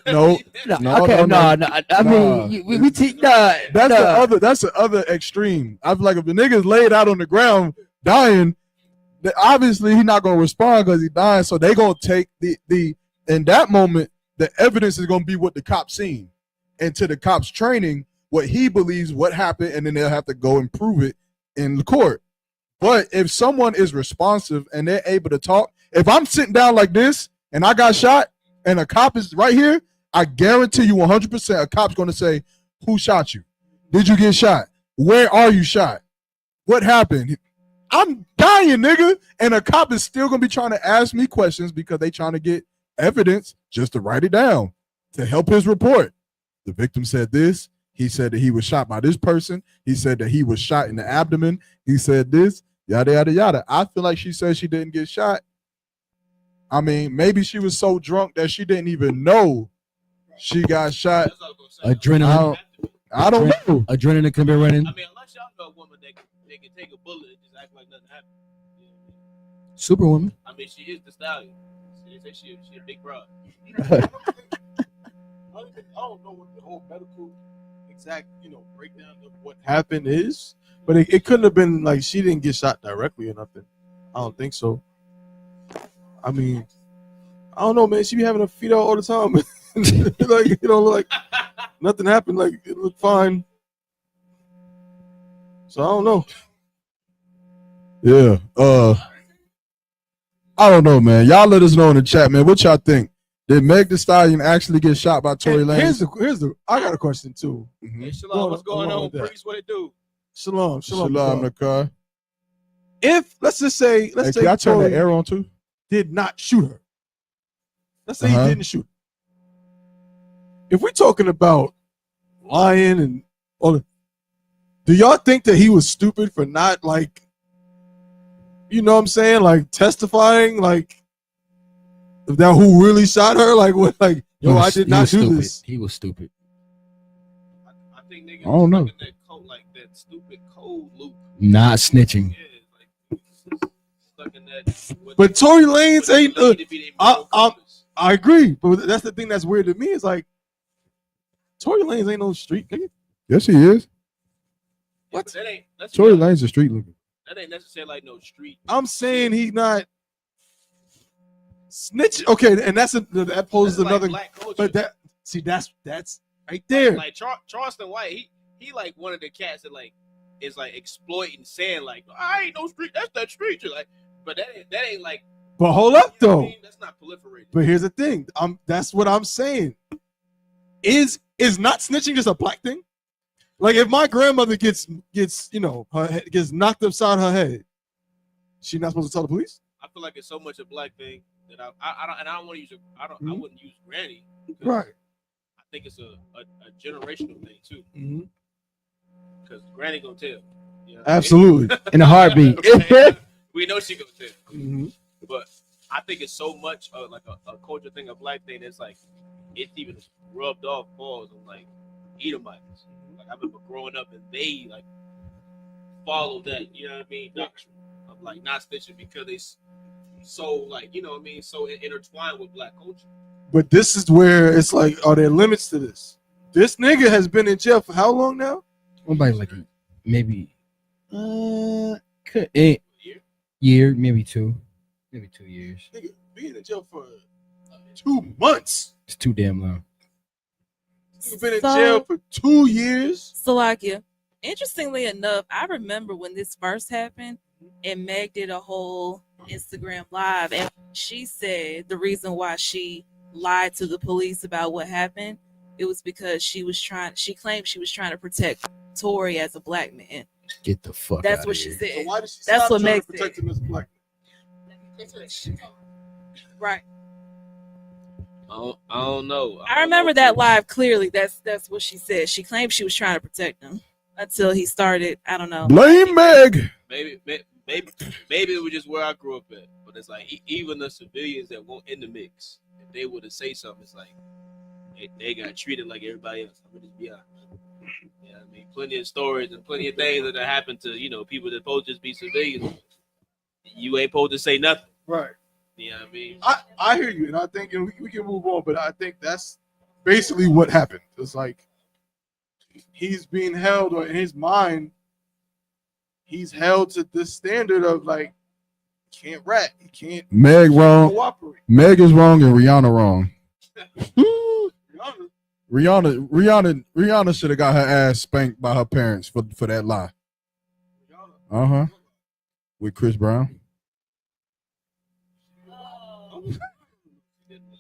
no, Okay, no. I mean, we teach that. That's the other extreme. I feel like if the nigga's laid out on the ground dying, then obviously he's not gonna respond because he's dying. So they gonna take the in that moment, the evidence is gonna be what the cops seen, and to the cops training, what he believes what happened, and then they'll have to go and prove it in the court. But if someone is responsive and they're able to talk, if I'm sitting down like this and I got shot and a cop is right here, I guarantee you 100% a cop's going to say, who shot you? Did you get shot? Where are you shot? What happened? I'm dying, nigga. And a cop is still going to be trying to ask me questions because they trying to get evidence just to write it down to help his report. The victim said this. He said that he was shot by this person. He said that he was shot in the abdomen. He said this, yada, yada, yada. I feel like she said she didn't get shot. I mean, maybe she was so drunk that she didn't even know she got shot. Adrenaline. I don't know. Adrenaline can be running. I mean, unless y'all know a woman that can take a bullet and just act like nothing happened. Superwoman. I mean, she is the stallion. They say she a big broad. I don't know what the whole medical exact breakdown of what happened is, but it couldn't have been like she didn't get shot directly or nothing. I don't think so. I mean, I don't know, man. She be having her feet out all the time. Like, like nothing happened. Like, it looked fine. So I don't know. Yeah. I don't know, man. Y'all let us know in the chat, man. What y'all think? Did Meg Thee Stallion actually get shot by Tory Lanez? Here's the. I got a question too. Hey, Shalom, what's going on, Priest? What it do? Shalom. Nakai. If let's say Can I turn Tory the air on too? did not shoot her. Let's say he didn't shoot her. If we're talking about lying and all, do y'all think that he was stupid for not like, what I'm saying, like testifying, like that who really shot her? Like what? Like I did not do this. He was stupid. I think niggas I don't know. stuck in that code, like that stupid code loop. Not snitching. Stuck in that. But Tory Lanez ain't. I agree, but that's the thing that's weird to me. Is like Tory Lanez ain't no street nigga. Yes, he is. What? Tory Lanez a street nigga. That ain't necessarily like no street. I'm saying he's not snitch. Okay, and that poses Like another. black culture. But that's right there. Like Charleston White, he like one of the cats that like is like exploiting, saying like, I ain't no street. That's that street. You're like, but that ain't like. But hold up though. I mean? That's not proliferating. But here's the thing. That's what I'm saying. Is not snitching just a black thing? Like if my grandmother gets her head gets knocked upside her head, she not supposed to tell the police? I feel like it's so much a black thing that I don't want to use I wouldn't use granny. Right. I think it's a generational thing too. Because granny gonna tell. You know what Absolutely. I mean? In a heartbeat. We know she gonna tell. But I think it's so much like a culture thing, a black thing that's like it's even rubbed off balls on like Edomites. Like I remember growing up and they like follow that, you know what I mean, doctrine of like not snitching because they so like, you know what I mean, so intertwined with black culture. But this is where it's like, are there limits to this? This nigga has been in jail for how long now? About like maybe year, maybe 2 years. Nigga, being in jail for 2 months. It's too damn long. You've been in jail for 2 years. Salakia. Interestingly enough, I remember when this first happened and Meg did a whole Instagram live and she said the reason why she lied to the police about what happened, it was because she claimed she was trying to protect Tory as a black man. Get the fuck That's out what of she here. said. So why did she That's stop what trying Meg to protect him as a black man? Right. I don't know. I remember that live clearly. That's what she said. She claimed she was trying to protect him until he started. I don't know. Blame Meg. Maybe it was just where I grew up at. But it's like even the civilians that weren't in the mix, if they were to say something, it's like they got treated like everybody else. I'm gonna just be honest. Yeah, I mean, plenty of stories and plenty of things that happened to people that supposed to just be civilians you ain't supposed to say nothing. Right. You know what I mean? I hear you, and I think we can move on, but I think that's basically what happened. It's like he's being held, or in his mind, he's held to this standard of like, he can't rat, he can't. Meg wrong. Cooperate. Meg is wrong and Rihanna wrong. Rihanna should have got her ass spanked by her parents for that lie. With Chris Brown.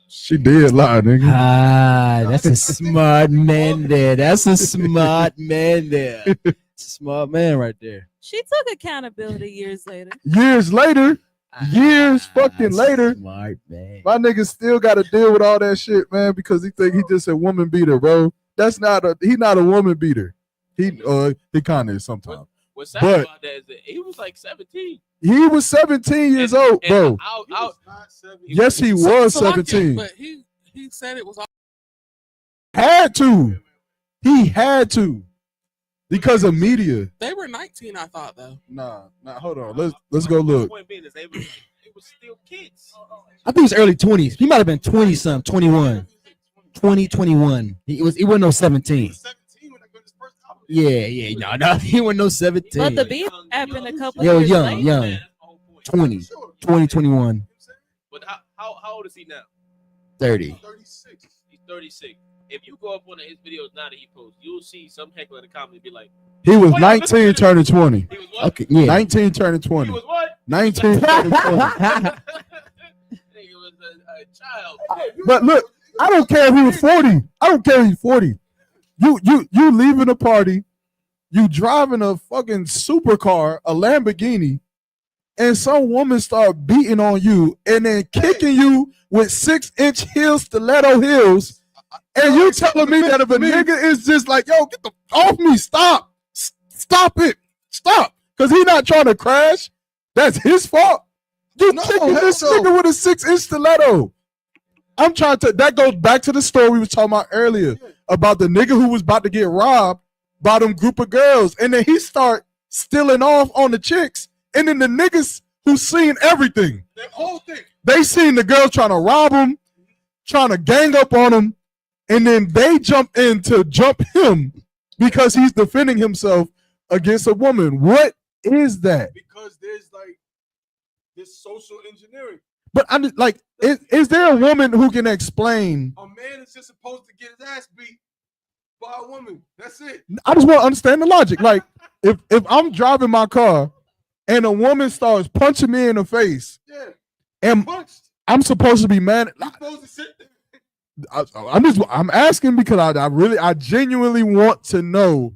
She did lie, nigga. That's a smart man there. That's a smart man there. It's a smart man right there. She took accountability years later. Years fucking later. Smart man. My nigga still got to deal with all that shit, man, because he think he just a woman beater, bro. He's not a woman beater. He kind of is sometimes. What's sad about that is that he was like 17. He was 17 years old, bro. Yes, he was 17. But he said it was all. Had to. He had to. Because of media. They were 19, I thought, though. Nah, hold on. Let's go look. The point being is they was still kids. I think it was early 20s. He might have been 20-something, 21. 21. He wasn't no 17. Yeah, no, he wasn't no 17. But the beef happened a couple years young. 20, 21. But how old is he now? 30. 36. He's 36. If you go up on his videos now that he posts, you'll see some heckler in the comments be like, he was 19 turning 20. He was what? Okay, yeah. 19 turning 20. He was what? 19 turning 20. He was a child. But look, I don't care if he was 40. I don't care if he's 40. You leaving a party, you driving a fucking supercar, a Lamborghini, and some woman start beating on you and then kicking you with 6-inch heel stiletto heels, and you telling me that if a nigga is just like, yo, get the off me, stop it, because he not trying to crash, that's his fault. You kicking this nigga with a 6-inch stiletto. I'm trying to. That goes back to the story we was talking about earlier about the nigga who was about to get robbed by them group of girls, and then he start stealing off on the chicks, and then the niggas who seen everything, The whole thing. they seen the girl trying to rob him, trying to gang up on him, and then they jump in to jump him because he's defending himself against a woman. What is that? Because there's like this social engineering. But I'm just, like, is there a woman who can explain? A man is just supposed to get his ass beat by a woman. That's it. I just want to understand the logic. Like, if I'm driving my car and a woman starts punching me in the face, and I'm supposed to be mad. You're supposed to sit there. I'm asking because I genuinely want to know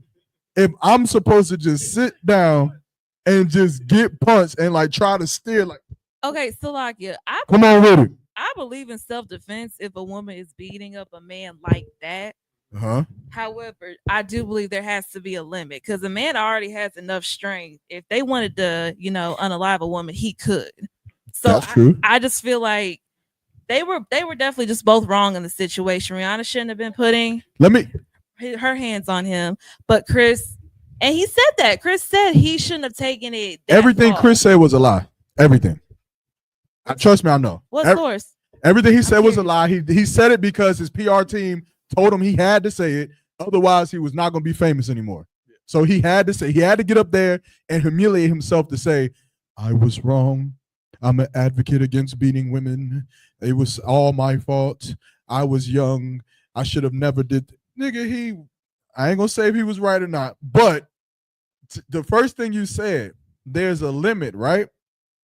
if I'm supposed to just sit down and just get punched and like try to steer like. Okay, Salakia, Come on with it. I believe in self-defense if a woman is beating up a man like that. However, I do believe there has to be a limit because a man already has enough strength. If they wanted to, unalive a woman, he could. So that's true. I just feel like they were definitely just both wrong in the situation. Rihanna shouldn't have been putting her hands on him, but Chris, and he said that. Chris said he shouldn't have taken it. Everything Chris said was a lie. Everything. Trust me, I know. What source? Everything he said was a lie. He said it because his PR team told him he had to say it. Otherwise, he was not going to be famous anymore. So he had to get up there and humiliate himself to say, I was wrong. I'm an advocate against beating women. It was all my fault. I was young. I should have never did. Nigga, I ain't going to say if he was right or not. But the first thing you said, there's a limit, right?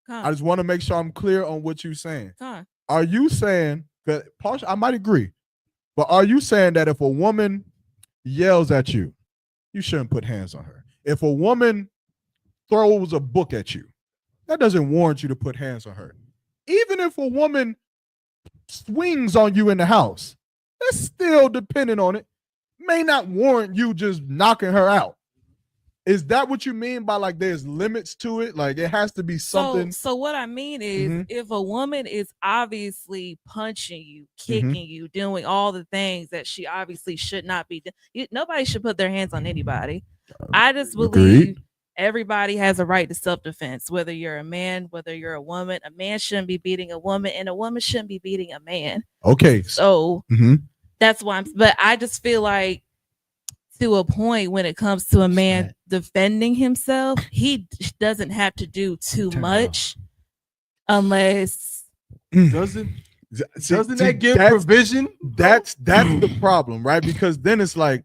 I just want to make sure I'm clear on what you're saying. Are you saying that, I might agree, but are you saying that if a woman yells at you, you shouldn't put hands on her? If a woman throws a book at you, that doesn't warrant you to put hands on her. Even if a woman swings on you in the house, that's still depending on it. May not warrant you just knocking her out. Is that what you mean by like there's limits to it? Like it has to be something. So what I mean is if a woman is obviously punching you, kicking you, doing all the things that she obviously should not be doing, nobody should put their hands on anybody. I just believe everybody has a right to self-defense, whether you're a man, whether you're a woman. A man shouldn't be beating a woman, and a woman shouldn't be beating a man. Okay. So that's why but I just feel like to a point when it comes to a man defending himself, he doesn't have to do too much unless doesn't that give provision? That's the problem, right? Because then it's like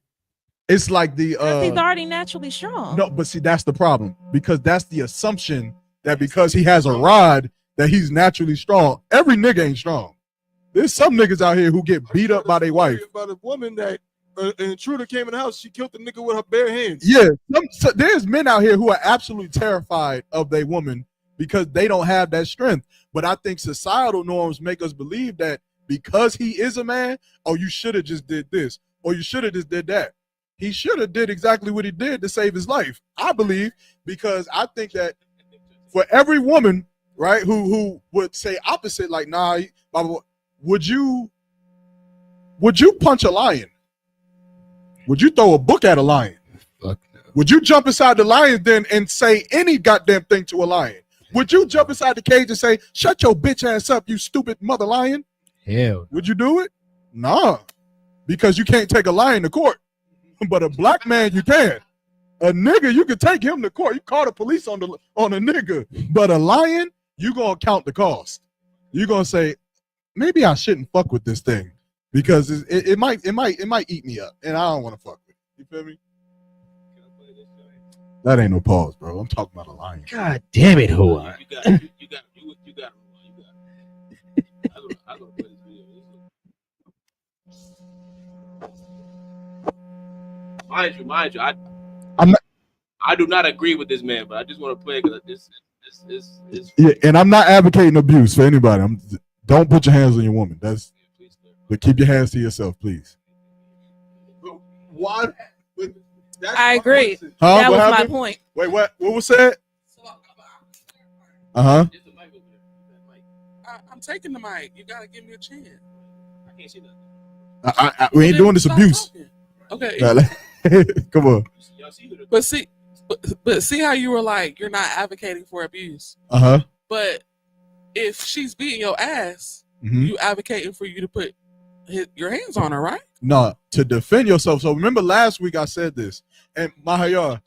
he's already naturally strong. No, but see, that's the problem, because that's the assumption that because he has a rod that he's naturally strong. Every nigga ain't strong. There's some niggas out here who get beat up by their wife. About a woman that an intruder came in the house, she killed the nigga with her bare hands. Yeah, there's men out here who are absolutely terrified of their woman because they don't have that strength. But I think societal norms make us believe that because he is a man, oh, you should have just did this, or you should have just did that. He should have did exactly what he did to save his life, I believe, because I think that for every woman, right, who would say opposite, like, nah, would you punch a lion? Would you throw a book at a lion? Fuck no. Would you jump inside the lion's den and say any goddamn thing to a lion? Would you jump inside the cage and say, shut your bitch ass up, you stupid mother lion? Hell. Would you do it? Nah, because you can't take a lion to court. But a black man, you can. A nigga, you can take him to court. You call the police on a nigga. But a lion, you gonna count the cost. You gonna say, maybe I shouldn't fuck with this thing because it might eat me up, and I don't want to fuck with it. You feel me? That ain't no pause, bro. I'm talking about a lion. God damn it, Hoa. You got it. I go play this video. Mind you, I do not agree with this man, but I just want to play because this. Yeah, and I'm not advocating abuse for anybody. Don't put your hands on your woman. But keep your hands to yourself, please. What? I agree. Huh? That What was happened? my point. Wait, what was said? Uh-huh. I'm taking the mic. You gotta give me a chance. I can't see nothing. We ain't doing this abuse. Okay. Come on. But see how you were like, you're not advocating for abuse. Uh-huh. But if she's beating your ass, Mhm. you advocating for you to put your hands on her, right? No, to defend yourself. So remember last week I said this, and Mahayar,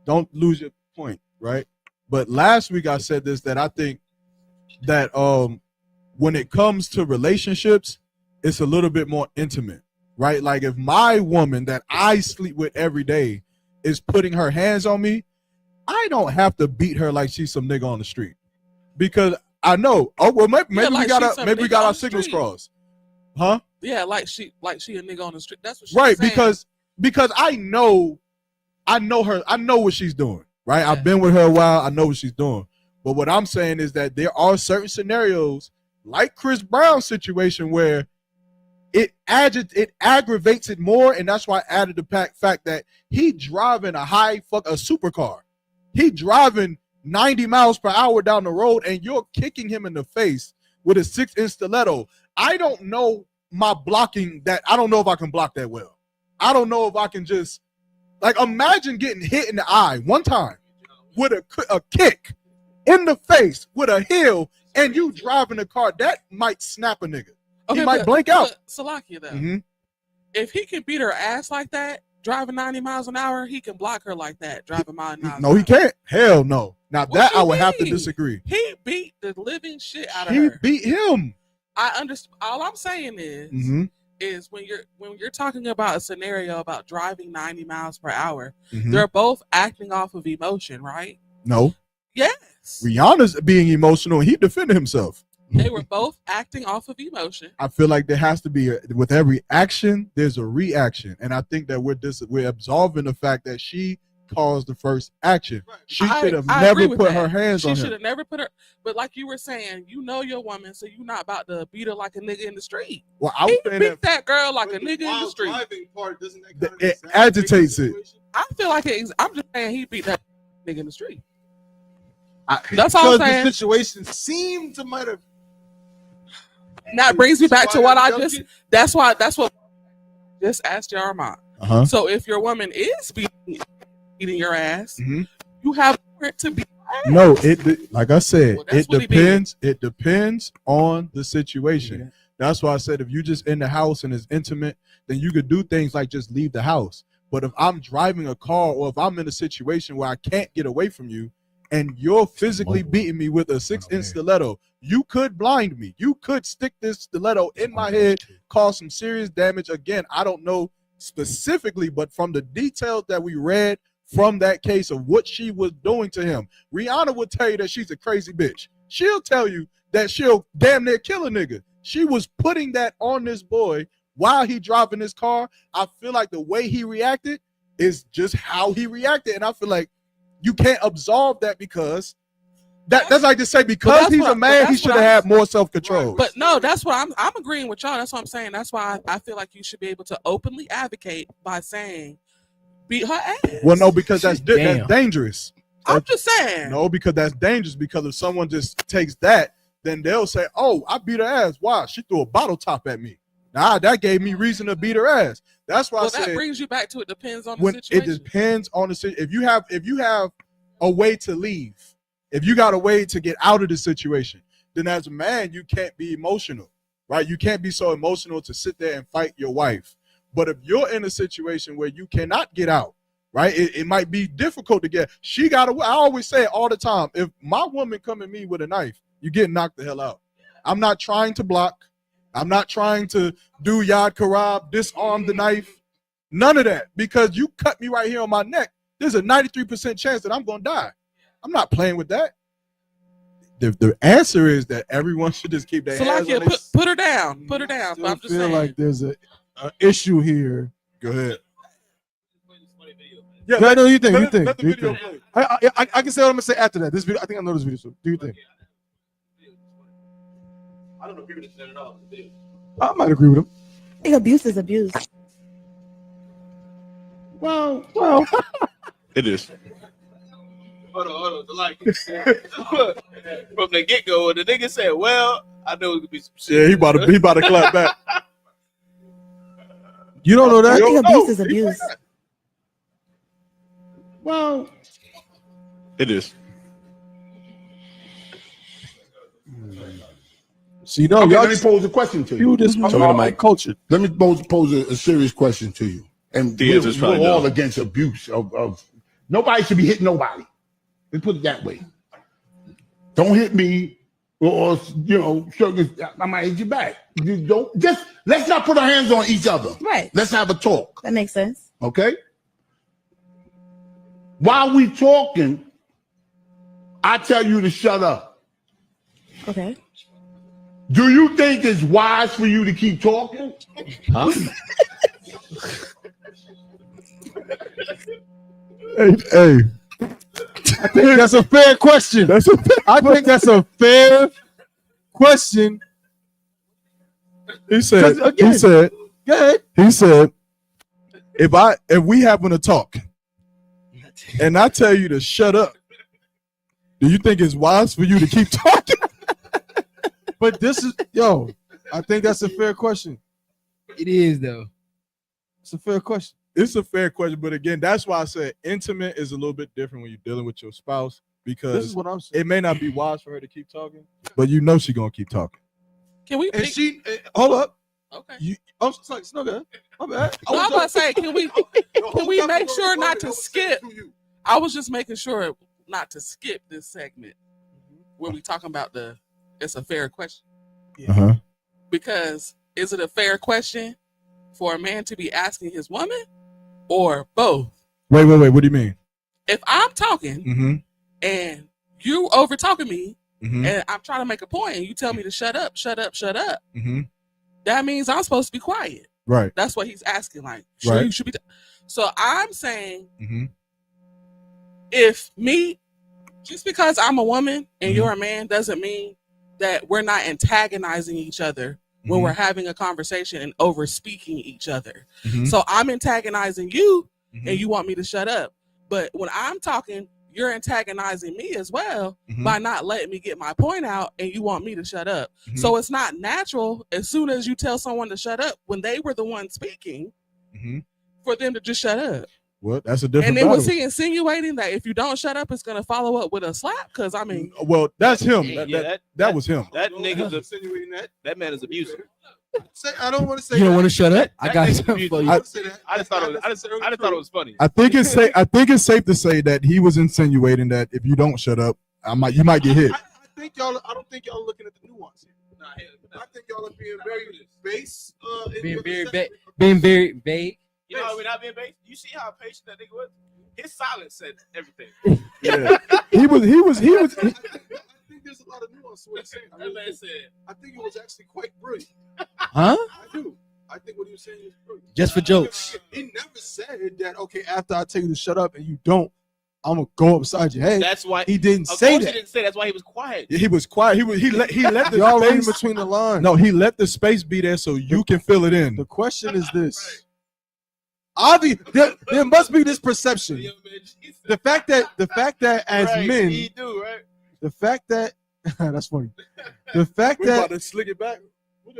don't lose your point, right? But last week I said this, that I think that when it comes to relationships, it's a little bit more intimate, right? Like if my woman that I sleep with every day is putting her hands on me, I don't have to beat her like she's some nigga on the street, because I know. Oh well, maybe we got our signals crossed, huh? Yeah, like she a nigga on the street. That's what she's Right, saying. because I know her. I know what she's doing. Right, I've been with her a while. I know what she's doing. But what I'm saying is that there are certain scenarios, like Chris Brown's situation, where it aggravates it more, and that's why I added the fact that he driving a supercar. He driving 90 miles per hour down the road, and you're kicking him in the face with a 6-inch stiletto. I don't know my blocking that. I don't know if I can block that well. I don't know if I can just, like, imagine getting hit in the eye one time with a kick in the face with a heel, and you driving a car. That might snap a nigga. He might blink out. Salakia, though. Mm-hmm. If he can beat her ass like that, driving 90 miles an hour, he can block her like that, driving miles an hour. No, he can't. Hell no. Now What that you I would have to mean? disagree. He beat the living shit out of He her. beat him. I understand. All I'm saying is when you're talking about a scenario about driving 90 miles per hour, Mhm. they're both acting off of emotion, right? No. Yes. Rihanna's being emotional, and he defended himself. They were both acting off of emotion. I feel like there has to be with every action, there's a reaction, and I think that we're absolving the fact that she caused the first action. She should have I never agree with put that. her hands on She should him. have never put her. But like you were saying, you know your woman, so you're not about to beat her like a nigga in the street. Well, I was He saying beat that girl like a nigga in the street. it agitates it. I feel like I'm just saying he beat that nigga in the street. That's all I'm Because saying. the situation seemed to might have. And that brings me back to what I just. That's what just asked Yaramac. Uh-huh. So if your woman is beating your ass, Mhm. you have a warrant to beat her ass. No, like I said, Well, that's it what he depends. It depends on the situation. That's why I said if you just in the house and it's intimate, then you could do things like just leave the house. But if I'm driving a car or if I'm in a situation where I can't get away from you and you're physically beating me with a 6-inch stiletto, you could blind me. You could stick this stiletto in my head, cause some serious damage. Again, I don't know specifically, but from the details that we read from that case of what she was doing to him, Rihanna would tell you that she's a crazy bitch. She'll tell you that she'll damn near kill a nigga. She was putting that on this boy while he driving his car. I feel like the way he reacted is just how he reacted, and I feel like you can't absolve that because that's like to say because he's a man, he should have had more self-control. But no, that's what I'm agreeing with y'all. That's what I'm saying. That's why I feel like you should be able to openly advocate by saying beat her ass. Well, no, because that's dangerous. I'm just saying. No, because that's dangerous. Because if someone just takes that, then they'll say, "Oh, I beat her ass. Why? She threw a bottle top at me. Nah, that gave me reason to beat her ass." That's why I said that brings you back to it depends on the situation. It depends on the situation. If you have a way to leave, if you got a way to get out of the situation, then as a man, you can't be emotional, right? You can't be so emotional to sit there and fight your wife. But if you're in a situation where you cannot get out, right, it might be difficult to get. She got away. I always say it all the time. If my woman come at me with a knife, you get knocked the hell out. I'm not trying to block. I'm not trying to do Yad Karab, disarm the knife. None of that. Because you cut me right here on my neck, there's a 93% chance that I'm going to die. I'm not playing with that. The answer is that everyone should just keep their hands on their... put her down. Put her down. I feel like there's an issue here. Go ahead. Yeah, I know you think. I can say what I'm gonna say after that. This video, I think I know this video. So do you think? I don't know people that said it all. I might agree with him. I think abuse is abuse. Well, it is. Hold on. Like from the get go, the nigga said, "Well, I know it could be some shit." Yeah, he about to clap back. You don't know that? I think abuse is abuse. Well, it is. See, no, okay, y'all let me pose a question to you. Culture. Let me pose a serious question to you. And we're all against abuse of nobody should be hitting nobody. Let's put it that way. Don't hit me, or I might hit you back. You don't let's not put our hands on each other. Right. Let's have a talk. That makes sense. Okay. While we talking, I tell you to shut up. Okay. Do you think it's wise for you to keep talking? Huh? Hey. I think that's a fair question. I think that's a fair question. He said, if we happen to talk and I tell you to shut up, do you think it's wise for you to keep talking? But this is, I think that's a fair question. It is, though. It's a fair question. It's a fair question, but again, that's why I said intimate is a little bit different when you're dealing with your spouse, because This is what I'm saying. it may not be wise for her to keep talking, but you know she's gonna keep talking. Can we? And she hold up. Okay. I'm sorry, it's no good. My bad. I was about to say, can we make sure not to skip? I was just making sure not to skip this segment where we talking about it's a fair question. Uh-huh. Because is it a fair question for a man to be asking his woman or both? Wait. What do you mean? If I'm talking Mm-hmm. and you over talking me Mm-hmm. and I'm trying to make a point and you tell me to shut up, Mm-hmm. that means I'm supposed to be quiet. Right. That's what he's asking. Like, Right. you should be. So I'm saying, Mm-hmm. if me, just because I'm a woman and Mhm. you're a man doesn't mean that we're not antagonizing each other when Mhm. we're having a conversation and over speaking each other. Mhm. So I'm antagonizing you Mhm. and you want me to shut up. But when I'm talking, you're antagonizing me as well Mhm. by not letting me get my point out and you want me to shut up. Mhm. So it's not natural as soon as you tell someone to shut up when they were the one speaking Mhm. for them to just shut up. Well, that's a different And then battle. was he insinuating that if you don't shut up, it's gonna follow up with a slap? Because I mean, Well, that's him. Yeah, That was him. That nigga's insinuating that man is abusive. I don't want to say. You don't want to shut up? That I got nigga's something for abusive. you. I just thought it was funny. I think it's safe. I think it's safe to say that he was insinuating that if you don't shut up, you might get hit. I don't think y'all are looking at the nuance here. I think y'all are being very base. Being very vague. You know, we're not being base. You see how patient that nigga was? His silence said everything. Yeah. He was. I think there's a lot of nuance to what he's saying. That man said. I think it was actually quite brilliant. Huh? I do. I think what he was saying was brilliant. Just for jokes. He never said that. Okay, after I tell you to shut up and you don't, I'm gonna go upside your head. That's why he didn't of say course that. He didn't say. That's why he was quiet. He was quiet. He let the Y'all reading space between the lines. No, he let the space be there so you can fill it in. The question is this. Obviously, there must be this perception. The fact that as Right, men, he do, right? the fact that that's funny. The fact We about that to slick it back.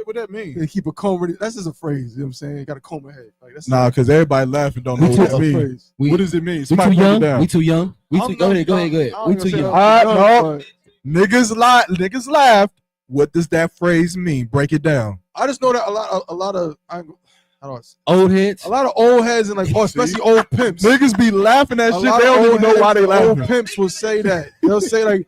What that mean? they keep a comb ready. That's just a phrase. You know what I'm saying? You got to comb your head. Like, that's Nah, because everybody laughing don't know what that a means. phrase. What does it mean? We Somebody too break it young. down. We too young. Go ahead. We too young. No. Niggas laughed. What does that phrase mean? Break it down. I just know that a lot of how do I say? Old heads. A lot of old heads and like, especially old pimps. Niggas be laughing at A shit. lot They of don't old even know heads why they and old laughing. pimps will say that. They'll say like,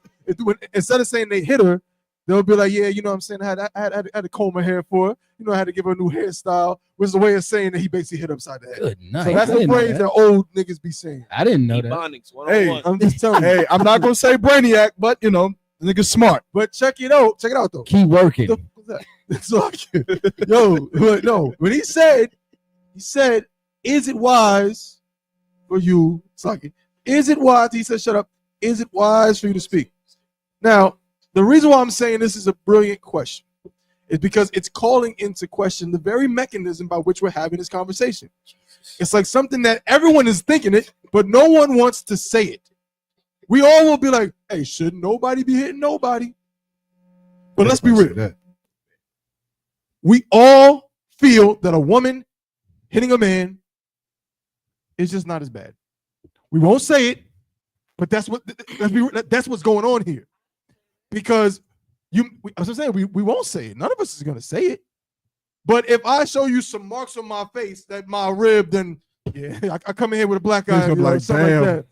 instead of saying they hit her, they'll be like, yeah, you know what I'm saying? I had to comb her hair for her. You know, I had to give her a new hairstyle, which is a way of saying that he basically hit her upside the head. Good night. So that's I the didn't know phrase that. that old niggas be saying. I didn't know that. Ebonics, Hey, 101. I'm just telling you. Hey, I'm not gonna say brainiac, but you know, niggas smart. But check it out. Check it out though. Keep working. It's like, no, when he said, is it wise for you? It's like, is it wise? He said, shut up. Is it wise for you to speak? Now, the reason why I'm saying this is a brilliant question is because it's calling into question the very mechanism by which we're having this conversation. It's like something that everyone is thinking it, but no one wants to say it. We all will be like, hey, should nobody be hitting nobody? But let's be real. We all feel that a woman hitting a man is just not as bad. We won't say it, but that's what's going on here. Because as I'm saying, we won't say it. None of us is gonna say it. But if I show you some marks on my face that my rib, then yeah, I come in here with a black eye, He's gonna be like, something damn. like that.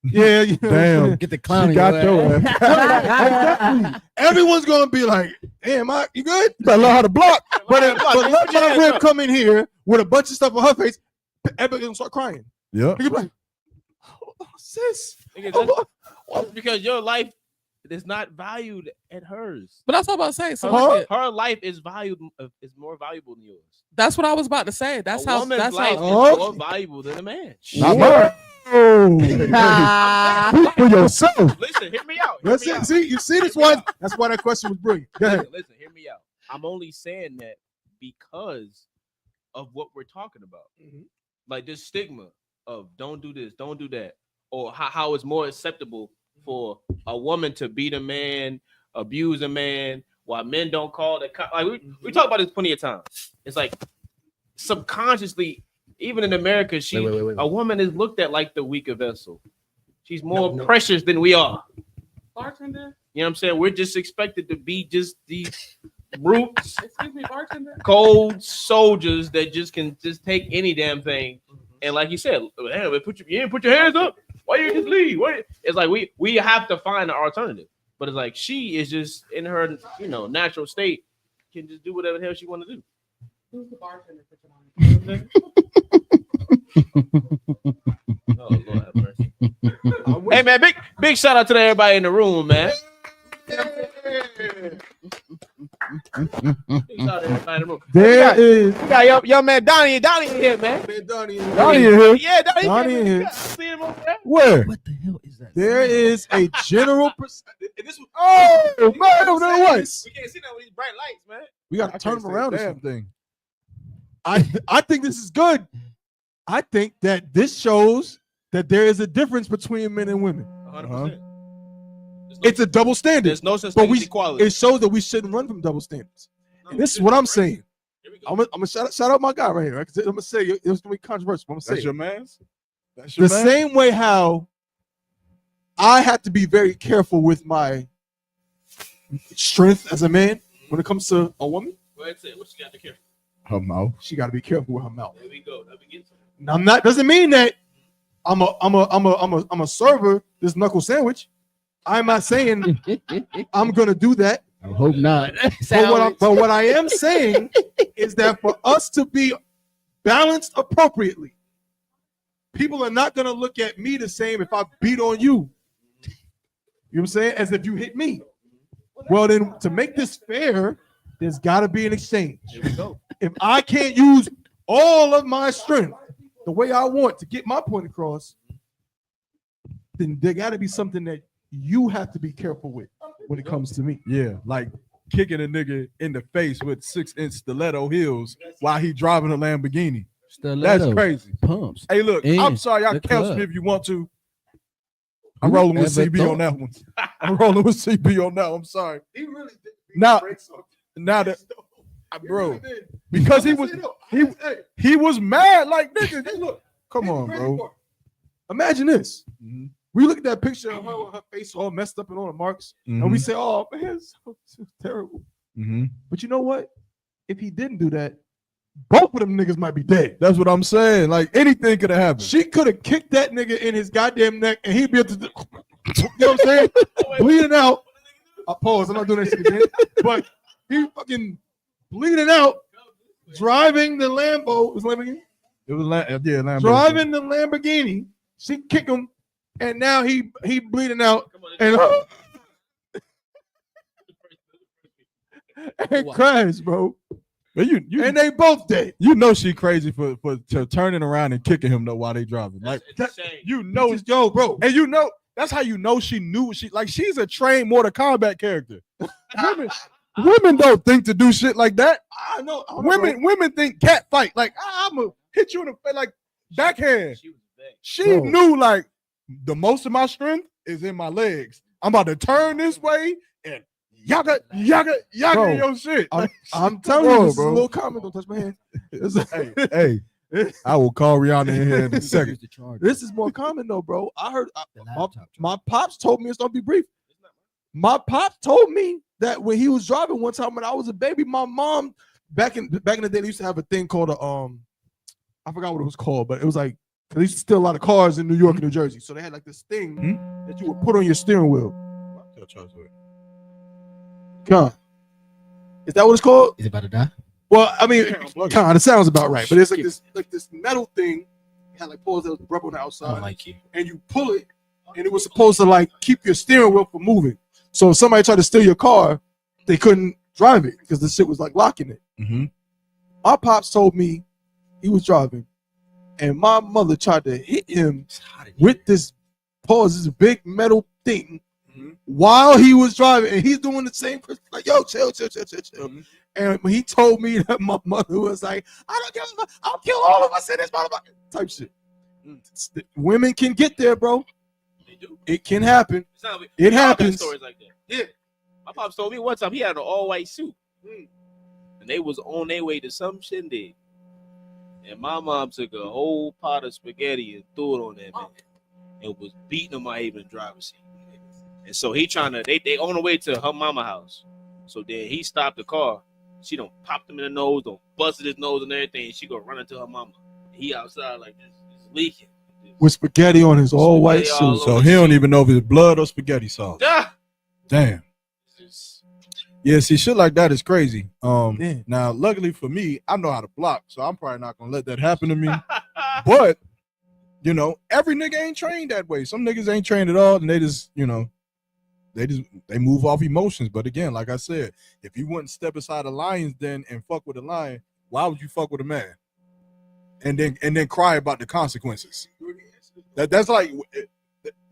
Yeah, you know what I'm Damn. saying? Get the clown. She got your ass. Exactly. Everyone's gonna be like, "Damn, you good?" You better learn how to block. But let my rib come in here with a bunch of stuff on her face. Everybody's gonna start crying. Yeah. You're like, oh, sis, Because your life is not valued at hers. But that's what I'm about to say. So Her life is is more valuable than yours. that's what I was about to say. That's A how. woman's That's life how. is more valuable than a man. Not mine. Speak for yourself. Listen, hear me out. That's it. See, you see this one? That's why that question was brilliant. Go ahead. Listen, hear me out. I'm only saying that because of what we're talking about. Like this stigma of don't do this, don't do that, or how it's more acceptable for a woman to beat a man, abuse a man, while men don't call the like we talk about this plenty of times. It's like subconsciously, even in America, a woman is looked at like the weaker vessel. She's more precious than we are. Bartender. You know what I'm saying? We're just expected to be just these brutes, Excuse me, bartender. cold soldiers that just can just take any damn thing. And like you said, damn, you didn't put your hands up. Why you just leave? It's like we have to find an alternative. But it's like she is just in her natural state, can just do whatever the hell she want to do. Who's the bartender? Oh, Lord have mercy. Hey man, big shout out to everybody in the room, man. There is. We got young man Donnie in here, man. Donnie in here. Yeah, Donnie in here. See him over there? Where? What the hell is that? There is a general perception. Oh man, no way. We can't see that with these bright lights, man. We got to turn them around. Damn thing. I think this is good. I think that this shows that there is a difference between men and women. 100%. It's a double standard. There's no such thing as equality. It shows that we shouldn't run from double standards. And this is what I'm saying. I'm gonna shout out my guy right here. Right? I'm gonna say it was gonna be controversial. I'm gonna say That's your man's? your The man. same way how I have to be very careful with my strength as a man when it comes to a woman. Go ahead, say it. What you got to care? Her mouth. She got to be careful with her mouth. There we go. Let me get to it. Now, I'm not. Doesn't mean that I'm a server this knuckle sandwich. I'm not saying I'm gonna do that. I hope not. But what I am saying is that for us to be balanced appropriately, people are not gonna look at me the same if I beat on you. You know what I'm saying? As if you hit me. Well, then to make this fair, there's got to be an exchange. Here we go. If I can't use all of my strength the way I want to get my point across, then there got to be something that you have to be careful with when it comes to me. Yeah, like kicking a nigga in the face with 6-inch stiletto heels while he driving a Lamborghini. Stiletto, That's crazy. Pumps. Hey, look, And I'm sorry, y'all the cancel club. me if you want to. I'm rolling with Whoever CB thought. on that one. I'm rolling with CB on that one. I'm sorry. He really did. Now that, bro, because he was mad. Like, nigga, look, come on, bro. Imagine this. Mm-hmm. We look at that picture of her with her face all messed up and all the marks, and we say, "Oh man, it's so terrible." Mm-hmm. But you know what? If he didn't do that, both of them niggas might be dead. That's what I'm saying. Like, anything could have happened. She could have kicked that nigga in his goddamn neck, and he'd be able to, you know what I'm saying? Bleeding out. I pause. I'm not doing that shit again. But he fucking bleeding out, driving the Lambo. Was Lamborghini? It was Lamborghini. Driving the Lamborghini. She kicked him, and now he bleeding out, and and crash, bro. But you and they both dead. You know she crazy for turning around and kicking him though while they driving. Like you know, yo, bro, and you know that's how you know she knew she's a trained Mortal Kombat character. women don't think to do shit like that. I know. Women think cat fight. Like I'm gonna hit you in the face like backhand. She Bro. knew like the most of my strength is in my legs. I'm about to turn this way and yaga Bro, your shit. I'm telling you, this is a little comment. Don't touch my hand. hey, I will call Rihanna in here in a second. This is more common though, bro. I heard my pops told me, it's gonna be brief. My pops told me that when he was driving one time when I was a baby, my mom back in the day they used to have a thing called a I forgot what it was called, but it was like they used to steal a lot of cars in New York and New Jersey. So they had like this thing that you would put on your steering wheel. Con. Is that what it's called? Is it about to die? Well, I mean, kind of sounds about right, but it's like this metal thing. It had like poles that was rubber on the outside, like you. and you pull it, and it was supposed to like keep your steering wheel from moving. So if somebody tried to steal your car, they couldn't drive it because the shit was like locking it. Mm-hmm. My pops told me he was driving, and my mother tried to hit him with this this big metal thing while he was driving, and he's doing the same. Like, yo, chill. And when he told me that my mother was like, I'll kill all of us in this motherfucker type shit. Women can get there, bro. They do. It can happen. It Y'all got happens. Stories like that. Yeah. My pops told me one time he had an all-white suit. And they was on their way to some shindig. And my mom took a whole pot of spaghetti and threw it on that man. And was beating him out even the driver's seat. And so he trying to, they on the way to her mama house. So then he stopped the car. She done popped him in the nose, done busted his nose and everything. And she gonna run into her mama. He outside like this, leaking. With spaghetti on his all white suit. So he don't even know if it's blood or spaghetti sauce. Ah! Damn. Yeah, see, shit like that is crazy. Now, luckily for me, I know how to block, so I'm probably not gonna let that happen to me. But you know, every nigga ain't trained that way. Some niggas ain't trained at all, and they just, you know, they move off emotions. But again, like I said, if you wouldn't step aside a lion's den and fuck with a lion, why would you fuck with a man? And then cry about the consequences. That's like,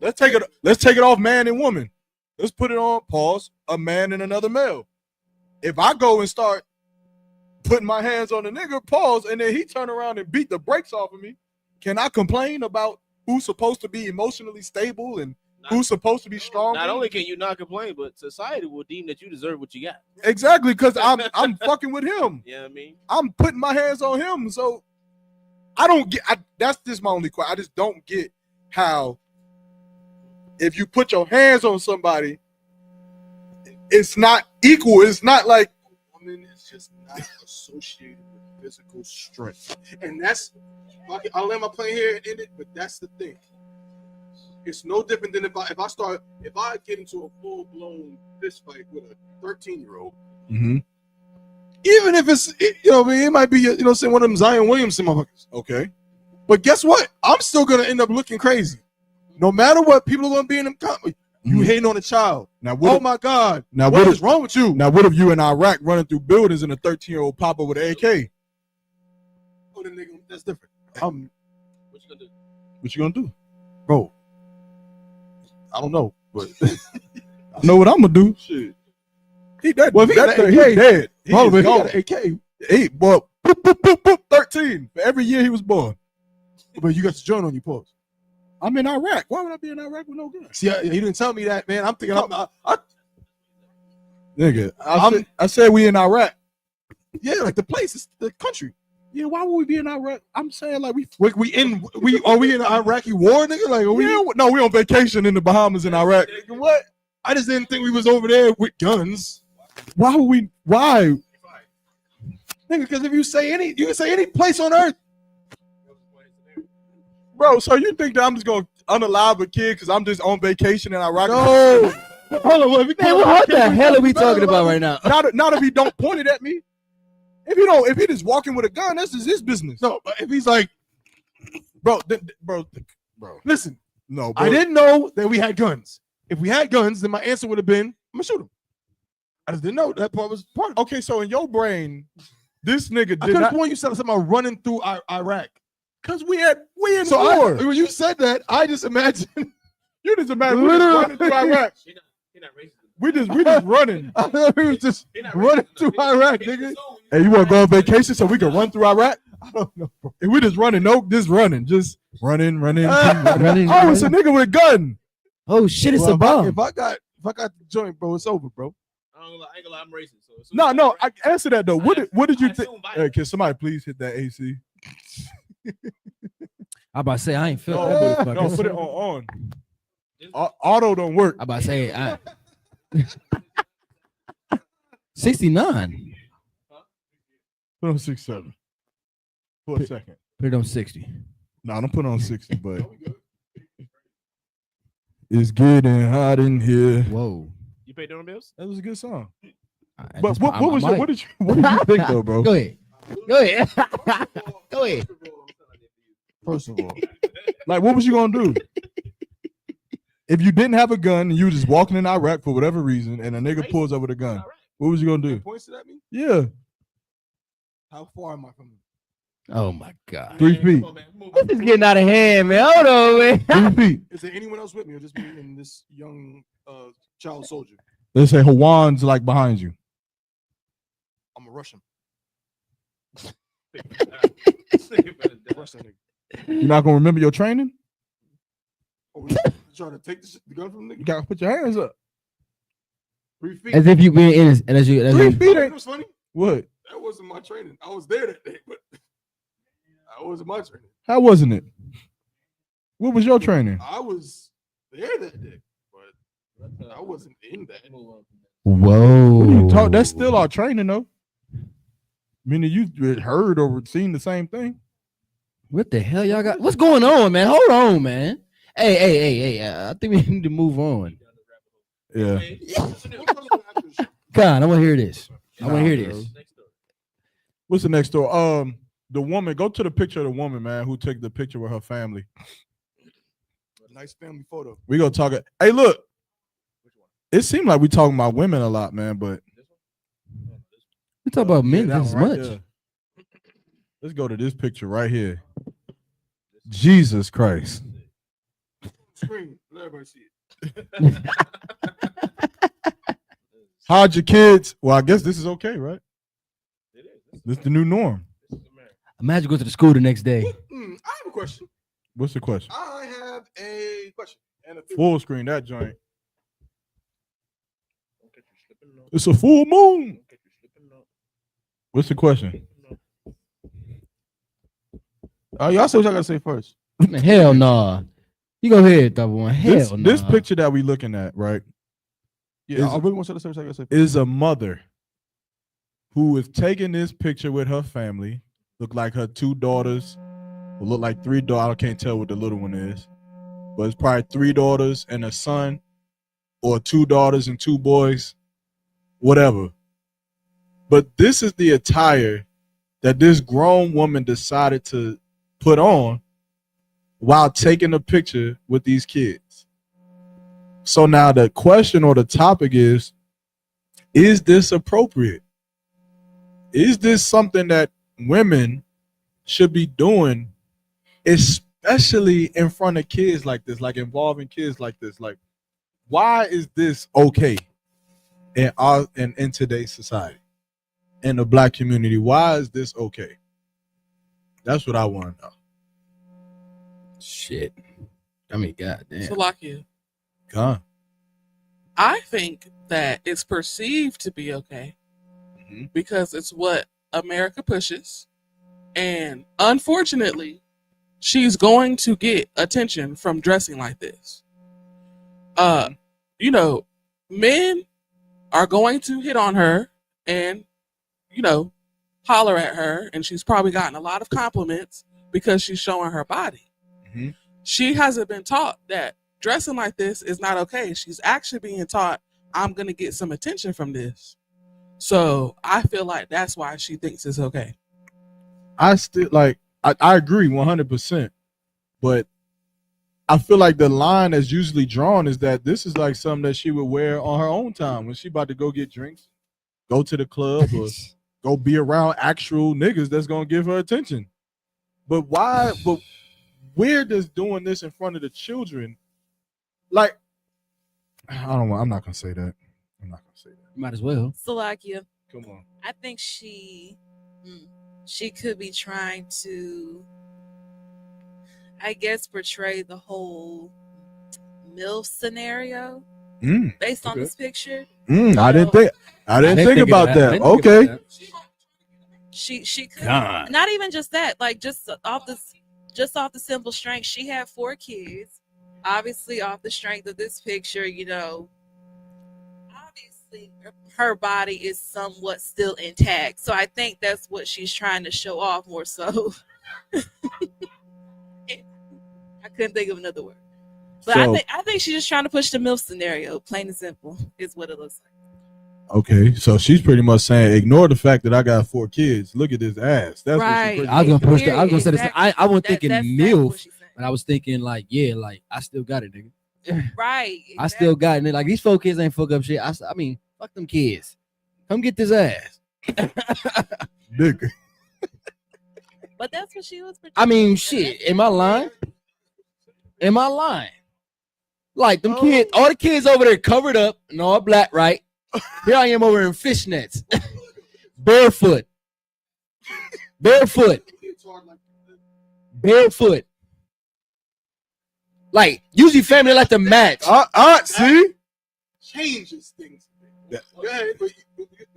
let's take it off man and woman. Let's put it on pause, a man and another male. If I go and start putting my hands on a nigga, pause, and then he turn around and beat the brakes off of me, can I complain about who's supposed to be emotionally stable and who's supposed to be strong? Not only can you not complain, but society will deem that you deserve what you got. Exactly, because I'm fucking with him. Yeah, I mean, I'm putting my hands on him, so I don't get. That's just my only question. I just don't get how if you put your hands on somebody, it's not equal. It's not like woman is just not associated with physical strength, and that's. I'll land my plane here and end it, but that's the thing. It's no different than if I get into a full blown fist fight with a 13-year-old. Mm-hmm. Even if it's, it might be, saying one of them Zion Williamson motherfuckers. Okay. But guess what? I'm still gonna end up looking crazy. No matter what, people are gonna be in them comments. You hating on a child. Now, my God. Now, what is wrong with you? Now, what if you in Iraq running through buildings and a 13-year-old pop up with an AK? Oh, the nigga, that's different. What you gonna do? What you gonna do? Bro, I don't know, but I know what I'm gonna do. Shit. He dead. Well, if he got an He's AK, dead. He bro, is but he gone. got an AK. Hey, boy, 13 for every year he was born. But you got the joint on your pause. I'm in Iraq. Why would I be in Iraq with no gun? See, he didn't tell me that, man. I'm thinking, Nigga, I said we in Iraq. Yeah, like the place, is the country. Yeah, why would we be in Iraq? I'm saying like are we in an Iraqi war, nigga? Like, are we? Yeah, no, we on vacation in the Bahamas in Iraq. Nigga, what? I just didn't think we was over there with guns. Why would we? Why? Nigga, because if you can say any place on earth. Bro, so you think that I'm just gonna unalive a kid because I'm just on vacation in Iraq? No. Hold on, what the hell are we talking about right now? Not if he don't point it at me. If he just walking with a gun, that's just his business. No, but if he's like, bro, listen, no, bro. I didn't know that we had guns. If we had guns, then my answer would have been, I'm gonna shoot him. I just didn't know that part was part of it. Okay, so in your brain, this nigga I did could have not. sworn you said something about running through Iraq. Cause we in So war. when you said that, I just imagined. You just imagine we just running through Iraq. He not racist. We just running. I thought we was just running through Iraq, nigga. Hey, you want to go on vacation so we can run through Iraq? I don't know. Bro. If we just running, just running. Running. Oh, it's a nigga with a gun. Oh shit, it's Well, a bomb. If I got the joint, bro, it's over, bro. I ain't gonna lie, I'm racist. So No, I answer that though. What did you think? Hey, can somebody please hit that AC? I about to say I ain't felt No, that motherfucker. no, put it on. Auto don't work. I about to say 69. Put on 67 for a second. Put it on 60. No, don't put it on 60, but it's getting hot in here. Whoa. You pay doing bills? That was a good song. At But this what point, was I your, might. what did you think though, bro? Go ahead. Go ahead. First of all, like, what was you gonna do if you didn't have a gun and you were just walking in Iraq for whatever reason, and a nigga pulls up with a gun? What was you gonna do? Points to that me? Yeah, How far am I from him? Oh my God. 3 feet. This is getting out of hand, man. Hold on, man. 3 feet. Is there anyone else with me, or just me and this young child soldier? Let's say Hawan's like behind you. I'm gonna rush him. Rush that nigga. You're not gonna remember your training. Oh, you trying to take the gun from the You nigga? gotta put your hands up. 3 feet. As if you been in it, and as you 3 feet You know ain't what's funny? what? That wasn't my training. I was there that day, but that wasn't my training. How wasn't it? What was your training? I was there that day, but I wasn't in that. Whoa. What are you talk? That's still our training though. Meaning you heard or seen the same thing. What the hell y'all got? What's going on, man? Hold on, man. Hey. I think we need to move on. Yeah. God, I want to hear this. I want Nah, to hear bro. this. What's the next story? The woman. Go to the picture of the woman, man, who took the picture with her family. Nice family photo. We gonna talk. Hey, look. It seemed like we talking about women a lot, man, but We talk about men that just as one right much. there. Let's go to this picture right here. Jesus Christ. Screen. Let everybody see it. How'd your kids? Well, I guess this is okay, right? This is the new norm. Imagine going to the school the next day. I have a question. What's the question? I have a question. And a theory. Full screen that joint. It's a full moon. What's the question? Y'all say what y'all gotta say first. Hell nah. You go ahead, THABAWAN. Hell nah. This picture that we looking at, right? Yeah, I really want y'all to say what y'all gotta say first. Is a mother who is taking this picture with her family. Look like her 2 daughters. Or look like 3 daughters. I can't tell what the little one is. But it's probably 3 daughters and a son. Or 2 daughters and 2 boys. Whatever. But this is the attire that this grown woman decided to put on while taking a picture with these kids. So now the question or the topic is this appropriate? Is this something that women should be doing, especially in front of kids like this, like involving kids like this? Like, why is this okay in today's society, in the Black community? Why is this okay? That's what I want to know. Shit. I mean, goddamn. Salakia. God. I think that it's perceived to be okay because it's what America pushes. And unfortunately, she's going to get attention from dressing like this. You know, men are going to hit on her and, you know, holler at her. And she's probably gotten a lot of compliments because she's showing her body. She hasn't been taught that dressing like this is not okay. She's actually being taught, I'm going to get some attention from this. So I feel like that's why she thinks it's okay. I still like, I agree 100%. But I feel like the line that's usually drawn is that this is like something that she would wear on her own time when she about to go get drinks, go to the club, or go be around actual niggas that's going to give her attention. But why? But where does doing this in front of the children, like, I don't want, I'm not gonna say that. I'm not gonna say that. Might as well. Salakia. Come on. I think she could be trying to, I guess, portray the whole MILF scenario based on this picture. I didn't think about that. Okay. She could not even just that, like just off the simple strength. She had 4 kids. Obviously, off the strength of this picture, you know, obviously her body is somewhat still intact. So I think that's what she's trying to show off more so. I couldn't think of another word. But So- I think she's just trying to push the MILF scenario, plain and simple, is what it looks like. Okay, so she's pretty much saying, ignore the fact that I got 4 kids. Look at this ass. That's Right. what she I was gonna push that. I was gonna say this. Exactly. I wasn't thinking That's MILF, but I was thinking like, yeah, like I still got it, nigga. Right. I still got it. Like these 4 kids ain't fuck up shit. I mean, fuck them kids. Come get this ass. Nigga. But that's what she was. I mean, shit. Am I lying? Am I lying? Like them kids, all the kids over there covered up and all black, right? Here I am over in fishnets, barefoot, barefoot. Like usually family like to match. See, changes things.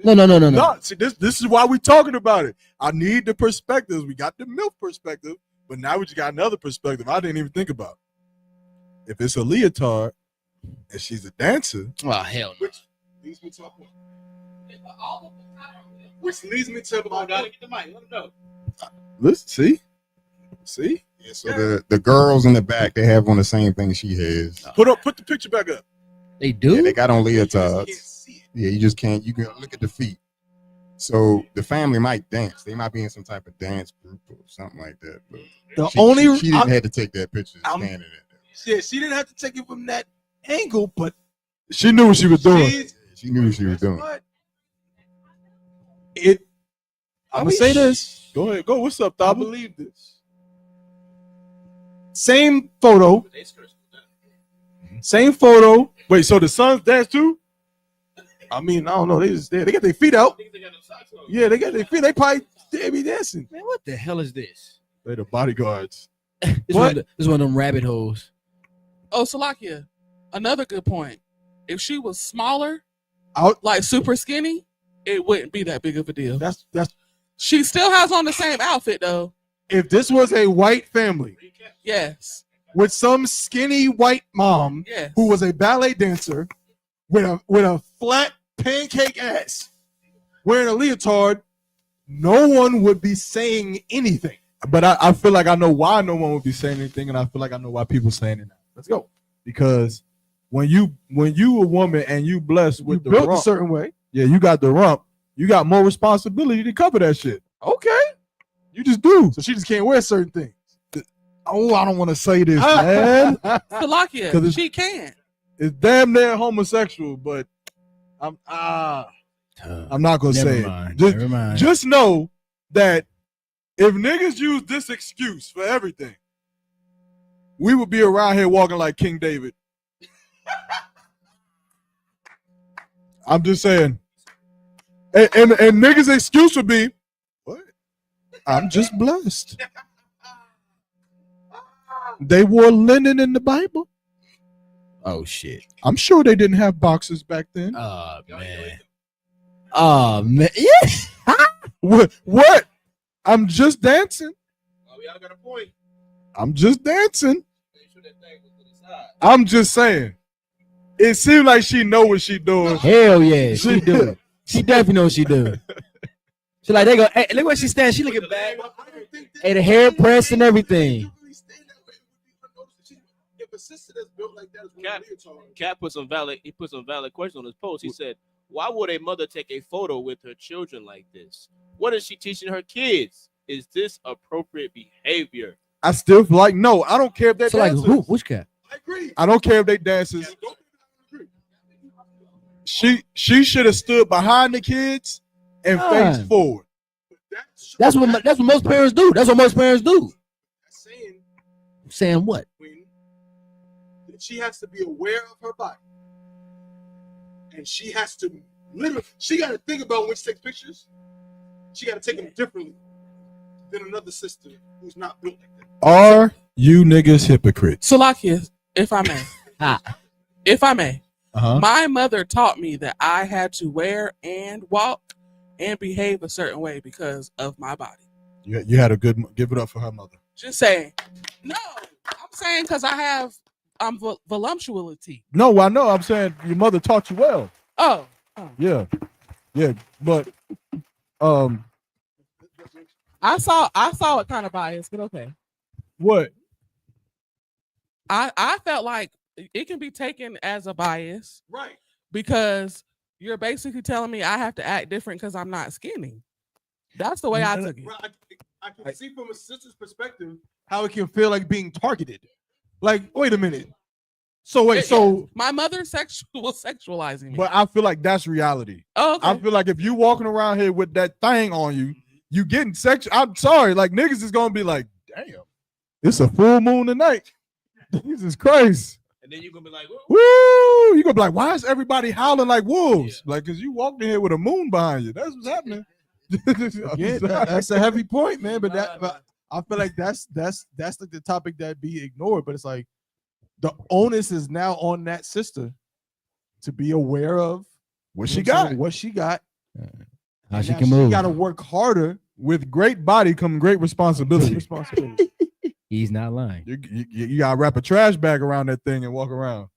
No. See, this is why we talking about it. I need the perspectives. We got the MILF perspective, but now we just got another perspective I didn't even think about. If it's a leotard and she's a dancer, oh hell no. Leads me to a point. Which leads me to my Gotta get the mic. Let him know. Listen, see. Yeah, so the girls in the back, they have on the same thing she has. Put the picture back up. They do. Yeah, they got on leotards. Yeah, you just can't. You can look at the feet. So the family might dance. They might be in some type of dance group or something like that. But she didn't have to take that picture standing in it. Yeah, she didn't have to take it from that angle, but she knew what she was doing. She knew what she was doing. I'm gonna say this. Go ahead. Go. What's up, I Thaba? believe this. Same photo. Same photo. Wait, so the sons dance too? I mean, I don't know. They got their feet out. Yeah, they got their feet. They be dancing. Man, what the hell is this? They the bodyguards. This is one of them rabbit holes. Oh, Salakia, another good point. If she was smaller, like super skinny, it wouldn't be that big of a deal. That's She still has on the same outfit though. if this was a white family, yes, with some skinny white mom Yes. who was a ballet dancer with a flat pancake ass wearing a leotard, no one would be saying anything. But I feel like I know why no one would be saying anything, and I feel like I know why people saying it now. Let's go. Because when you a woman and you blessed with the built rump, a certain way. Yeah, you got the rump. You got more responsibility to cover that shit. Okay, you just do. So she just can't wear certain things. Oh, I don't want to say this, man. Salakia, 'Cause she can. It's damn near homosexual, but I'm not gonna Never say mind, it. never mind. Just know that if niggas use this excuse for everything, we would be around here walking like King David. I'm just saying. And niggas' excuse would be, what? I'm just blessed. They wore linen in the Bible. Oh shit. I'm sure they didn't have boxes back then. Oh man. Oh man. Yeah. What? I'm just dancing. Oh, y'all got a point. I'm just dancing. I'm just saying. It seems like she know what she doing. Hell yeah, she do. She definitely know what she do. She like they go. Hey, look where she stands. She looking back. Hey, the hair press and everything. Cat put some valid. He put some valid questions on his post. He said, "Why would a mother take a photo with her children like this? What is she teaching her kids? Is this appropriate behavior?" I still feel like no. I don't care if they So like dancers. who? Which cat? I don't care if they dances. She should have stood behind the kids and Fine. faced forward. That's what most parents do. That's what most parents do. Saying what? She has to be aware of her body, and she has to literally. She got to think about when she takes pictures. She got to take them differently than another sister who's not built like that. Are you niggas hypocrites? Salakia, if I may. If I may. Uh-huh. My mother taught me that I had to wear and walk and behave a certain way because of my body. You had a good. Give it up for her mother. Just saying. No, I'm saying because I'm voluptuosity. No, I know. I'm saying your mother taught you well. Oh. Yeah, but I saw it kind of biased, but okay. What? I felt like it can be taken as a bias, Right? Because you're basically telling me I have to act different because I'm not skinny. That's the way I took it. I can see from a sister's perspective how it can feel like being targeted. Like, wait a minute. So wait, so my mother's sexualizing me. But I feel like that's reality. Oh, okay. I feel like if you walking around here with that thing on you, you getting sexual. I'm sorry, like niggas is gonna be like, damn, it's a full moon tonight. Jesus Christ. And then you're gonna be like, woo! You gonna be like, why is everybody howling like wolves? Like, cause you walked in here with a moon behind you. That's what's happening. Again, that's a heavy point, man. But I feel like that's like the topic that be ignored. But it's like the onus is now on that sister to be aware of what she got. What she got. How she can move. She got to work harder. With great body come great responsibility. He's not lying. You gotta wrap a trash bag around that thing and walk around.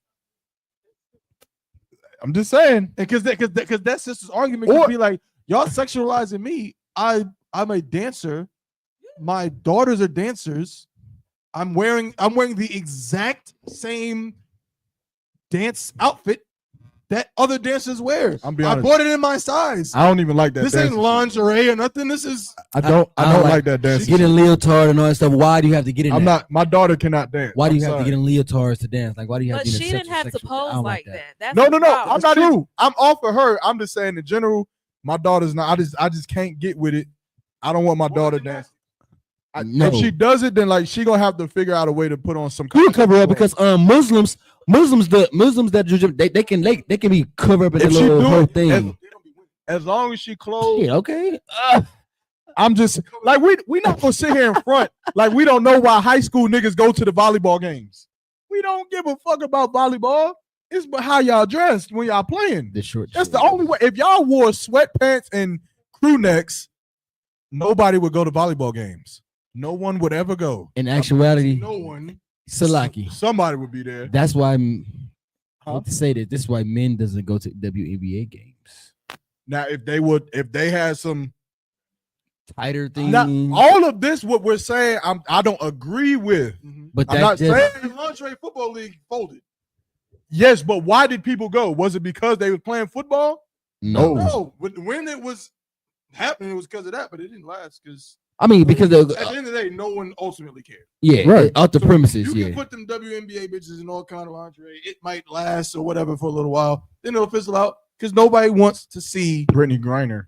I'm just saying, because that sister's argument could be like, y'all sexualizing me. I'm a dancer. My daughters are dancers. I'm wearing the exact same dance outfit that other dancers wear. I'm be I honest. bought it in my size. I don't even like that. This ain't lingerie or nothing. This is I don't like that dance. Get in leotard and all that stuff. Why do you have to get in? My daughter cannot dance. Why do you I'm have to sorry. get in leotards to dance? Like, why do you have But to? she didn't have to pose like that. That's No. the problem. I'm not even. I'm off of her. I'm just saying in general. My daughter's not. I just can't get with it. I don't want my daughter dancing. No. If she does it, then like she gonna have to figure out a way to put on some. You cover up because Muslims that they can be covered up in If the she little do whole it, thing. as long as she clothes. Yeah, okay. I'm just like we not gonna sit here in front like we don't know why high school niggas go to the volleyball games. We don't give a fuck about volleyball. It's how y'all dressed when y'all playing. That's the only way. If y'all wore sweatpants and crew necks, nobody would go to volleyball games. No one would ever go. In actuality, no one. Salaki. Somebody would be there. That's why I hate to say this. This is why men doesn't go to WNBA games. Now, if they had some tighter things, now, all of this, what we're saying, I don't agree with. But I'm not saying the Lingerie Football League folded. Yes, but why did people go? Was it because they were playing football? No. When it was happening, it was because of that, but it didn't last because. I mean, because at the end of the day, no one ultimately cared. Yeah, right. Out the premises. You Yeah, can put them WNBA bitches in all kind of lingerie. It might last or whatever for a little while. Then it'll fizzle out because nobody wants to see Brittany Griner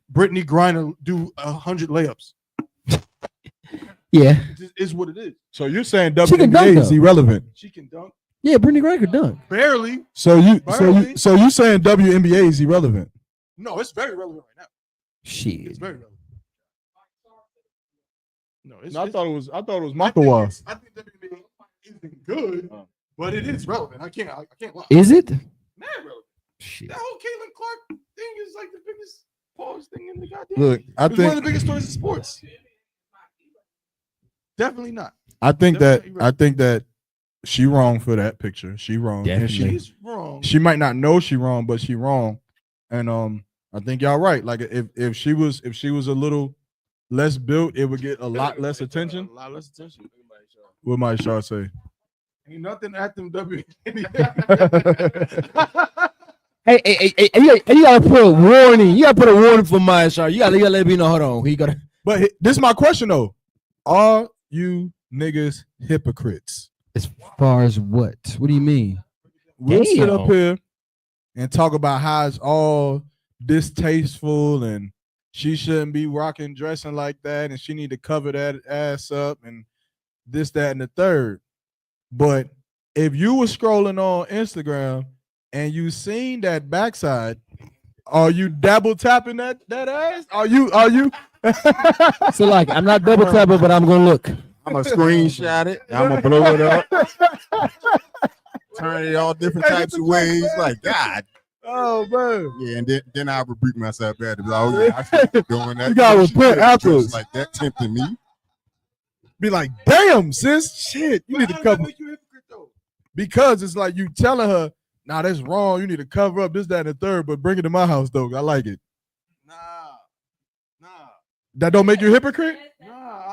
do 100 layups. yeah. It is what it is. So you're saying She can dunk, WNBA is though. irrelevant? She can dunk. Yeah, Brittany Griner could dunk. Barely. So you saying WNBA is irrelevant? No, it's very relevant right now. Shit. It's very relevant. No, I thought it was MAQAWAH. I think WNBA isn't good, but it is relevant. I can't lie. Is it? Mad relevant. Shit. That whole Caitlin Clark thing is like the biggest pause thing in the goddamn. Look, I it's one of think- the biggest stories in sports. Definitely not. I think that she wrong for that picture. She wrong. And She's wrong. She might not know she wrong, but she wrong. And I think y'all right. Like if she was a little less built, it would get a lot less attention. A lot less attention. What might Shaw say? Ain't nothing at them Hey, you gotta put a warning. You gotta put a warning for Maya Shar. You gotta let me know. Hold on. He gotta. But this is my question though. Are you niggas hypocrites? As far as what? What do you mean? We sit up here and talk about how it's all distasteful and she shouldn't be dressing like that and she need to cover that ass up and this, that, and the third. But if you were scrolling on Instagram and you seen that backside, are you double tapping that ass? Are you? So like, I'm not double tapping, but I'm gonna look. I'm gonna screenshot it. I'm gonna blow it up. Turn it all different types of ways. Like, God. Oh man. Yeah, and then I rebuke myself bad. Oh yeah, I should be doing that. You gotta repent afterwards. Like that tempting me. Be like, damn, sis, shit, you need to cover. Because it's like you telling her, nah, that's wrong. You need to cover up this, that, and the third, but bring it to my house though. I like it. Nah. That don't make you a hypocrite? Nah,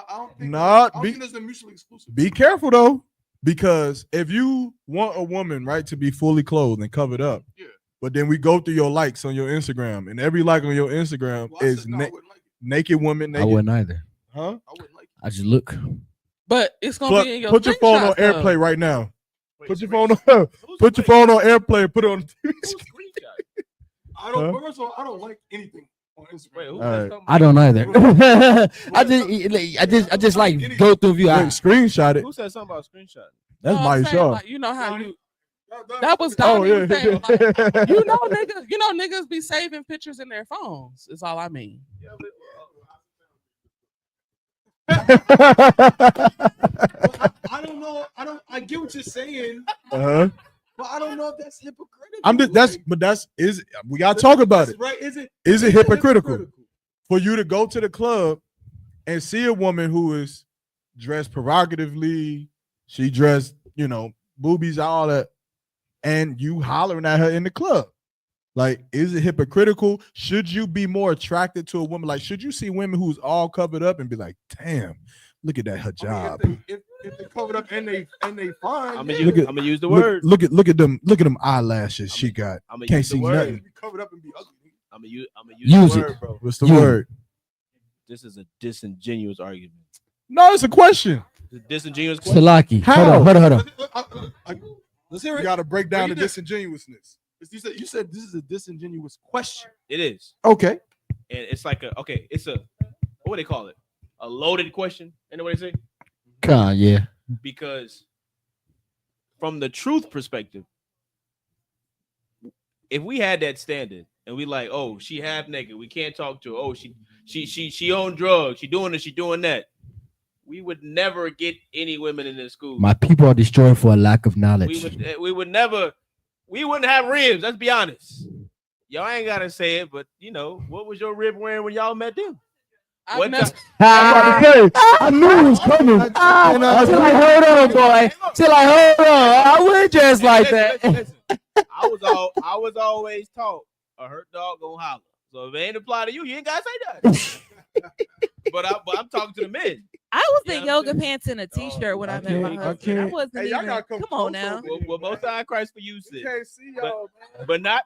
I don't think. Nah, I don't think there's a mutually exclusive. Be careful though, because if you want a woman, right, to be fully clothed and covered up, but then we go through your likes on your Instagram, and every like on your Instagram is naked woman. Naked. I wouldn't either. Huh? I just look. But it's gonna be in your put your phone on screenshots, though. airplay right now. Put your phone on airplay and put it on the TV screen. I don't. First of all, I don't like anything on Instagram. I don't either. I just like go through view. Screenshot it. Who said something about screenshot? That's I'm my saying, show. like, you know how you. That was Oh, Donnie yeah. saying, like, you know niggas be saving pictures in their phones. Is all I mean. I don't know. I get what you're saying. Uh-huh. But I don't know if that's hypocritical. We gotta talk about it. Right? Is it hypocritical for you to go to the club and see a woman who is dressed provocatively, she dressed, boobies, all that, and you hollering at her in the club? Like, is it hypocritical? Should you be more attracted to a woman? Like, should you see women who's all covered up and be like, damn, look at that hijab. If they're covered up and they fine, I'm gonna use the word. Look at them eyelashes she got. Can't see nothing. Covered up and be ugly. I'm gonna use Use the it. word, bro. What's the word? This is a disingenuous argument. No, it's a question. It's a disingenuous question. Salaki. How? Hold on. Let's hear it. You got to break down the Break it down. disingenuousness. You said this is a disingenuous question. It is. Okay. And it's like it's a what do they call it? A loaded question. You know what they say? Yeah. Because from the truth perspective, if we had that standard and we like, oh, she half naked, we can't talk to her. Oh, she on drugs, she doing this, she doing that. We would never get any women in this school. My people are destroyed for a lack of knowledge. We wouldn't have ribs. Let's be honest. Y'all ain't gotta say it, but what was your rib wearing when y'all met them? What I'm about to say, I knew it was coming. I was like, hold on, boy. Till like, hold on. I would dress like that. Listen. I was always taught a hurt dog gonna holler. So if it ain't apply to you, you ain't gotta say that. but I'm talking to the men. I was in yoga pants and a t-shirt when I met my husband. I wasn't Hey, y'all even. gotta Come on now. Well, most high Christ for you, sis. Can't see y'all, but not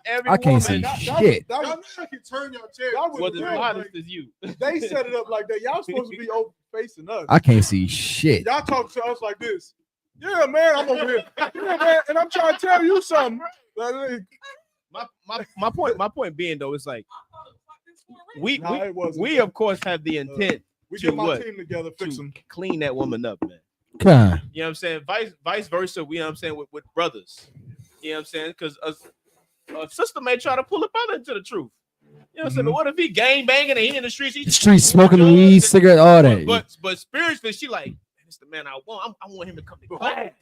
every I can't woman. see shit. Y'all can turn your chair. Was as modest as you. They set it up like that. Y'all supposed to be over facing us. I can't see shit. Y'all talk to us like this. Yeah, man, I'm over here. Yeah, man, and I'm trying to tell you something. My point being though, it's like we of course have the intent we to get my what? team together, fix To them. clean that woman up, man. Okay. You know what I'm saying? Vice versa, you know what I'm saying, with brothers. You know what I'm saying? Because a sister may try to pull a brother into the truth. You know what I'm saying? But what if he gang banging and he in the streets? The street smoking weed, cigarette, all that. But spiritually, she like, it's the man I want. I want him to come to class.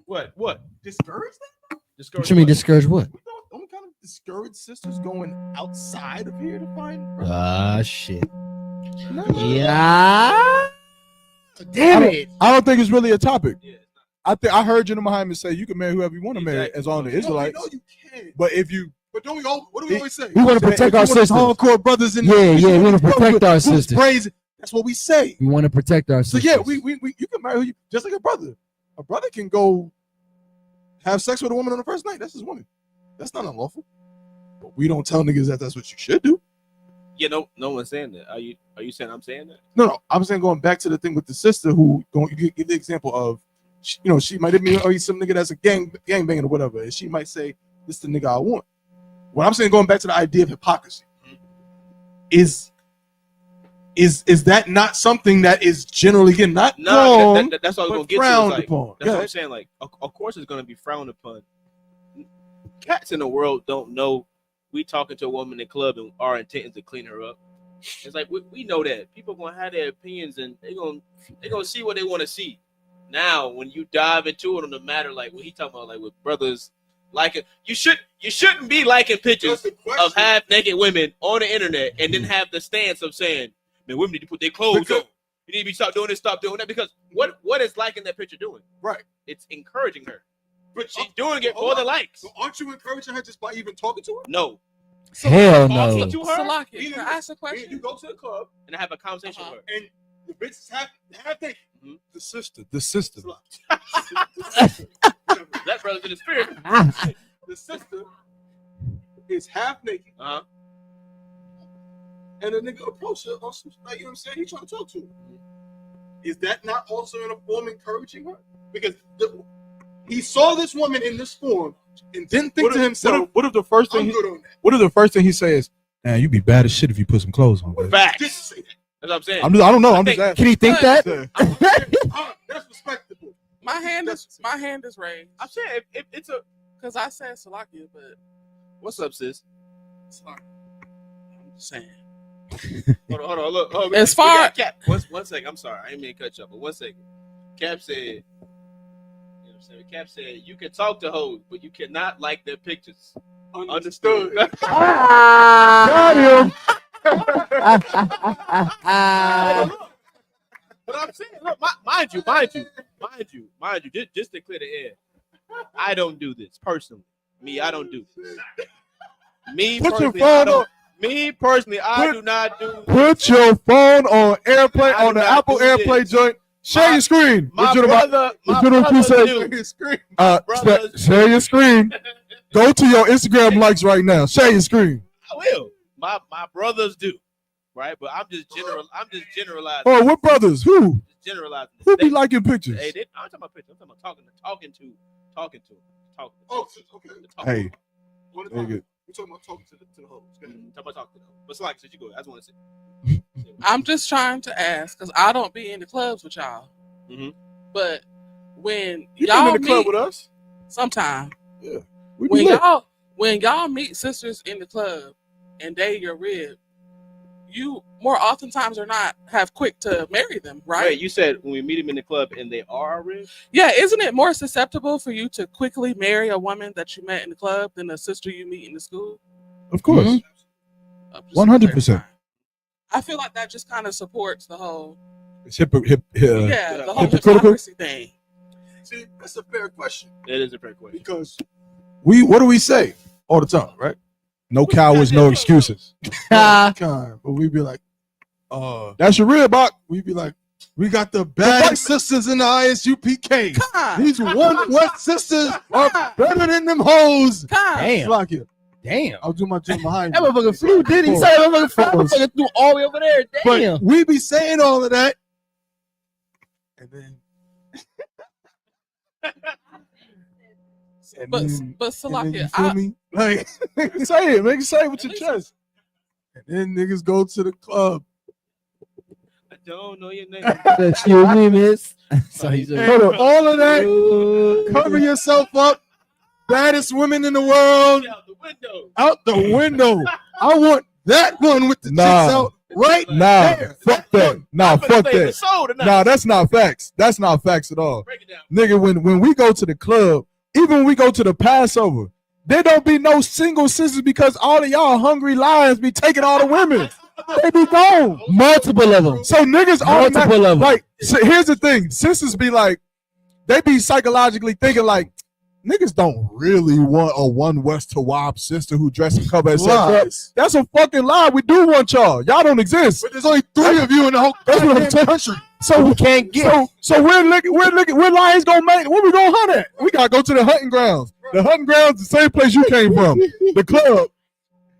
What? Discourage that? What you mean discourage what? Don't kind of discourage sisters going outside of here to find. Shit. Yeah. Damn it. I don't think it's really a topic. I heard Jenna Muhammad say you can marry whoever you want to marry as long as Israelites. No, you can't. But if you, what do we always say? We want to protect our sisters. Hardcore brothers in we want to protect our sisters. Crazy. That's what we say. We want to protect our sisters. So yeah, we you can marry who you, just like a brother. A brother can go have sex with a woman on the first night. That's his woman. That's not unlawful. But we don't tell niggas that that's what you should do. Yeah, no one's saying that. Are you saying I'm saying that? No. I'm saying going back to the thing with the sister who you give the example of, she might be some nigga that's a gang banging or whatever, and she might say this is the nigga I want. What I'm saying, going back to the idea of hypocrisy, is that not something that is generally not wrong? That's all we're gonna get frowned to. Like, upon. That's what I'm saying. Like, of course, it's gonna be frowned upon. Cats in the world don't know we talking to a woman in the club and our intent is to clean her up. It's like we know that people gonna have their opinions and they gonna see what they want to see. Now, when you dive into it on the matter, like what he talking about, like with brothers liking, you shouldn't be liking pictures of half naked women on the internet and then have the stance of saying, man, women need to put their clothes on. You need to stop doing this, stop doing that. Because what is liking that picture doing? Right. It's encouraging her. But she's doing it for the likes. So aren't you encouraging her just by even talking to her? No. Hell no. Talking to her, Salaki, can I ask a question? You go to the club and have a conversation with her. And the bitch is half naked. The sister. That brother's in the spirit. The sister is half naked. And a nigga approached her on some, like, you know what I'm saying? He trying to talk to her. Is that not also in a form encouraging her? Because he saw this woman in this form and didn't think to himself, what if the first thing what if the first thing he says, man, you be bad as shit if you put some clothes on, baby. Facts. That's what I'm saying. I don't know. I'm just asking. Can he think that? That's respectable. My hand is raised. I'm saying if it's a, because I said Salakia, but what's up, sis? Sorry. I'm just saying. Hold on, look. Oh, as far Cap, one second. I'm sorry, I didn't mean to cut you off, but 1 second. Cap said, you know what I'm saying? Cap said you can talk to hoes, but you cannot like their pictures. Understood. Got him. But I'm saying, look, mind you, just to clear the air, I don't do this personally. I don't do this. Me personally, I do not do. Put your phone on airplane, on the Apple AirPlay joint. Share your screen. My brother share your screen. Go to your Instagram likes right now. Share your screen. I will. My brothers do, right? But I'm just generalizing. Oh, what brothers? Who? Just generalizing. Who be liking pictures? Hey, I'm talking about pictures. I'm talking about talking to. Oh, okay. Hey. We're talking about talking to the hoes. Talking about talking to them. But so like, since you go, I just want to say. I'm just trying to ask because I don't be in the clubs with y'all. Mm-hmm. But when You y'all been in the club with us? sometime, Yeah. When y'all meet sisters in the club and they your rib, you more oftentimes or not have quick to marry them, right? Wait, you said when we meet them in the club and they are our rib? Yeah, isn't it more susceptible for you to quickly marry a woman that you met in the club than a sister you meet in the school? Of course. 100%. I feel like that just kind of supports the whole. It's the whole hypocritical hypocrisy thing. See, that's a fair question. It is a fair question. Because what do we say all the time, right? No cowards, no excuses. But we be like, that's your real Bach. We be like, we got the baddest sisters in the ISUPK. These one West sisters are better than them hoes. Damn. Like it. Damn. I'll do my gym behind That you. motherfucker flew, did he? Say that motherfucker flew all the way over there. Damn. But we be saying all of that. And then. But Salakia, you feel me? Like, say it. Make it say it with your chest. And then niggas go to the club. I don't know your name. Excuse me, miss. So he's all of that. Cover yourself up. Baddest women in the world. Out the window. I want that one with the chicks out right there. Fuck that. Fuck that. Nah, that's not facts. That's not facts at all. Nigga, when we go to the club, even when we go to the Passover, there don't be no single sisters because all of y'all hungry lions be taking all the women. They be gone. Multiple of them. So niggas Multiple of them. like, so here's the thing. Sisters be like, they be psychologically thinking like, niggas don't really want a one West to Wop sister who dress and cover herself. That's a fucking lie. We do want y'all. Y'all don't exist. But there's only 3 of you in the whole country. So we can't get. So we're looking. Where lions gonna make? Where we gonna hunt at? We gotta go to the hunting grounds. The hunting grounds, the same place you came from. The club.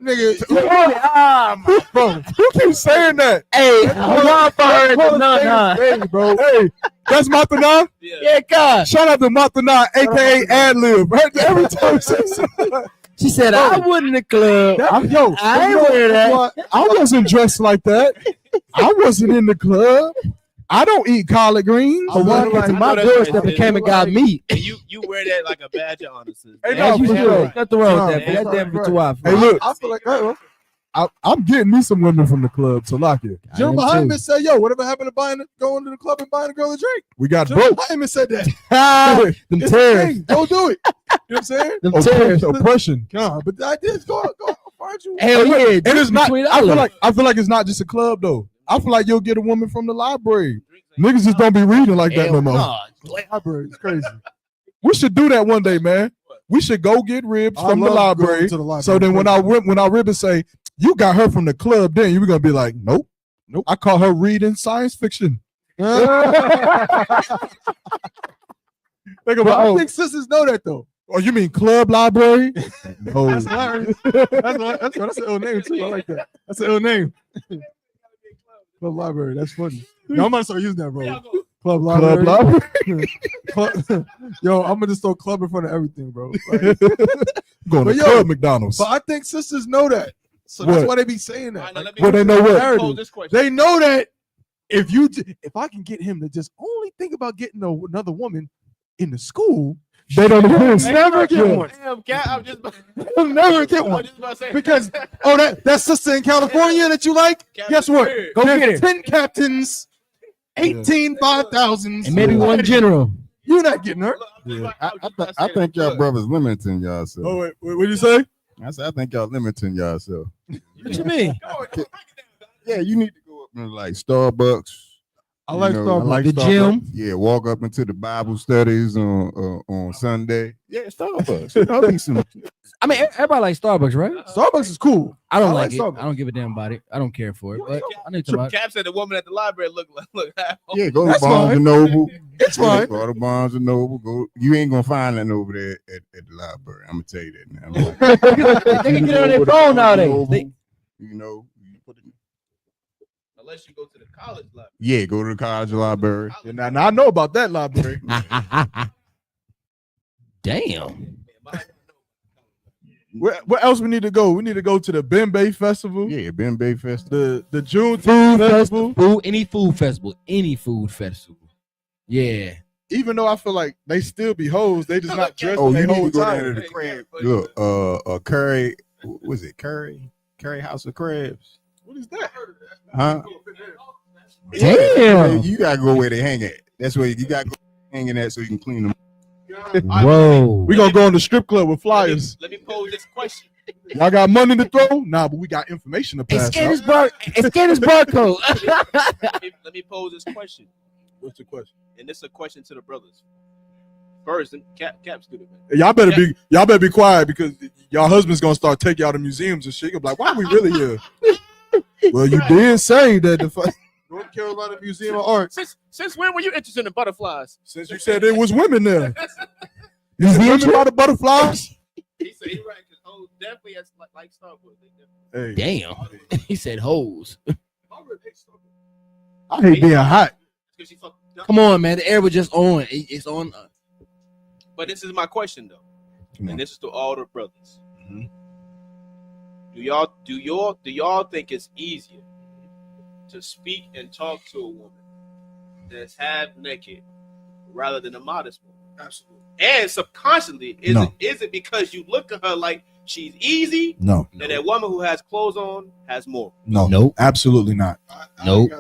Nigga, bro, who keeps saying that? Hey, hey, bro. Hey, that's Matana? Yeah, God. Shout out to Matana, aka Adlib. Every time she said, I wasn't in the club. I ain't wear that. I wasn't dressed like that. I wasn't in the club. I don't eat collard greens. I walked into my doorstep and came and got meat. And you wear that like a badge of honor. Hey, no, for sure. Nothing wrong with that. But that's damn too wild. Hey, look. I feel like that. I'm getting me some women from the club to lock it. Jim behind me said, yo, whatever happened to going to the club and buying a girl a drink? We got Jim broke. behind me said that. Them It's tears. a thing. Don't do it. You know what I'm saying? Them tears. Oppression. God, but the idea is go find you. Hell yeah. And it's not. I feel like it's not just a club though. I feel like you'll get a woman from the library. Niggas just don't be reading like that no more. Library is crazy. We should do that one day, man. We should go get ribs from the library. So then when our ribbons say, you got her from the club, then you're gonna be like, nope. I call her reading science fiction. I think sisters know that though. Oh, you mean club library? No. That's hilarious. That's an ill name too. I like that. That's an ill name. Club library. That's funny. Yo, I'm gonna start using that, bro. Club library. Yo, I'm gonna just throw club in front of everything, bro. Like, Going to club McDonald's. But I think sisters know that. So that's why they be saying that. Right, well, they know what? They know that if I can get him to just only think about getting another woman in the school, they don't exist. Never get one. Damn, cat, I'm just They'll never get one. Because that sister in California that you like, guess what? Go get her. 10 captains, 18 5,000s, and maybe one general. You're not getting her. Yeah. I think y'all brothers limiting y'allself. Oh wait, what did you say? I said I think y'all limiting yourself. What you mean? Yeah, you need to go up in like Starbucks. I like Starbucks. Like the gym. Yeah, walk up into the Bible studies on Sunday. Yeah, Starbucks. I mean, everybody likes Starbucks, right? Starbucks is cool. I don't like it. Starbucks. I don't give a damn about it. I don't care for it. But I need to. Cap said the woman at the library look. Yeah, go to Barnes and Noble. It's fine. Go to Barnes and Noble. Go. You ain't gonna find nothing over there at the library. I'm gonna tell you that now. They can get on their phone nowadays. You know, you put it. Unless you go to the college library. Yeah, go to the college library. Yeah, now I know about that library. Damn. Where else we need to go? We need to go to the Bembe Festival. Yeah, Bembe Festival. The June Food Festival. Any food festival. Any food festival. Yeah. Even though I feel like they still be hoes, they just not dressed. Oh, in you their need whole to go down time. to the crab. Look, Curry. Was it Curry? Curry House of Crabs. What is that? Huh? Damn. You gotta go where they hang at. That's where you gotta go hanging at so you can clean them. Whoa. We gonna go in the strip club with flyers. Let me pose this question. Y'all got money to throw? Nah, but we got information to pass. Scan this barcode. Let me pose this question. What's the question? And this is a question to the brothers. First, and Cap's good at Hey, y'all better be quiet because y'all husband's gonna start taking y'all to museums and shit. You'll be like, why are we really here? Well, you did say that the North Carolina Museum of Art. Since when were you interested in butterflies? Since you said there was women there. You see women by the butterflies? He said he right because hoes definitely has like Star Wars. Hey. Damn. He said hoes. I hate being hot. Come on, man. The air was just on. It's on. But this is my question though, and this is to all the brothers. Mm-hmm. Do y'all think it's easier to speak and talk to a woman that's half naked rather than a modest woman? Absolutely. And subconsciously, is it because you look at her like she's easy? No. That woman who has clothes on has more? No. Nope. Absolutely not. Nope.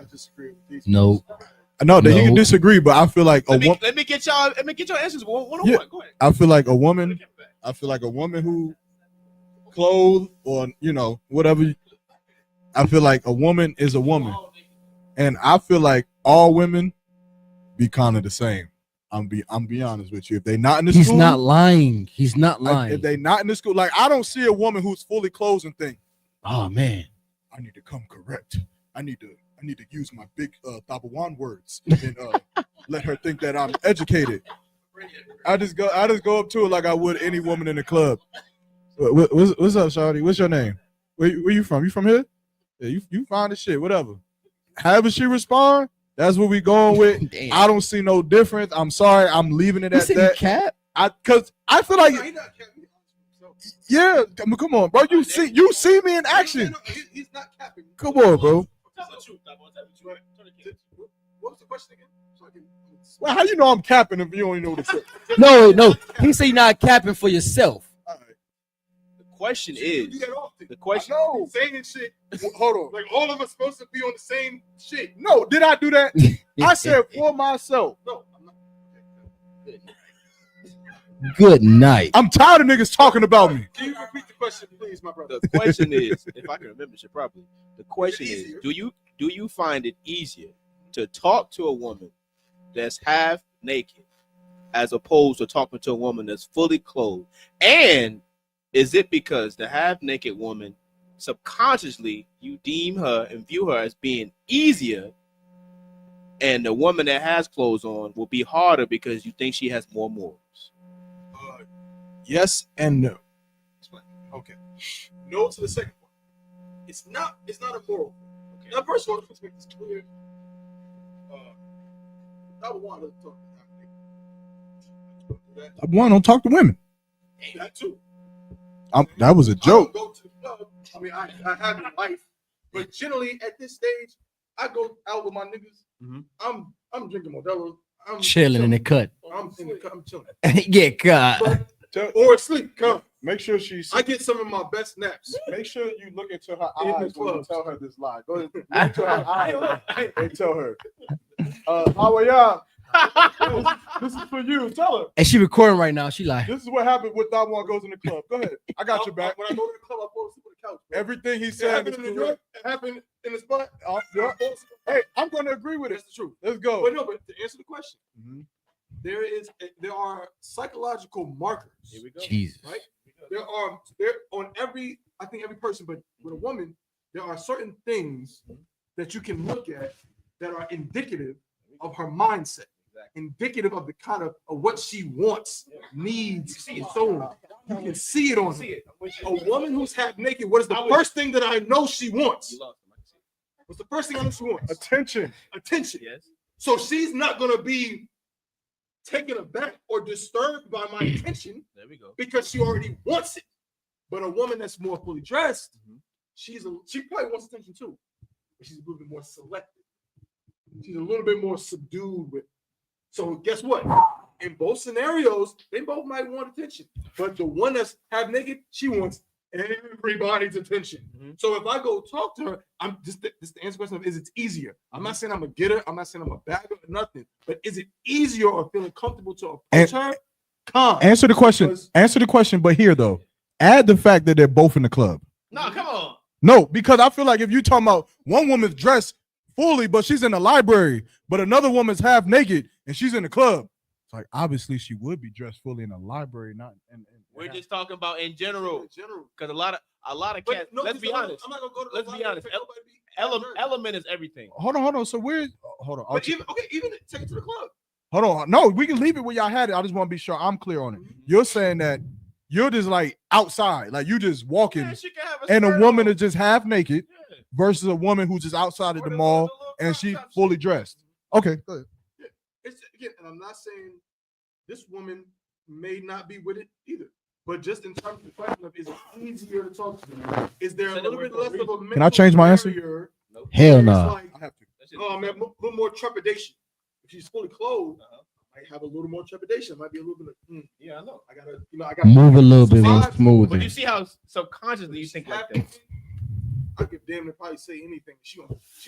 Nope. No, that you can disagree, but I feel like Let me get y'all answers one on one. Go ahead. I feel like a woman who clothed or whatever. I feel like a woman is a woman, and I feel like all women be kind of the same. I'm be honest with you. If they not in the school, he's not lying. He's not lying. If they not in the school, like I don't see a woman who's fully clothed and think, oh man, I need to come correct. I need to use my big THABAWAN words and let her think that I'm educated. I just go up to her like I would any woman in the club. What's up, shawty? What's your name? Where you from? You from here? Yeah, you find the shit, whatever. However she respond, that's what we going with. Damn. I don't see no difference. I'm sorry, I'm leaving it at that. Cap? Cause I feel like yeah, come on, bro. You see me in action. He's not capping. Come on, bro. What was the question again? Well, how you know I'm capping if you don't know the truth? No. He say you're not capping for yourself. The question is, No, saying shit. Hold on. Like all of us supposed to be on the same shit. No, did I do that? I said for myself. No, I'm not. Good night. I'm tired of niggas talking about me. Can you repeat the question, please, my brother? the question is, if I can remember shit properly, the question is, do you find it easier to talk to a woman that's half naked as opposed to talking to a woman that's fully clothed? And is it because the half naked woman subconsciously you deem her and view her as being easier, and the woman that has clothes on will be harder because you think she has more morals? Yes and no. Okay. No to the second one. It's not a moral. Okay. Now, first of all, let's make this clear. I would want to talk to that. I want to talk to women. That too. That was a joke. I don't go to the club. I mean, I have a life, but generally at this stage, I go out with my niggas. Mm-hmm. I'm drinking Modelo. I'm chilling in the cut. I'm in the cut. I'm chilling. Yeah, God. Or asleep. Come. Make sure she's. I get some of my best naps. Make sure you look into her eyes when you tell her this lie. Go ahead. Look into her eyes and tell her. How are y'all? This is for you. Tell her. And she recording right now. She like. This is what happened when THABAWAN goes in the club. Go ahead. I got your back. When I go to the club, I fall asleep on the couch. Bro. Everything he said is correct. It happened in the spot. Yeah. Hey, I'm going to agree with it. That's the truth. Let's go. But no, but to answer the question, there are psychological markers. Here we go. Jesus. Right? There on every person, but with a woman, there are certain things that you can look at that are indicative of her mindset, indicative of the kind of what she wants, needs, and so on. You can see it on her. A woman who's half naked, what is the first thing that I know she wants? What's the first thing I know she wants? Attention. Attention. Yes. So she's not gonna be taken aback or disturbed by my attention. There we go. Because she already wants it. But a woman that's more fully dressed, she probably wants attention too, but she's a little bit more selective. She's a little bit more subdued with. So guess what? In both scenarios, they both might want attention. But the one that's half naked, she wants everybody's attention. So if I go talk to her, I'm just the answer question of is it easier? I'm not saying I'm a getter, I'm not saying I'm a bagger, nothing. But is it easier or feeling comfortable to approach her? Answer the question. Answer the question, but here though. Add the fact that they're both in the club. No, come on. No, because I feel like if you're talking about one woman's dressed fully, but she's in the library, but another woman's half naked and she's in the club, it's like obviously she would be dressed fully in a library, not in We're just talking about in general. Because a lot of cats. No, let's be honest. I'm not gonna go to Let's be honest. Element is everything. Hold on. So hold on. But even take it to the club. Hold on. No, we can leave it where y'all had it. I just want to be sure I'm clear on it. You're saying that you're just like outside, like you just walking, and a woman is just half naked versus a woman who's just outside of the mall and she fully dressed. Okay, go ahead. Yeah. It's again, and I'm not saying this woman may not be with it either. But just in terms of the question of is it easier to talk to them? Is there a little bit less of a mental Can I change my answer? barrier? Hell no. Like, I have to. Oh man, a little more trepidation. If she's fully clothed, I might have a little more trepidation. Might be a little bit of, yeah, I know. I gotta Move a little bit more smooth. But you see how subconsciously you think like that. I could damn near probably say anything. She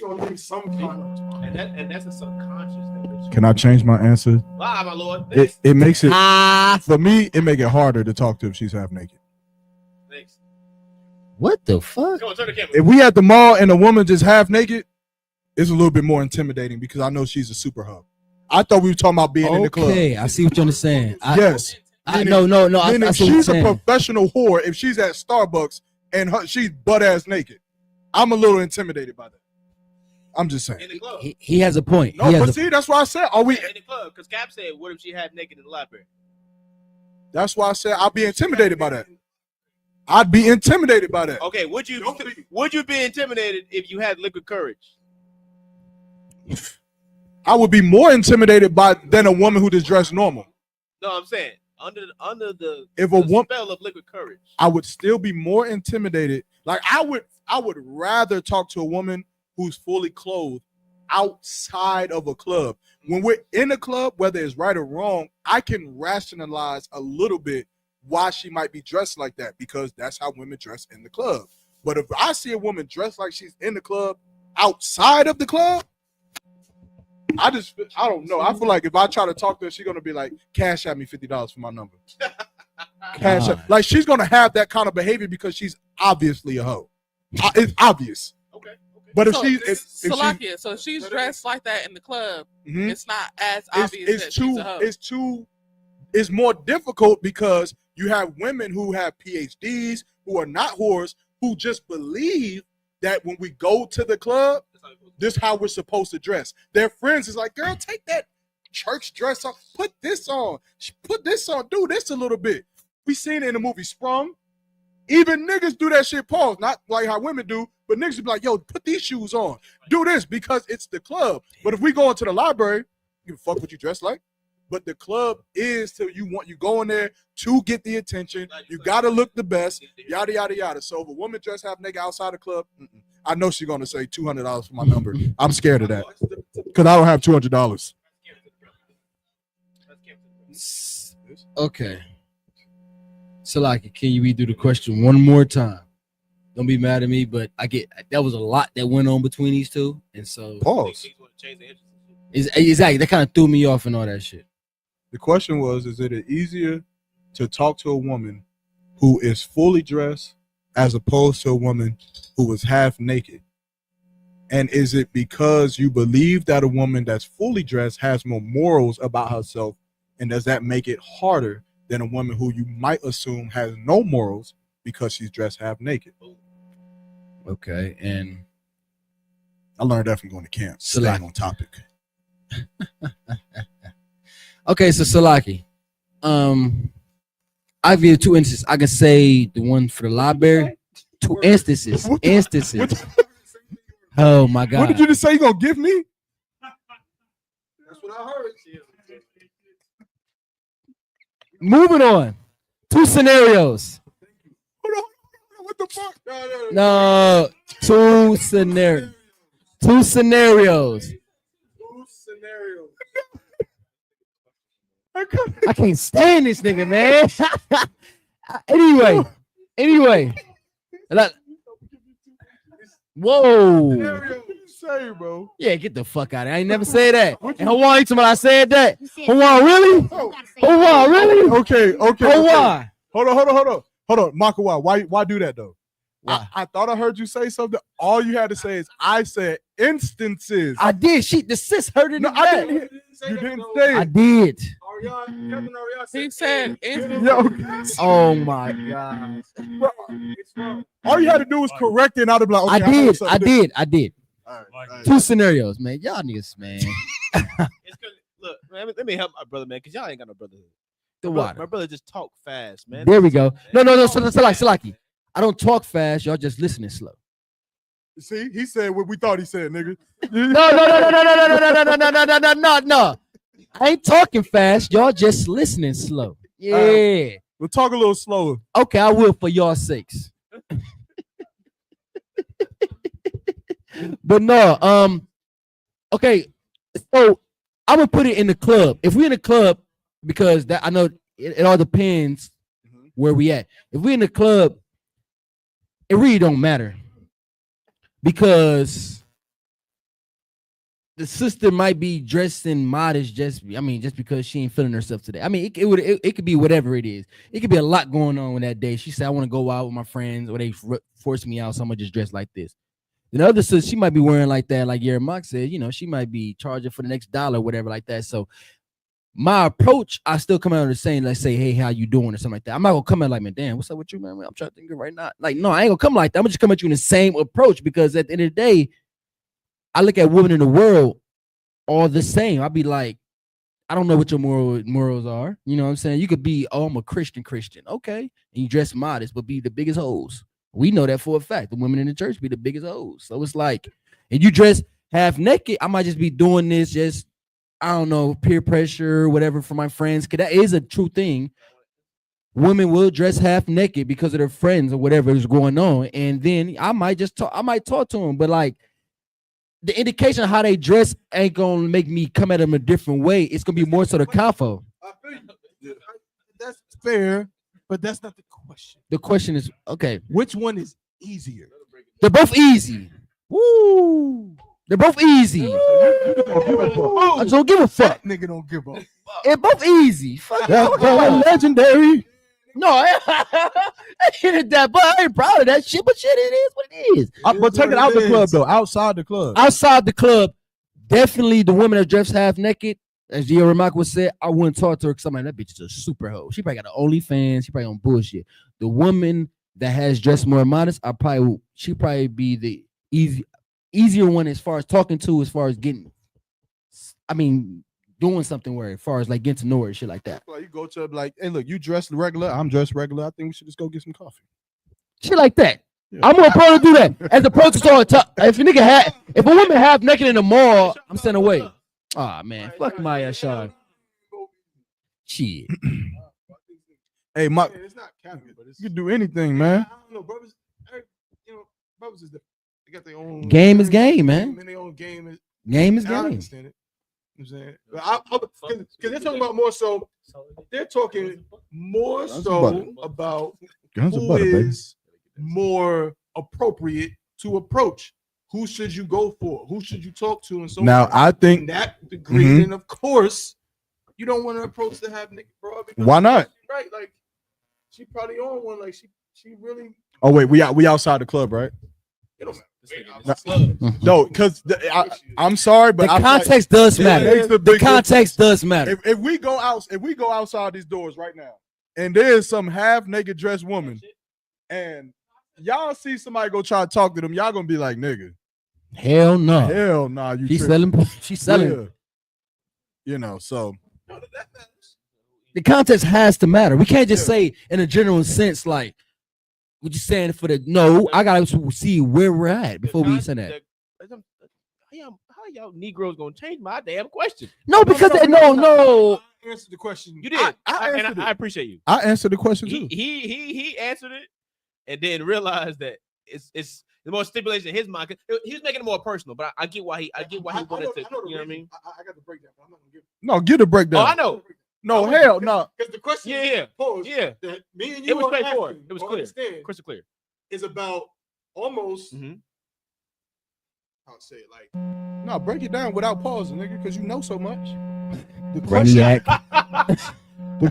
gonna give me some kind of And that's a subconscious thing. Can I change my answer? Wow, my lord. It makes it for me. It make it harder to talk to if she's half naked. Thanks. What the fuck? Go on, turn the camera. If we at the mall and a woman just half naked, it's a little bit more intimidating because I know she's a super hub. I thought we were talking about being in the club. Okay, I see what you're saying. Yes. No. Meaning I see what she's you're a saying. professional whore if she's at Starbucks and she's butt ass naked. I'm a little intimidated by that. I'm just saying. In the club. He has a point. No, but see, that's why I said, are we? In the club, because Cap said, "What if she had naked in the library?" That's why I said I'll be intimidated by that. I'd be intimidated by that. Okay, would you be intimidated if you had liquid courage? I would be more intimidated than a woman who just dressed normal. No, I'm saying under the spell of liquid courage. I would still be more intimidated. Like I would rather talk to a woman who's fully clothed outside of a club. When we're in a club, whether it's right or wrong, I can rationalize a little bit why she might be dressed like that because that's how women dress in the club. But if I see a woman dressed like she's in the club outside of the club, I don't know. I feel like if I try to talk to her, she's gonna be like, "Cash at me $50 for my number." Cash at, like she's gonna have that kind of behavior because she's obviously a hoe. It's obvious. Okay. But if she's dressed like that in the club, it's not as obvious that she's a hoe. It's more difficult because you have women who have PhDs who are not whores who just believe that when we go to the club, this is how we're supposed to dress. Their friends is like, "Girl, take that church dress off. Put this on. Put this on. Do this a little bit." We seen it in the movie Sprung. Even niggas do that shit, pause. Not like how women do, but niggas be like, "Yo, put these shoes on. Do this," because it's the club. But if we go into the library, you fuck what you dress like. But the club is you go in there to get the attention. You gotta look the best, yada yada yada. So if a woman dressed half naked outside the club, I know she's gonna say $200 for my number. I'm scared of that because I don't have $200. Okay. Salaki, can you redo the question one more time? Don't be mad at me, but that was a lot that went on between these two, and so pause. Exactly, that kind of threw me off and all that shit. The question was, is it easier to talk to a woman who is fully dressed as opposed to a woman who was half naked? And is it because you believe that a woman that's fully dressed has more morals about herself, and does that make it harder than a woman who you might assume has no morals because she's dressed half naked? Okay, and I learned that from going to camp. Staying on topic. Okay, so Salaki, I give you 2 instances. I can say the one for the library. 2 instances. Oh my God! What did you just say? You gonna give me? That's what I heard. Moving on. 2 scenarios. Hold on. What the fuck? No. 2 scenarios. 2 scenarios. I can't stand this nigga, man. Anyway. Whoa. Say, bro. Yeah, get the fuck out of here. I ain't never said that. And Hawaii, you somebody I said that. Hawaii, really? Hawaii, really? Okay. Hawaii. Hold Hold on, MAQAWAH. Why do that though? I thought I heard you say something. All you had to say is I said instances. I did. The sis heard it. No, I didn't hear. You didn't say it. I did. He said, oh my God. All you had to do was correct it, and I'd be like, okay, I did. Two scenarios, man. Y'all niggas, man. Look, man, let me help my brother, man, because y'all ain't got no brotherhood. My brother just talk fast, man. There we go. No, Salaki. I don't talk fast. Y'all just listening slow. See, he said what we thought he said, nigga. No. I ain't talking fast. Y'all just listening slow. Yeah. We'll talk a little slower. Okay, I will for y'all sakes. But no, okay. So I'm gonna put it in the club. If we're in the club, because that I know it all depends where we at. If we're in the club, it really don't matter. Because the sister might be dressed in modest just because she ain't feeling herself today. I mean, it could be whatever it is. It could be a lot going on that day. She said, I want to go out with my friends, or they force me out, so I'm gonna just dress like this. The other sister, she might be wearing like that, like YARAMACH said, you know, she might be charging for the next dollar, whatever, like that. So my approach, I still come out the same, let's say, hey, how you doing, or something like that. I'm not gonna come out like, man, damn, what's up with you, man? I'm trying to think of right now. Like, no, I ain't gonna come like that. I'm gonna just come at you in the same approach, because at the end of the day, I look at women in the world all the same. I'll be like, I don't know what your morals are. You know what I'm saying? You could be, oh, I'm a Christian. Okay. And you dress modest, but be the biggest hoes. We know that for a fact. The women in the church be the biggest hoes. So it's like, and you dress half naked, I might just be doing this just, I don't know, peer pressure, whatever, for my friends. Because that is a true thing. Women will dress half naked because of their friends or whatever is going on. And then I might talk to them. But like, the indication of how they dress ain't gonna make me come at them a different way. It's gonna be more so the convo. That's fair, but that's not the question. The question is, okay, which one is easier? They're both easy. Woo! They're both easy. I just don't give a fuck. That nigga don't give a fuck. They're both easy. Fuck. That's legendary. No, I ain't that, but I ain't proud of that shit. But shit, it is what it is. But take it out the club though. Outside the club. Outside the club, definitely the women that dress half naked, as YARAMACH was said, I wouldn't talk to her because I'm like, that bitch is a super hoe. She probably got an OnlyFans. She probably on bullshit. The woman that has dressed more modest, she probably be the easier one as far as talking to, as far as getting, doing something where, as far as like getting to know her and shit like that. Like you go to like, hey, look, you dressed regular, I'm dressed regular. I think we should just go get some coffee. Shit like that. Yeah. I'm more prone to do that. As opposed to on top. If a woman half naked in the mall, I'm staying away. Ah man, fuck my Sean. Shit. Hey, It's not capping, but you can do anything, man. I don't know, brothers. Brothers is they got their own game is game, man. Their own game is game. I understand it. You know what I'm saying, because they're talking about more so. They're talking more so about who is more appropriate to approach. Who should you go for? Who should you talk to? And so now I think in that degree, and of course, you don't want to approach the half naked bro. Why not? Right, like she probably on one. Like she really. Oh wait, we outside the club, right? No, because I'm sorry, but the context does matter. The context does matter. If we go outside these doors right now, and there's some half naked dressed woman, and y'all see somebody go try to talk to them, y'all gonna be like, nigga, hell no, hell nah. She's selling. Yeah. You know, so the context has to matter. We can't just say in a general sense like. We're just saying for the no. I gotta see where we're at before we say that. How y'all Negroes gonna change my damn question? No, because no. Answer the question. You did. I appreciate you. I answered the question too. He answered it, and then realized that it's the more stipulation in his mind. He was making it more personal, but I get why he wanted to. You know what I mean? I got the breakdown, but I'm not gonna give. No, get the breakdown. Oh, I know. No, hell no. Because the question, that me and you, it was straightforward. It was clear, crystal clear. Is about almost. I'll say it like. No, break it down without pausing, nigga, because you know so much. The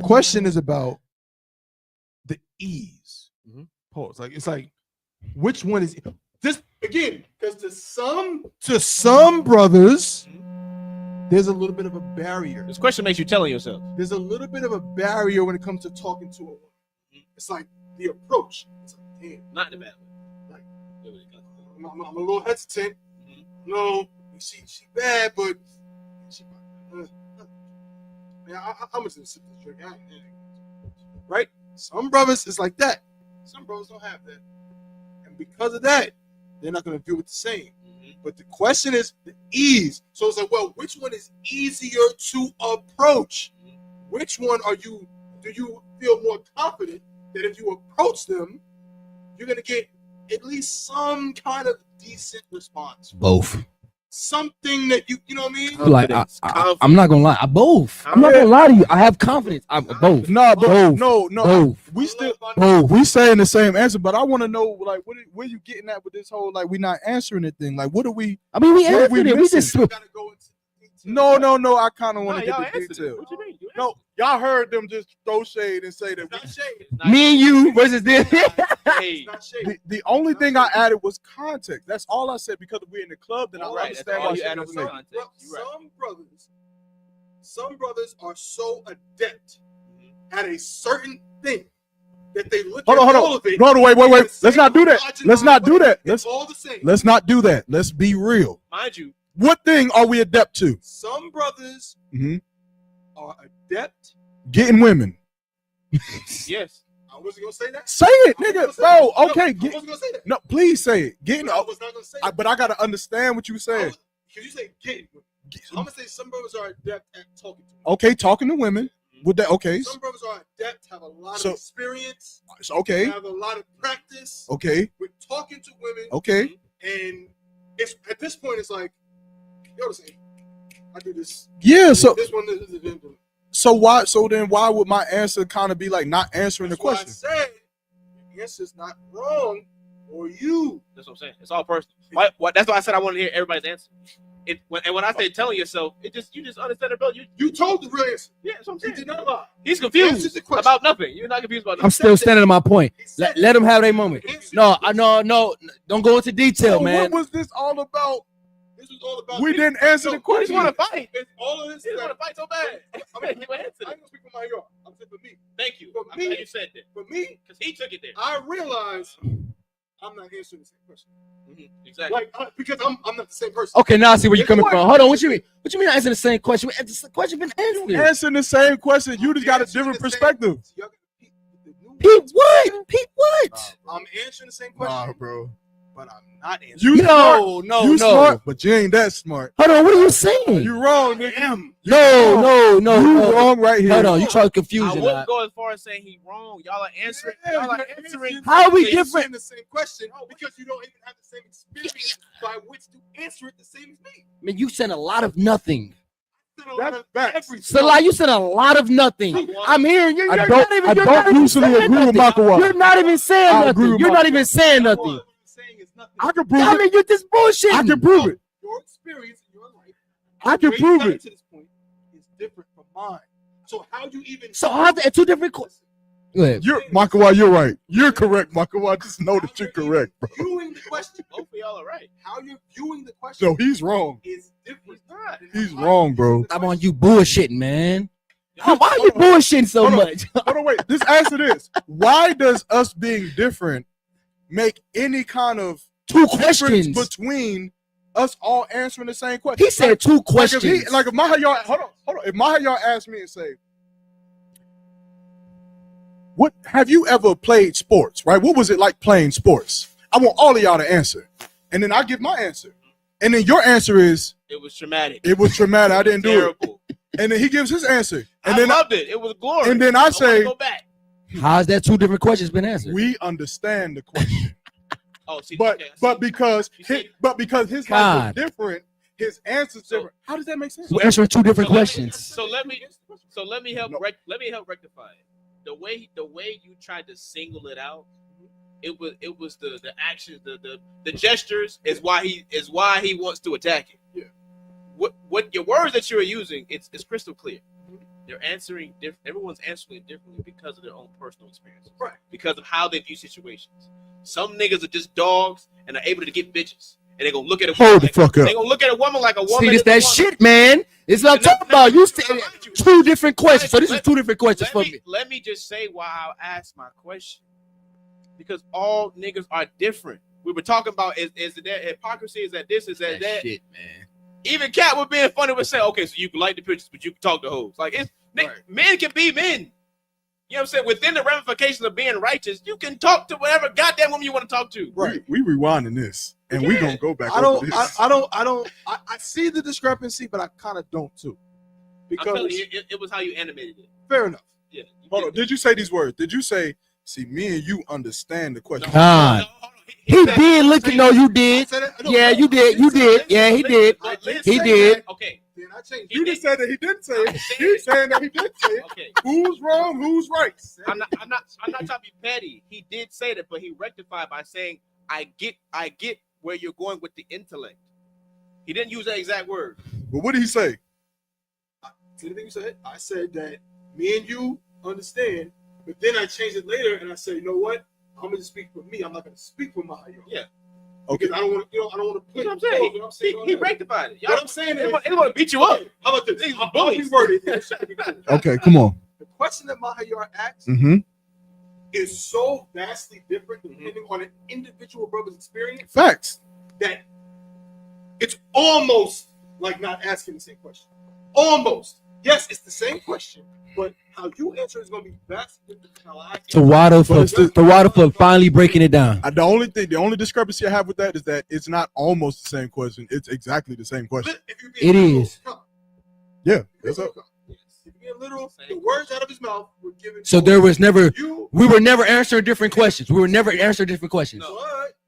question is about the ease Pause. Like it's like, which one is this again? Because to some brothers, there's a little bit of a barrier. This question makes you telling yourself. There's a little bit of a barrier when it comes to talking to a woman. It's like the approach. It's like, damn. Not in the bad way. Like, I'm a little hesitant. No, she bad, but she. Man, I'm just gonna sip this drink. Right? Some brothers is like that. Some brothers don't have that, and because of that, they're not gonna view it the same. But the question is the ease. So it's like, well, which one is easier to approach? Which one do you feel more confident that if you approach them, you're gonna get at least some kind of decent response? Both. Something that you know what I mean? Like I'm not gonna lie, I'm not gonna lie to you. I have confidence. I'm both. No, both. No. Both. We still we saying the same answer, but I want to know like where you getting at with this whole like we not answering the thing? Like what are we? I mean, we answered it. We just No. I kind of want to y'all get the answered it. detail. What you mean? No, y'all heard them just throw shade and say that me and you versus them. The only thing I added was context. That's all I said because we're in the club. Then I understand why you added context. Some brothers are so adept at a certain thing that they look Hold at on. all of it. No, wait. Let's not do that. Let's not do that. It's all the same. Let's not do that. Let's be real. Mind you, what thing are we adept to? Some brothers are adept getting women. Yes. I wasn't gonna say that. Say it, nigga, bro. Okay, I wasn't gonna say that. no, please say it. Getting. I was not gonna say that. But I gotta understand what you said. Because you say getting women. I'm gonna say some brothers are adept at talking to women. Okay, talking to women. Would that okay? Some brothers are adept, have a lot of experience. Okay. Have a lot of practice. Okay. With talking to women. Okay. And it's at this point, it's like, you know what I'm saying? I do this. Yeah. So. This one. So why? So then, why would my answer kind of be like not answering the question? I said the answer's not wrong or you. That's what I'm saying. It's all personal. That's why I said I want to hear everybody's answer. When I say telling yourself, you just understand it, bro. You told the real answer. Yeah, that's what I'm saying. He did not lie. He's confused about nothing. You're not confused about nothing. I'm still standing on my point. Let them have their moment. No. Don't go into detail, So man. what was this all about? This was all about. We didn't answer the question. You want to fight? It's all of this. You want to fight so bad. I'm gonna speak for my yard. I'm saying for me. Thank you. For I'm me, glad you said that. For me, because he took it there. I realize I'm not answering the same question. Exactly. Like because I'm not the same person. Okay, now I see where you're coming from. Hold on, what you mean? What you mean answering the same question? The question been answered. Answering the same question. You just got a different perspective. Pete what? Pete what? I'm answering the same question. Nah, bro. But I'm not answering. You smart. You smart, but you ain't that smart. Hold on, what are you saying? You wrong, nigga. No. You wrong right here. Hold on, you trying to confuse I it. wouldn't go as far as saying he wrong. Y'all are answering. Y'all are answering. How are we You're different? answering the same question because you don't even have the same experience by which to answer it the same as me. I mean, you said a lot of nothing. That's facts. Salai, you said a lot of nothing. I'm hearing you. I don't usually agree with MAQAWAH. You're not even saying nothing. You're not even saying nothing. I can prove I mean, it. you're just bullshit. I can prove it. Your experience in your life, I can prove it. to this point, is different from mine. So how do you even? So how the two different questions? Go ahead. You're MAQAWAH, you're right. You're correct, MAQAWAH. Just know that you're correct, bro. Viewing the question, both of y'all are right. how you're viewing the question So he's wrong. is different. He's wrong, bro. I'm on you bullshitting, man. Why are you bullshitting so much? Hold on, wait. Just answer this. Why does us being different make any kind of two difference questions between us all answering the same question? He said two questions. Like if Mahayar, hold on. If Mahayar asked me and say, "What have you ever played sports? Right? What was it like playing sports?" I want all of y'all to answer, and then I give my answer, and then your answer is, It was traumatic. "It was traumatic. I didn't do Terrible. it." And then he gives his answer, and I then loved it. It was glorious. and then I wanna say, go back. How's that two different questions been answered? "We understand the question." Oh, see, But okay, I see. but because his life God. is different, his answer's different. How does that make sense? We're answering two different questions. So let me help rectify it. The way you tried to single it out, it was the actions, the gestures is why he wants to attack it. Yeah. What your words that you are using, it's crystal clear. They're answering different. Everyone's answering it differently because of their own personal experiences, right? Because of how they view situations. Some niggas are just dogs and are able to get bitches, and they gonna look at a Hold the fuck up. They gonna look at a woman like a woman. See, it's that shit, man. It's what I'm talking about. You said two different questions. So this is two different questions for me. Let me just say why I asked my question. Because all niggas are different. We were talking about is that hypocrisy? Is that this? Is that that? Shit, man. Even Cat was being funny would say, okay, so you can like the pictures, but you can talk to hoes. Like men can be men. You know what I'm saying? Within the ramifications of being righteous, you can talk to whatever goddamn woman you want to talk to. Right. We rewinding this, and we gonna go back. I see the discrepancy, but I kind of don't too. Because I'm telling you, it was how you animated it. Fair enough. Yeah. Hold on. Did you say these words? Did you say, see, me and you understand the question? God. He did look. No, you did. Yeah, you did. You did. Yeah, he did. He did. Okay. You just said that he didn't say it. He's saying that he did say it. Okay. Who's wrong? Who's right? I'm not trying to be petty. He did say that, but he rectified by saying, I get where you're going with the intellect. He didn't use that exact word. But what did he say? See the thing you said? I said that me and you understand, but then I changed it later and I said, you know what? I'm gonna speak for me. I'm not gonna speak for Mahayar. Yeah. Okay. I don't want to. I don't want to put. You know what I'm saying? He rectified it. What I'm saying is, they want to beat you up. How about this? I'll be worded. Okay, come on. The question that Mahayar asks is so vastly different depending on an individual brother's experience. Facts. That it's almost like not asking the same question. Almost. Yes, it's the same question, but how you answer is going to be vastly different from how I answer. To water for finally breaking it down. The only discrepancy I have with that is that it's not almost the same question. It's exactly the same question. It is. Yeah. That's up. If you're being literal, the words out of his mouth were given. So there was never. We were never answering different questions. We were never answering different questions.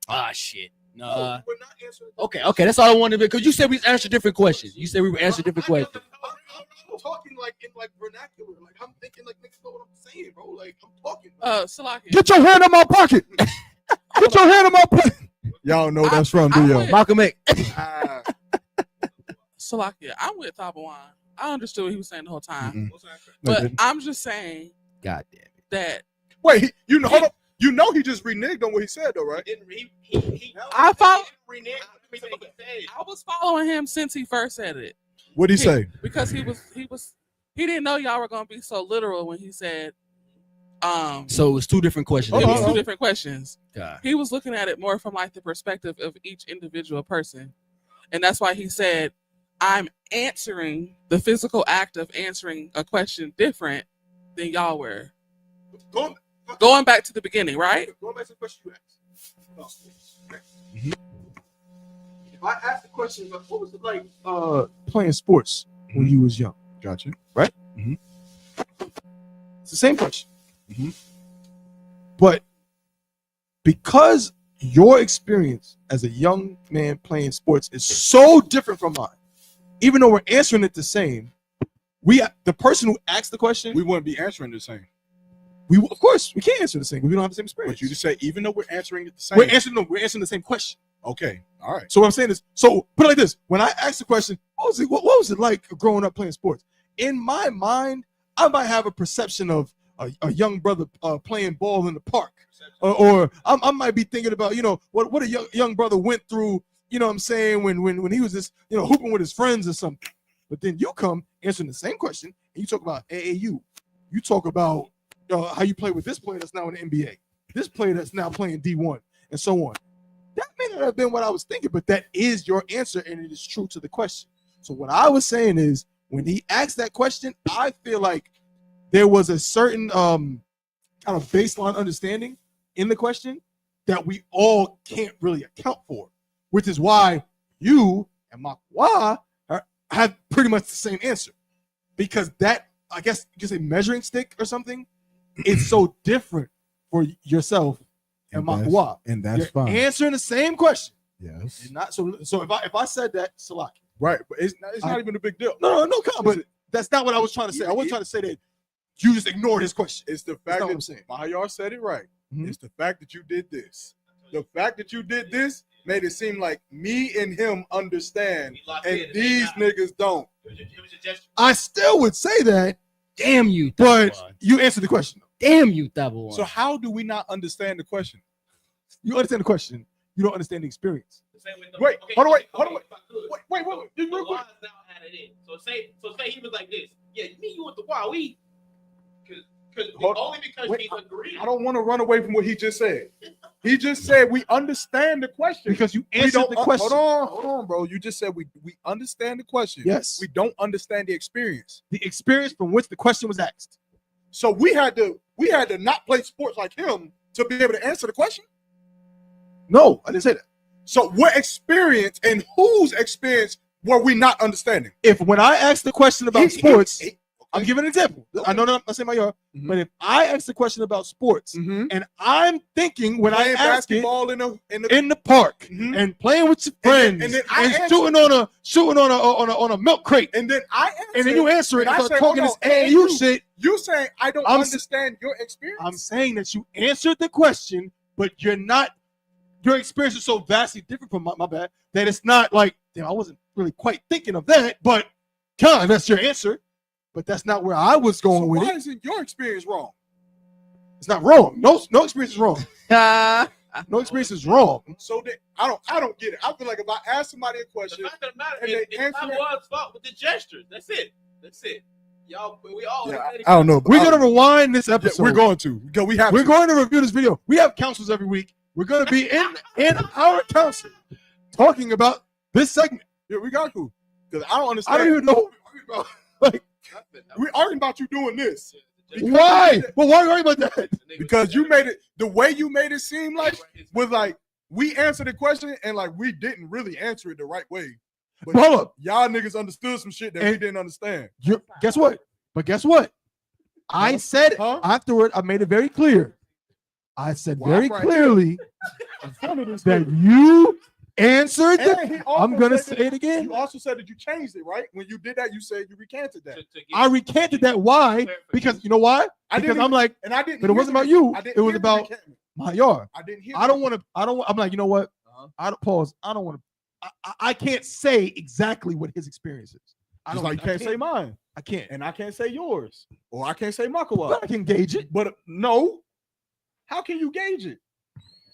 Ah, shit. No. We're not answering. Okay. That's all I wanted to be, because you said we answered different questions. You said we were answering different questions. I'm talking like in like vernacular. Like I'm thinking like niggas know what I'm saying, bro. Like I'm talking. Salakia. Get your hand in my pocket. Get your hand in my pocket. Y'all know that's from the Malcolm X. Salakia, I'm with THABAWAN. I understood what he was saying the whole time. But I'm just saying. God damn it. That. Wait, hold up. You know he just reneged on what he said though, right? I was following him since he first said it. What'd he say? Because he didn't know y'all were gonna be so literal when he said so it was two different questions. It was two different questions. God. He was looking at it more from like the perspective of each individual person. And that's why he said, I'm answering the physical act of answering a question different than y'all were. Going back to the beginning, right? Going back to the question you asked. If I ask the question, like, what was it like playing sports when you was young? Gotcha. Right? It's the same question. But because your experience as a young man playing sports is so different from mine, even though we're answering it the same, the person who asked the question, we wouldn't be answering the same. Of course, we can't answer the same. We don't have the same experience. But you just say, even though we're answering it the same, we're answering the same question. Okay, all right. So what I'm saying is, so put it like this: when I asked the question, what was it like growing up playing sports? In my mind, I might have a perception of a young brother playing ball in the park, or I might be thinking about what a young brother went through. You know what I'm saying, when he was just hooping with his friends or something. But then you come answering the same question, and you talk about AAU. You talk about how you play with this player that's now in the NBA, this player that's now playing D1, and so on. That may not have been what I was thinking, but that is your answer, and it is true to the question. So what I was saying is, when he asked that question, I feel like there was a certain kind of baseline understanding in the question that we all can't really account for, which is why you and MAQAWAH have pretty much the same answer. Because that, I guess you could say measuring stick or something, it's so different for yourself and MAQAWAH. And that's You're fine. answering the same question. Yes. Not so if I said that, Salaki. Right, but it's not even a big deal. No, but that's not what I was trying to say. I wasn't trying to say that you just ignored his question. It's the fact that Mahayar said it right. It's the fact that you did this. The fact that you did this made it seem like me and him understand, and these niggas don't. I still would say that Damn you, but THABAWAN. you answered the question. Damn you, THABAWAN. So how do we not understand the question? You understand the question. You don't understand the experience. Wait, hold on, wait. Wait. The law is now added in. So say he was like this. Yeah, me, you with the wild, we. Only because he's agreed. I don't want to run away from what he just said. He just said we understand the question because you answered the question. Hold on, bro. You just said we understand the question. Yes. We don't understand the experience. The experience from which the question was asked. So we had to not play sports like him to be able to answer the question. No, I didn't say that. So what experience and whose experience were we not understanding? If when I asked the question about sports, I'm giving an example. I know not saying my yard, but if I ask the question about sports and I'm thinking when playing I ask basketball it in the park and playing with your friends and shooting on a milk crate, and then you answer it and I and say, start talking this hold on, AAU shit. You saying I don't understand your experience? I'm saying that you answered the question, but you're not. Your experience is so vastly different from my bad that it's not like, damn, I wasn't really quite thinking of that, but God, that's your answer. But that's not where I was going with it. Why isn't your experience wrong? It's not wrong. No experience is wrong. No experience is wrong. So that I don't get it. I feel like if I ask somebody a question, The fact of the matter and is, they it's answer it, THABAWAN's fault with the gestures. That's it. Y'all, we all. I don't know. We're gonna rewind this episode. We're going to because We're going to review this video. We have councils every week. We're going to be in our council talking about this segment. Yeah, we got to because I don't understand. I don't even know what we're arguing about. Like, we're arguing about you doing this. Why? Well, why are you arguing about that? Because you made it the way you made it seem like was like we answered the question and like we didn't really answer it the right way. But hold up, y'all niggas understood some shit that we didn't understand. Guess what? But guess what? I said afterward. I made it very clear. I said very clearly that you answered. I'm gonna say it again. You also said that you changed it, right? When you did that, you said you recanted that. I recanted that. Why? Because you know why? Because I'm like, and I didn't. But it wasn't about you. It was about my yard. I didn't hear. I don't want to. I'm like, you know what? I don't pause. I don't want to. I can't say exactly what his experience is. I Just like you can't say mine. I can't, and I can't say yours, or I can't say MAQAWAH. But I can gauge it. But no, how can you gauge it?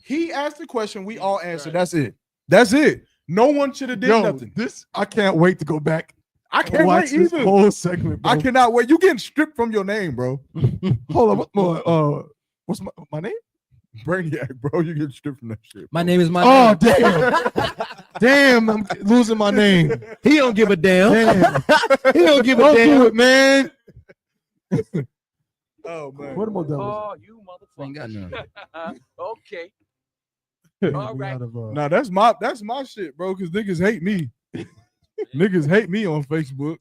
He asked the question, we all answered. That's it. That's it. No one should have did nothing. This I can't wait to go back. I can't watch wait this either. whole segment. Bro. I cannot wait. You getting stripped from your name, bro. Hold on. What's my name? Brainiac, bro. You get stripped from that shit. My name is my Oh name. damn. Damn, I'm losing my name. He don't give a damn. He don't give a damn. Do it, man. Oh man. What am I doing? Oh, you motherfucker. Ain't got none. Okay. All right. Nah, that's my shit, bro. Because niggas hate me. Niggas hate me on Facebook.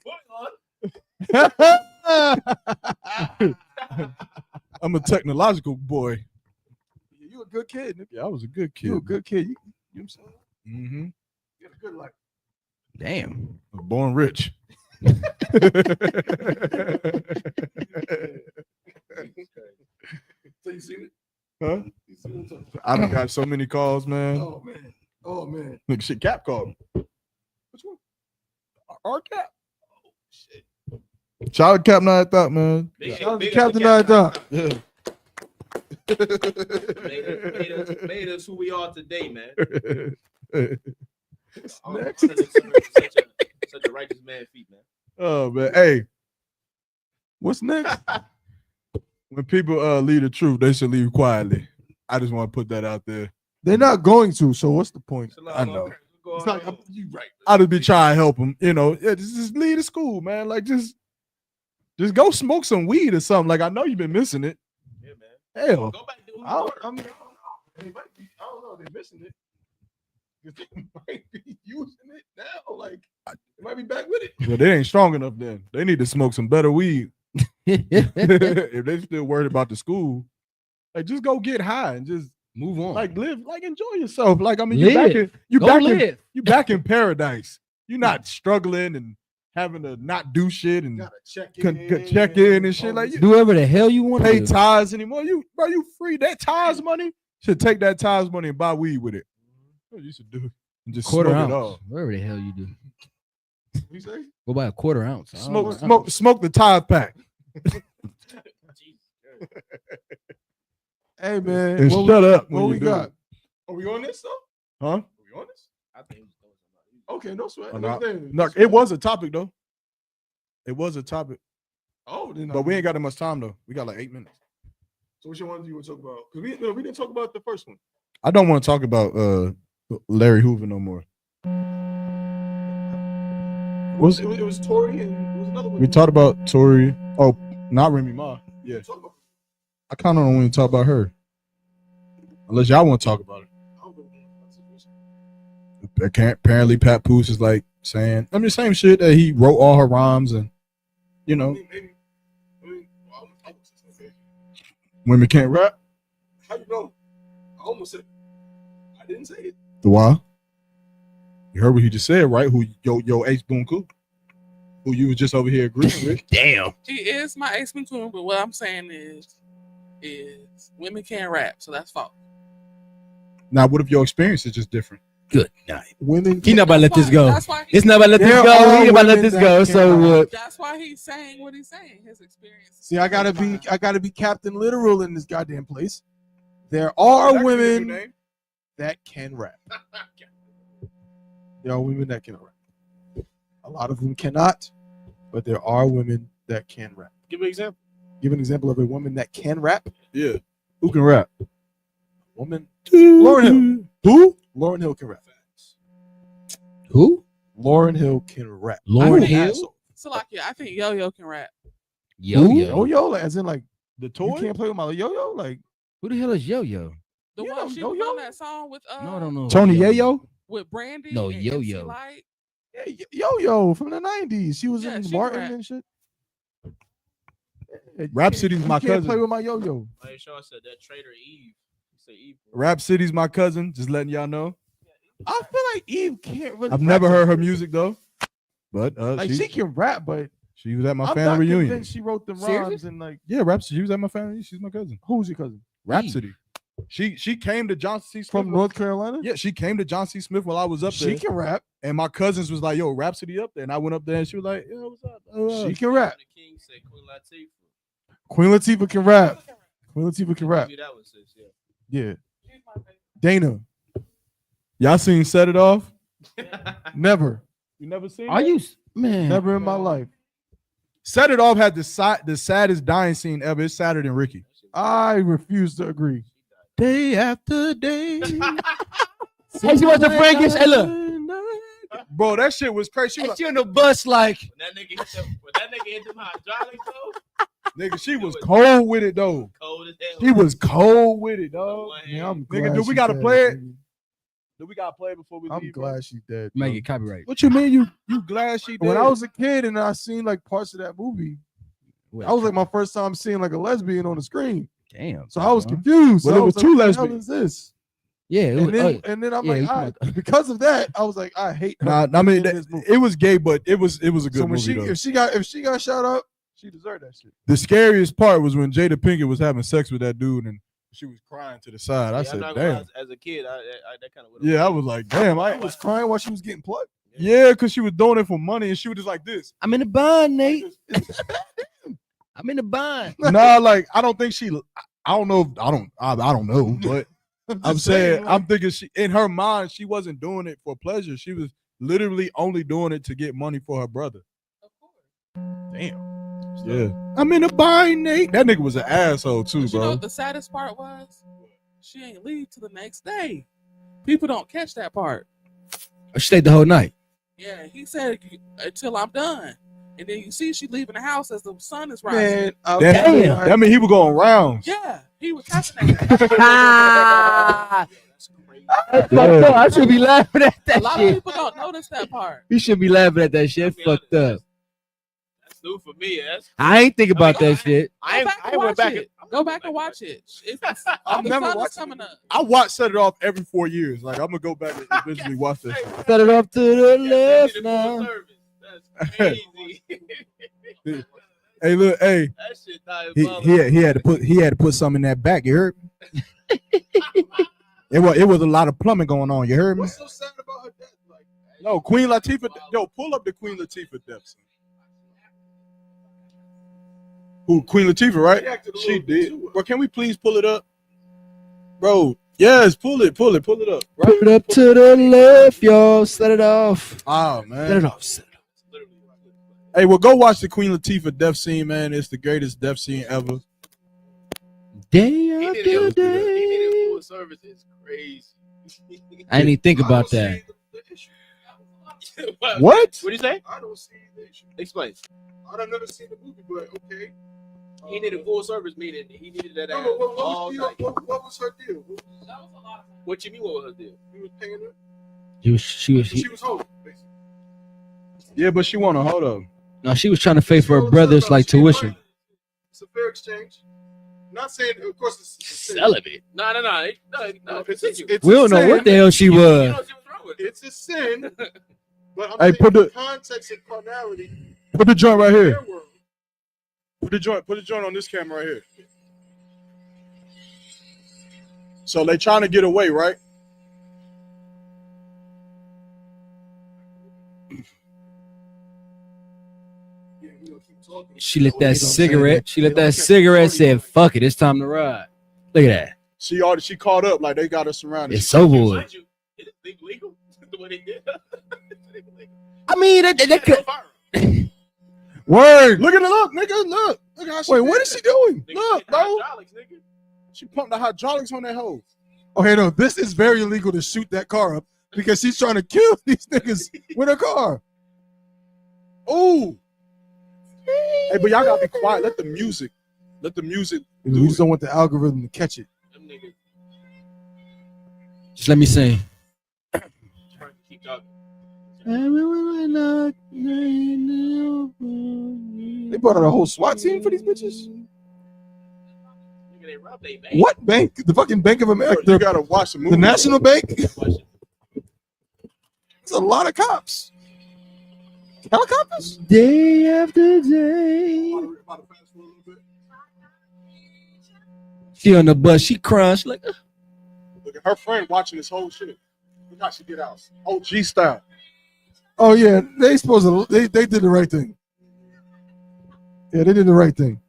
I'm a technological boy. You a good kid, nigga. Yeah, I was a good kid. You a good kid. You know what I'm saying? Mm-hmm. You had a good life. Damn. I was born rich. So you seen it? Huh? I done got so many calls, man. Oh man. Oh man. Look, shit, Cap called me. Which one? Our Cap. Oh shit. Shout out Cap 9 man. Shout out to Captain 9 Yeah. made us who we are today, man. Next. Such a righteous man feet, man. Oh man. Hey. What's next? When people leave the truth, they should leave quietly. I just want to put that out there. They're not going to, so what's the point? I know. It's like you right. I just be trying to help them, you know. Yeah, just leave the school, man. Like just go smoke some weed or something. Like I know you've been missing it. Yeah, man. Hell, Go back to who you I don't were. know. They're missing it. They might be using it now. Like they might be back with it. but they ain't strong enough. Then they need to smoke some better weed. If they still worried about the school, like just go get high and just move on. Like live, like enjoy yourself. Like I mean, Live. you back in paradise. You're not struggling and having to not do shit and check in and shit. Like you Do whatever the hell you want to pay do. tithes anymore. You free. That tithes money should take that tithes money and buy weed with it. What you should do and just Quarter smoke ounce. it all. Whatever the hell you do. You say? Go buy a quarter ounce. Smoke the tithe pack. Hey man, And shut up What when we you do got? it. Are we on this though? Huh? Are we on this? I think. Okay, no sweat. Oh, No no, thing. no, it was a topic though. It was a topic. Oh, then But we ain't got that much time though. We got like 8 minutes. So which one do you want to talk about? Because we didn't talk about the first one. I don't want to talk about Larry Hoover no more. It was Tory and it was another one. We talked about Tory. Oh, not Remy Ma. Yeah. I kind of don't want to talk about her. Unless y'all want to talk about it. Apparently, Pat Poose is like saying, I mean, same shit that he wrote all her rhymes and, you know, women can't rap. How you know? I almost said I didn't say it. The why? You heard what he just said, right? Who yo Ace Boone Cool, who you was just over here agreeing with. Damn. He is my Ace McCoon, but what I'm saying is women can't rap, so that's false. Now, what if your experience is just different? Good night. Women. He not about to let this go. That's why It's not about to let this go. He about to let this go. So that's why he's saying what he's saying. His experience. See, I gotta be Captain Literal in this goddamn place. There are women that can rap. There are women that can rap. A lot of them cannot, but there are women that can rap. Give me an example. Give an example of a woman that can rap. Yeah. Who can rap? Woman. Lauryn Hill. Who? Lauryn Hill can rap. Who? Lauryn Hill can rap. Lauryn Hill? Salakia, I think Yo-Yo can rap. Yo-Yo, as in like the toy? You can't play with my Yo-Yo? Like, who the hell is Yo-Yo? The one she was on that song with No, I don't know. Tony Yayo? with Brandy. No, and Yo-Yo. MC Lyte. Yeah, Yo-Yo from the 90s. She was in she Martin rap. and shit. Rhapsody's my You can't cousin. play with my Yo-Yo. Hey, Sean said that traitor Eve. You say Eve. Rap City's my cousin. Just letting y'all know. I feel like Eve can't really. I've rap never heard her like music though. But Like she can rap, but she was at my I'm family not reunion. convinced she wrote the Serious? rhymes and like. Yeah, Rhapsody. She was at my family. She's my cousin. Who's your cousin? Rhapsody. She came to Johnson C. Smith From North Carolina? Yeah, she came to Johnson C. Smith while I was up there. She can rap. And my cousins was like, "Yo, Rhapsody up there," and I went up there and she was like, "Yo, what's up?" She can rap. The King said Queen Latifah. Queen Latifah can rap. Queen Latifah can rap. Maybe that was sis, Yeah. Dana. Y'all seen Set It Off? Never. You never seen? Are that? you man? Never in my life. Set It Off had the saddest dying scene ever. It's sadder than Ricky. I refuse to agree. Day after day. Hey, she was a Frankish. Hey, look. Bro, that shit was crazy. She on the bus like. When that nigga hit them hydraulics though, Nigga, she was cold with it though. cold as hell. She was cold with it, dog. Yeah, I'm Nigga, glad do we she gotta dead, play it? nigga. Do we gotta play it before we I'm leave? glad she's dead. Make bro. it copyright. What you mean? You glad she did? When I was a kid and I seen like parts of that movie, that was like my first time seeing like a lesbian on the screen. Damn. So I was confused. Well, So it I was like, two what the hell lesbians. is this? Yeah. It was, And then I'm yeah, like, we come all right, because of that, I was like, I hate her. Nah, I mean in this movie. it was gay, but it was a good So when movie though. if she got shot up, she deserved that shit. The scariest part was when Jada Pinkett was having sex with that dude and she was crying to the side. I I'm said, not gonna lie, damn. as a kid, I that kind of. Yeah, I was like, damn. I was crying while she was getting plugged. Yeah, because she was doing it for money and she was just like this. I'm in the bind, Nate. I'm in the bind. Nah, like I don't think she. I don't know. I don't know, but I'm saying I'm thinking she in her mind she wasn't doing it for pleasure. She was literally only doing it to get money for her brother. Damn. Yeah. I'm in a bind, Nate. That nigga was an asshole too, But you know bro. what the saddest part was? She ain't leave till the next day. People don't catch that part. She stayed the whole night. Yeah, he said until I'm done. And then you see she leaving the house as the sun is rising. Man, That mean he was going rounds. Yeah, he was catching that. Fucked up. I should be laughing at A that lot of shit. people don't notice that part. You should be laughing at that shit. Fucked up. That's new for me. I ain't think about that shit. I went back. Go back and watch it. I've The never sun is watched coming up. I watch Set It Off every 4 years. Like I'm gonna go back and eventually watch that. Set it off to the left now. That's crazy. Hey, look, hey. That shit diabolical. He had to put something in that back. You heard? It was a lot of plumbing going on. You heard me? What's so sad about her death? Like, No, Queen Latifah. Yo, pull up the Queen Latifah death scene. Who? Queen Latifah, right? She did. Bro, can we please pull it up, bro? Yes, pull it up. Right? Put it up to the left, y'all. Set it off. Oh man, Set it off. Hey, well, go watch the Queen Latifah death scene, man. It's the greatest death scene ever. Day after day. Full service is crazy. I didn't even think about that. What? What do you say? I don't see the issue. Explain. I've never seen the movie, but okay. He needed full service, meaning he needed that ass No, all night. what was her deal? What you mean? What was her deal? He was paying her. She was home. Yeah, but she wanna hold up. No, she was trying to pay for her brother's like tuition. It's a fair exchange. Not saying, of course, it's Celibate. No. It's We don't know what the hell she was. It's a sin. But I'm Hey, saying put in the- context of carnality. Put the joint right here. their world. Put the joint on this camera right here. So they trying to get away, right? She lit that cigarette. She lit that cigarette. Said, "Fuck it, it's time to ride." Look at that. She caught up like they got her surrounded. It's over with. Legal? What he did? I mean, that could. Word. Look at it. Look, nigga. Look. Look how she. Wait, did what it. is she doing? Look, bro. She pumped the hydraulics on that hose. Okay, no, this is very illegal to shoot that car up because she's trying to kill these niggas with her car. Ooh. Hey, but y'all gotta be quiet. Let the music. We just don't want the algorithm to catch it. Just let me sing. Keep talking. They brought out a whole SWAT team for these bitches. Nigga, they robbed they bank. What bank? The fucking Bank of America. You gotta watch the movie. The National Bank. It's a lot of cops. Helicopters. Day after day. She on the bus. She crying. She like. Look at her friend watching this whole shit. Look how she get out. OG style. Oh yeah, they supposed to. They did the right thing. Yeah, they did the right thing.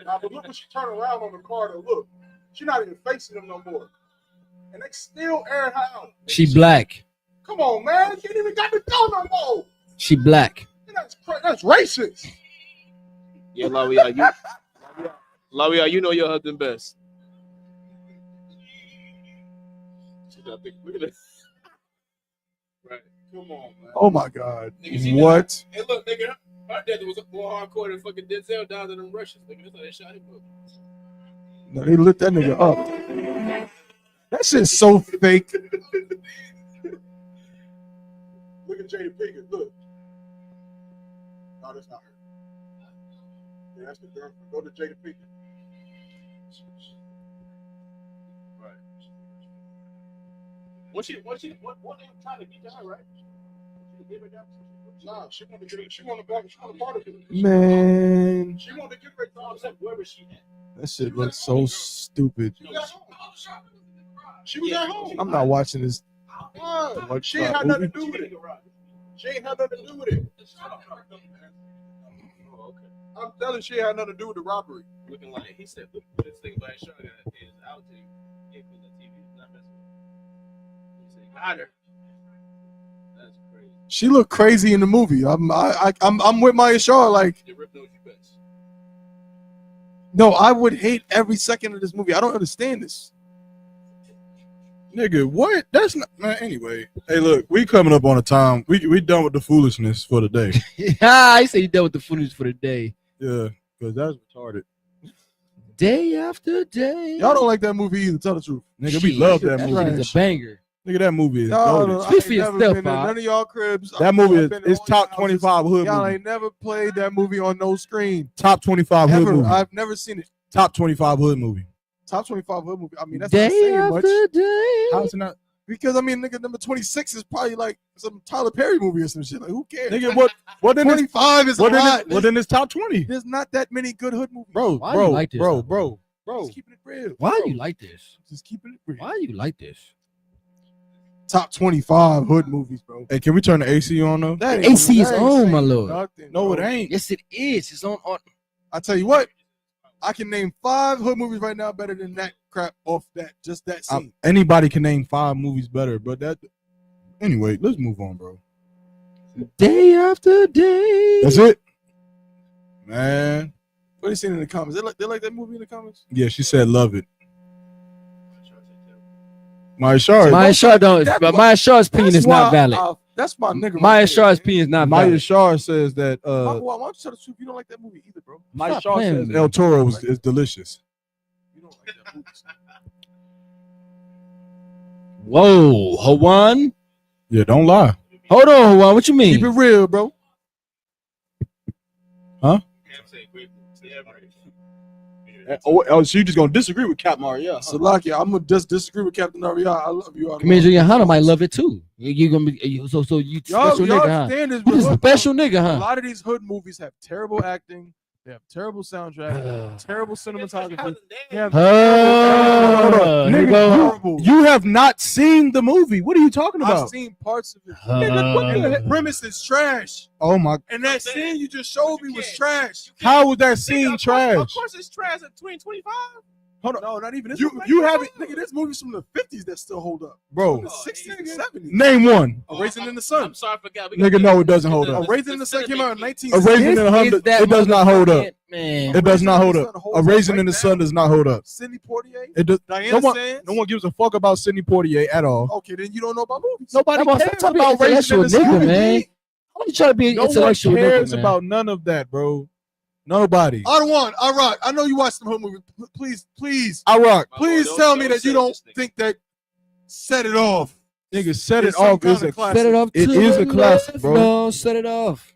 Nah, but look when she turn around on the car to look. She not even facing them no more. And they still airing her out. She black. Come on, man. She ain't even got to go no more. She black. That's racist. Yeah, Lawia, you know your husband best. Look at this. Right. Come on, man. Oh my God. Nigga, see What? that? Hey, look, nigga, her death was more hardcore than fucking Denzel down to them Russians. Nigga, that's how they shot him up. No, they lit that nigga up. That shit's so fake. Look at Jada Pinkett. Look. No, that's not her. Yeah, that's the girl. Go to Jada Pinkett. Right. What they trying to get to her, right? Nah, she wanted to get it. She wanted to part of it. Man, She wanted to get her. Where was she at? that shit looks so stupid. She was at home. I'm not watching this. She ain't had nothing to do with it. She ain't had nothing to do with it. I'm telling you, she ain't had nothing to do with the robbery. Looking like he said, look, this thing by his shotgun is out to you. Can't put the TV. Not messing with. He said, got her. That's crazy. She looked crazy in the movie. I'm with Maya Shaw. Like, The rip knows you best. no, I would hate every second of this movie. I don't understand this. Nigga, what? That's not, man. Anyway, hey, look, we coming up on a time. We done with the foolishness for the day. Yeah, he said he done with the footage for the day. Yeah, because that's retarded. Day after day. Y'all don't like that movie either. Tell the truth. Nigga, we love that That movie. shit is a banger. Nigga, that movie is No, goated. I Speak for ain't never yourself, been to Bob. none of y'all cribs. That movie I've been is to top all 25 hood y'all movie. ain't never played that movie on no screen. Top 25 hood Ever. movie. I've never seen it. Top 25 hood movie. Top 25 hood movie. I mean, that's not Day saying much. after day. How's it not? Because I mean, nigga, number 26 is probably like some Tyler Perry movie or some shit. Like, who cares? Nigga, what then 25 is a lot. Well, then it's top 20. There's not that many good hood movies. Bro, Why you like this, bro. Just keeping it real. Why you like this? Just keeping it real. Why you like this? Top 25 hood movies, bro. Hey, can we turn the AC on though? That AC is that ain't on, saying my lord. nothing, No, bro. it ain't. Yes, it is. It's on. I tell you what, I can name 5 hood movies right now better than that crap off that scene. Anybody can name 5 movies better, but that. Anyway, let's move on, bro. Day after day. That's it, man. What are you saying in the comments? They like that movie in the comments? Yeah, she said love it. Maya Shar. Maya Shar don't. But Maya Shar's opinion is not valid. That's my nigga. Maya Shar's opinion is not valid. Maya Shar says that. Why don't you tell the truth? You don't like that movie either, bro. Maya Shar says El Toro is delicious. You don't like that movie. Whoa, Hawan. Yeah, don't lie. Hold on, Hawan. What you mean? Keep it real, bro. Huh? Oh, so you just gonna disagree with Cap Maria? Salakia, I'm gonna just disagree with Captain Aria. I love you. Commander Johanna might love it too. You gonna be so you special nigga, huh? Standards, You just a special nigga, huh? A lot of these hood movies have terrible acting. They have terrible soundtrack, terrible cinematography. They have Nigga, you have not seen the movie. What are you talking about? I've seen parts of it. And the premise is trash. Oh my! And that scene you just showed me was trash. How was that scene trash? Of course it's trash at 2025. Hold on. No, not even this. You haven't, nigga. There's movies from the 50s that still hold up. Bro, the 60s and 70s. Name one. A Raisin in the Sun. I'm sorry, I forgot. Nigga, no, it doesn't hold up. A Raisin in the Sun came out in A Raisin in the Sun, it does not hold up. Man. It does not hold up. A Raisin in the Sun does not hold up. Sidney Poitier. It does. Diana Sands? No one gives a fuck about Sidney Poitier at all. Okay, then you don't know about movies. Nobody cares about intellectual Raisin in the nigga, Sun. man. Why you trying to be an No one intellectual cares nigga, man? about none of that, bro. Nobody. I rock. I know you watched some hood movies. Please. I rock. Please tell me that you don't think that Set It Off. Nigga, Set It It's some Off kind is of a classic. Set it off. It to is the a classic, left. bro. No, set it off.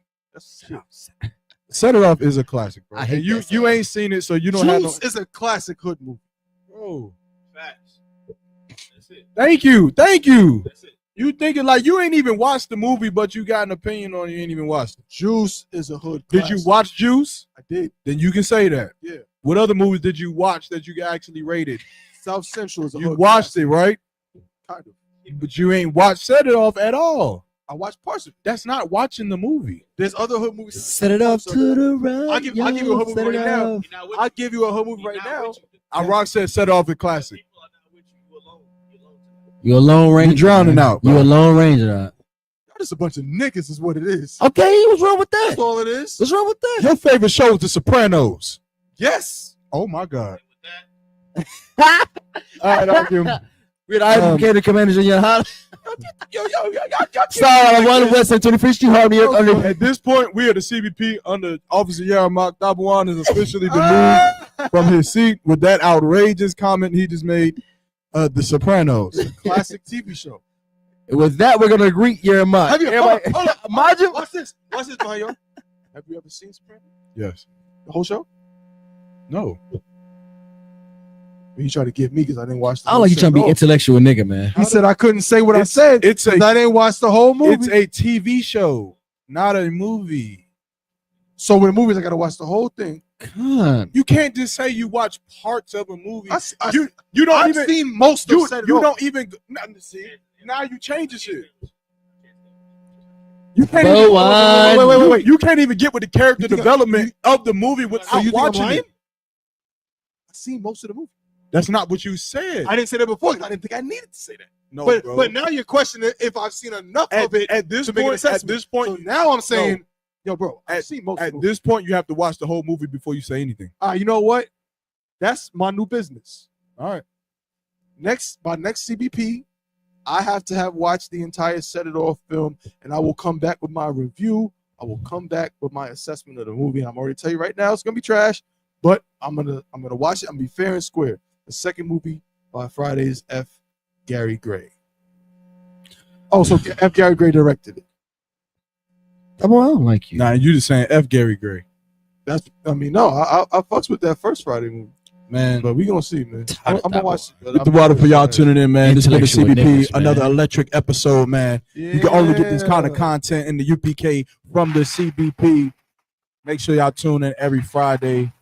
Set It Off is a classic, bro. I hate And you that song. ain't seen it, so you don't have no. Juice is a classic hood movie. Bro. Facts. That's it. Thank you. That's it. You thinking like you ain't even watched the movie, but you got an opinion on it. You ain't even watched it. Juice is a hood Did classic. you watch Juice? I did. Then you can say that. Yeah. What other movies did you watch that you actually rated? South Central is a You hood watched classic. it, right? Kind of. But you ain't watched Set It Off at all. I watched parts of it. That's not watching the movie. There's other hood movies. Set it off to the right. I'll give you a hood movie Set it right now. off. I'll give you a hood movie right now. I rock said Set It Off a classic. You a lone ranger. You drowning man. out, You bro. a lone ranger. Y'all just a bunch of niggas is what it is. Okay, what's wrong with that? That's all it is. What's wrong with that? Your favorite show is The Sopranos. Yes. Oh my God. All right, I'll give him. We're advocated commanders in your house. Yo. Sorry, I'm on the West End 25th Street, Harmony. At this point, we are the CBP under Officer YARAMACH. THABAWAN has officially been moved from his seat with that outrageous comment he just made. The Sopranos. Classic TV show. With that, we're gonna greet YARAMACH. Have you Everybody- hold on. Imagine. Watch this, Mahayo. Have you ever seen Sopranos? Yes. The whole show? No. He tried to get me because I didn't watch the I whole like you show. trying to be No. intellectual nigga, man. He said I couldn't say what I said. It's a. 'cause I didn't watch the whole movie. It's a TV show, not a movie. So with the movies, I gotta watch the whole thing. God. You can't just say you watch parts of a movie. I- you don't I've even seen most you, of Set It you Off. don't even see. Now you change the shit. You can't Go even, on. wait. You can't even get with the character think development of the movie without So you think I'm watching lying? it. I've seen most of the movie. That's not what you said. I didn't say that before. 'Cause I didn't think I needed to say that. No, but bro. but now you're questioning if I've seen enough of it at this to make an point. At assessment. this point, So now I'm saying, yo, bro, I've at, seen most of at the movie. this point, you have to watch the whole movie before you say anything. You know what? That's my new business. All right. By next CBP, I have to have watched the entire Set It Off film, and I will come back with my review. I will come back with my assessment of the movie. And I'm already telling you right now, it's gonna be trash, but I'm gonna watch it. I'm gonna be fair and square. The second movie by Friday's F. Gary Gray. Oh, so F. Gary Gray directed it. I don't like you. Nah, you just saying F. Gary Gray. I fucks with that first Friday movie. Man, but we gonna see, man. I'm gonna watch it. Get the water for y'all tuning in, man. This is the Intellectual CBP, niggas, man. another electric episode, man. You can only get this kind of content in the UPK from the CBP. Make sure y'all tune in every Friday.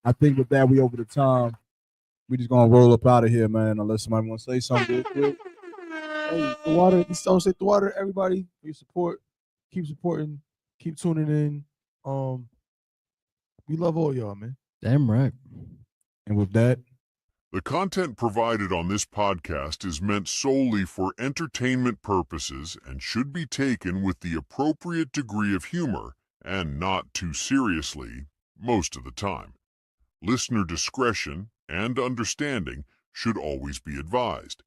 I think with that, we over the time. We just gonna roll up out of here, man. Unless somebody want to say something. Hey, the water. Don't say the water. Everybody, for your support. Keep supporting. Keep tuning in. We love all y'all, man. Damn right. And with that, the content provided on this podcast is meant solely for entertainment purposes and should be taken with the appropriate degree of humor and not too seriously most of the time. Listener discretion and understanding should always be advised.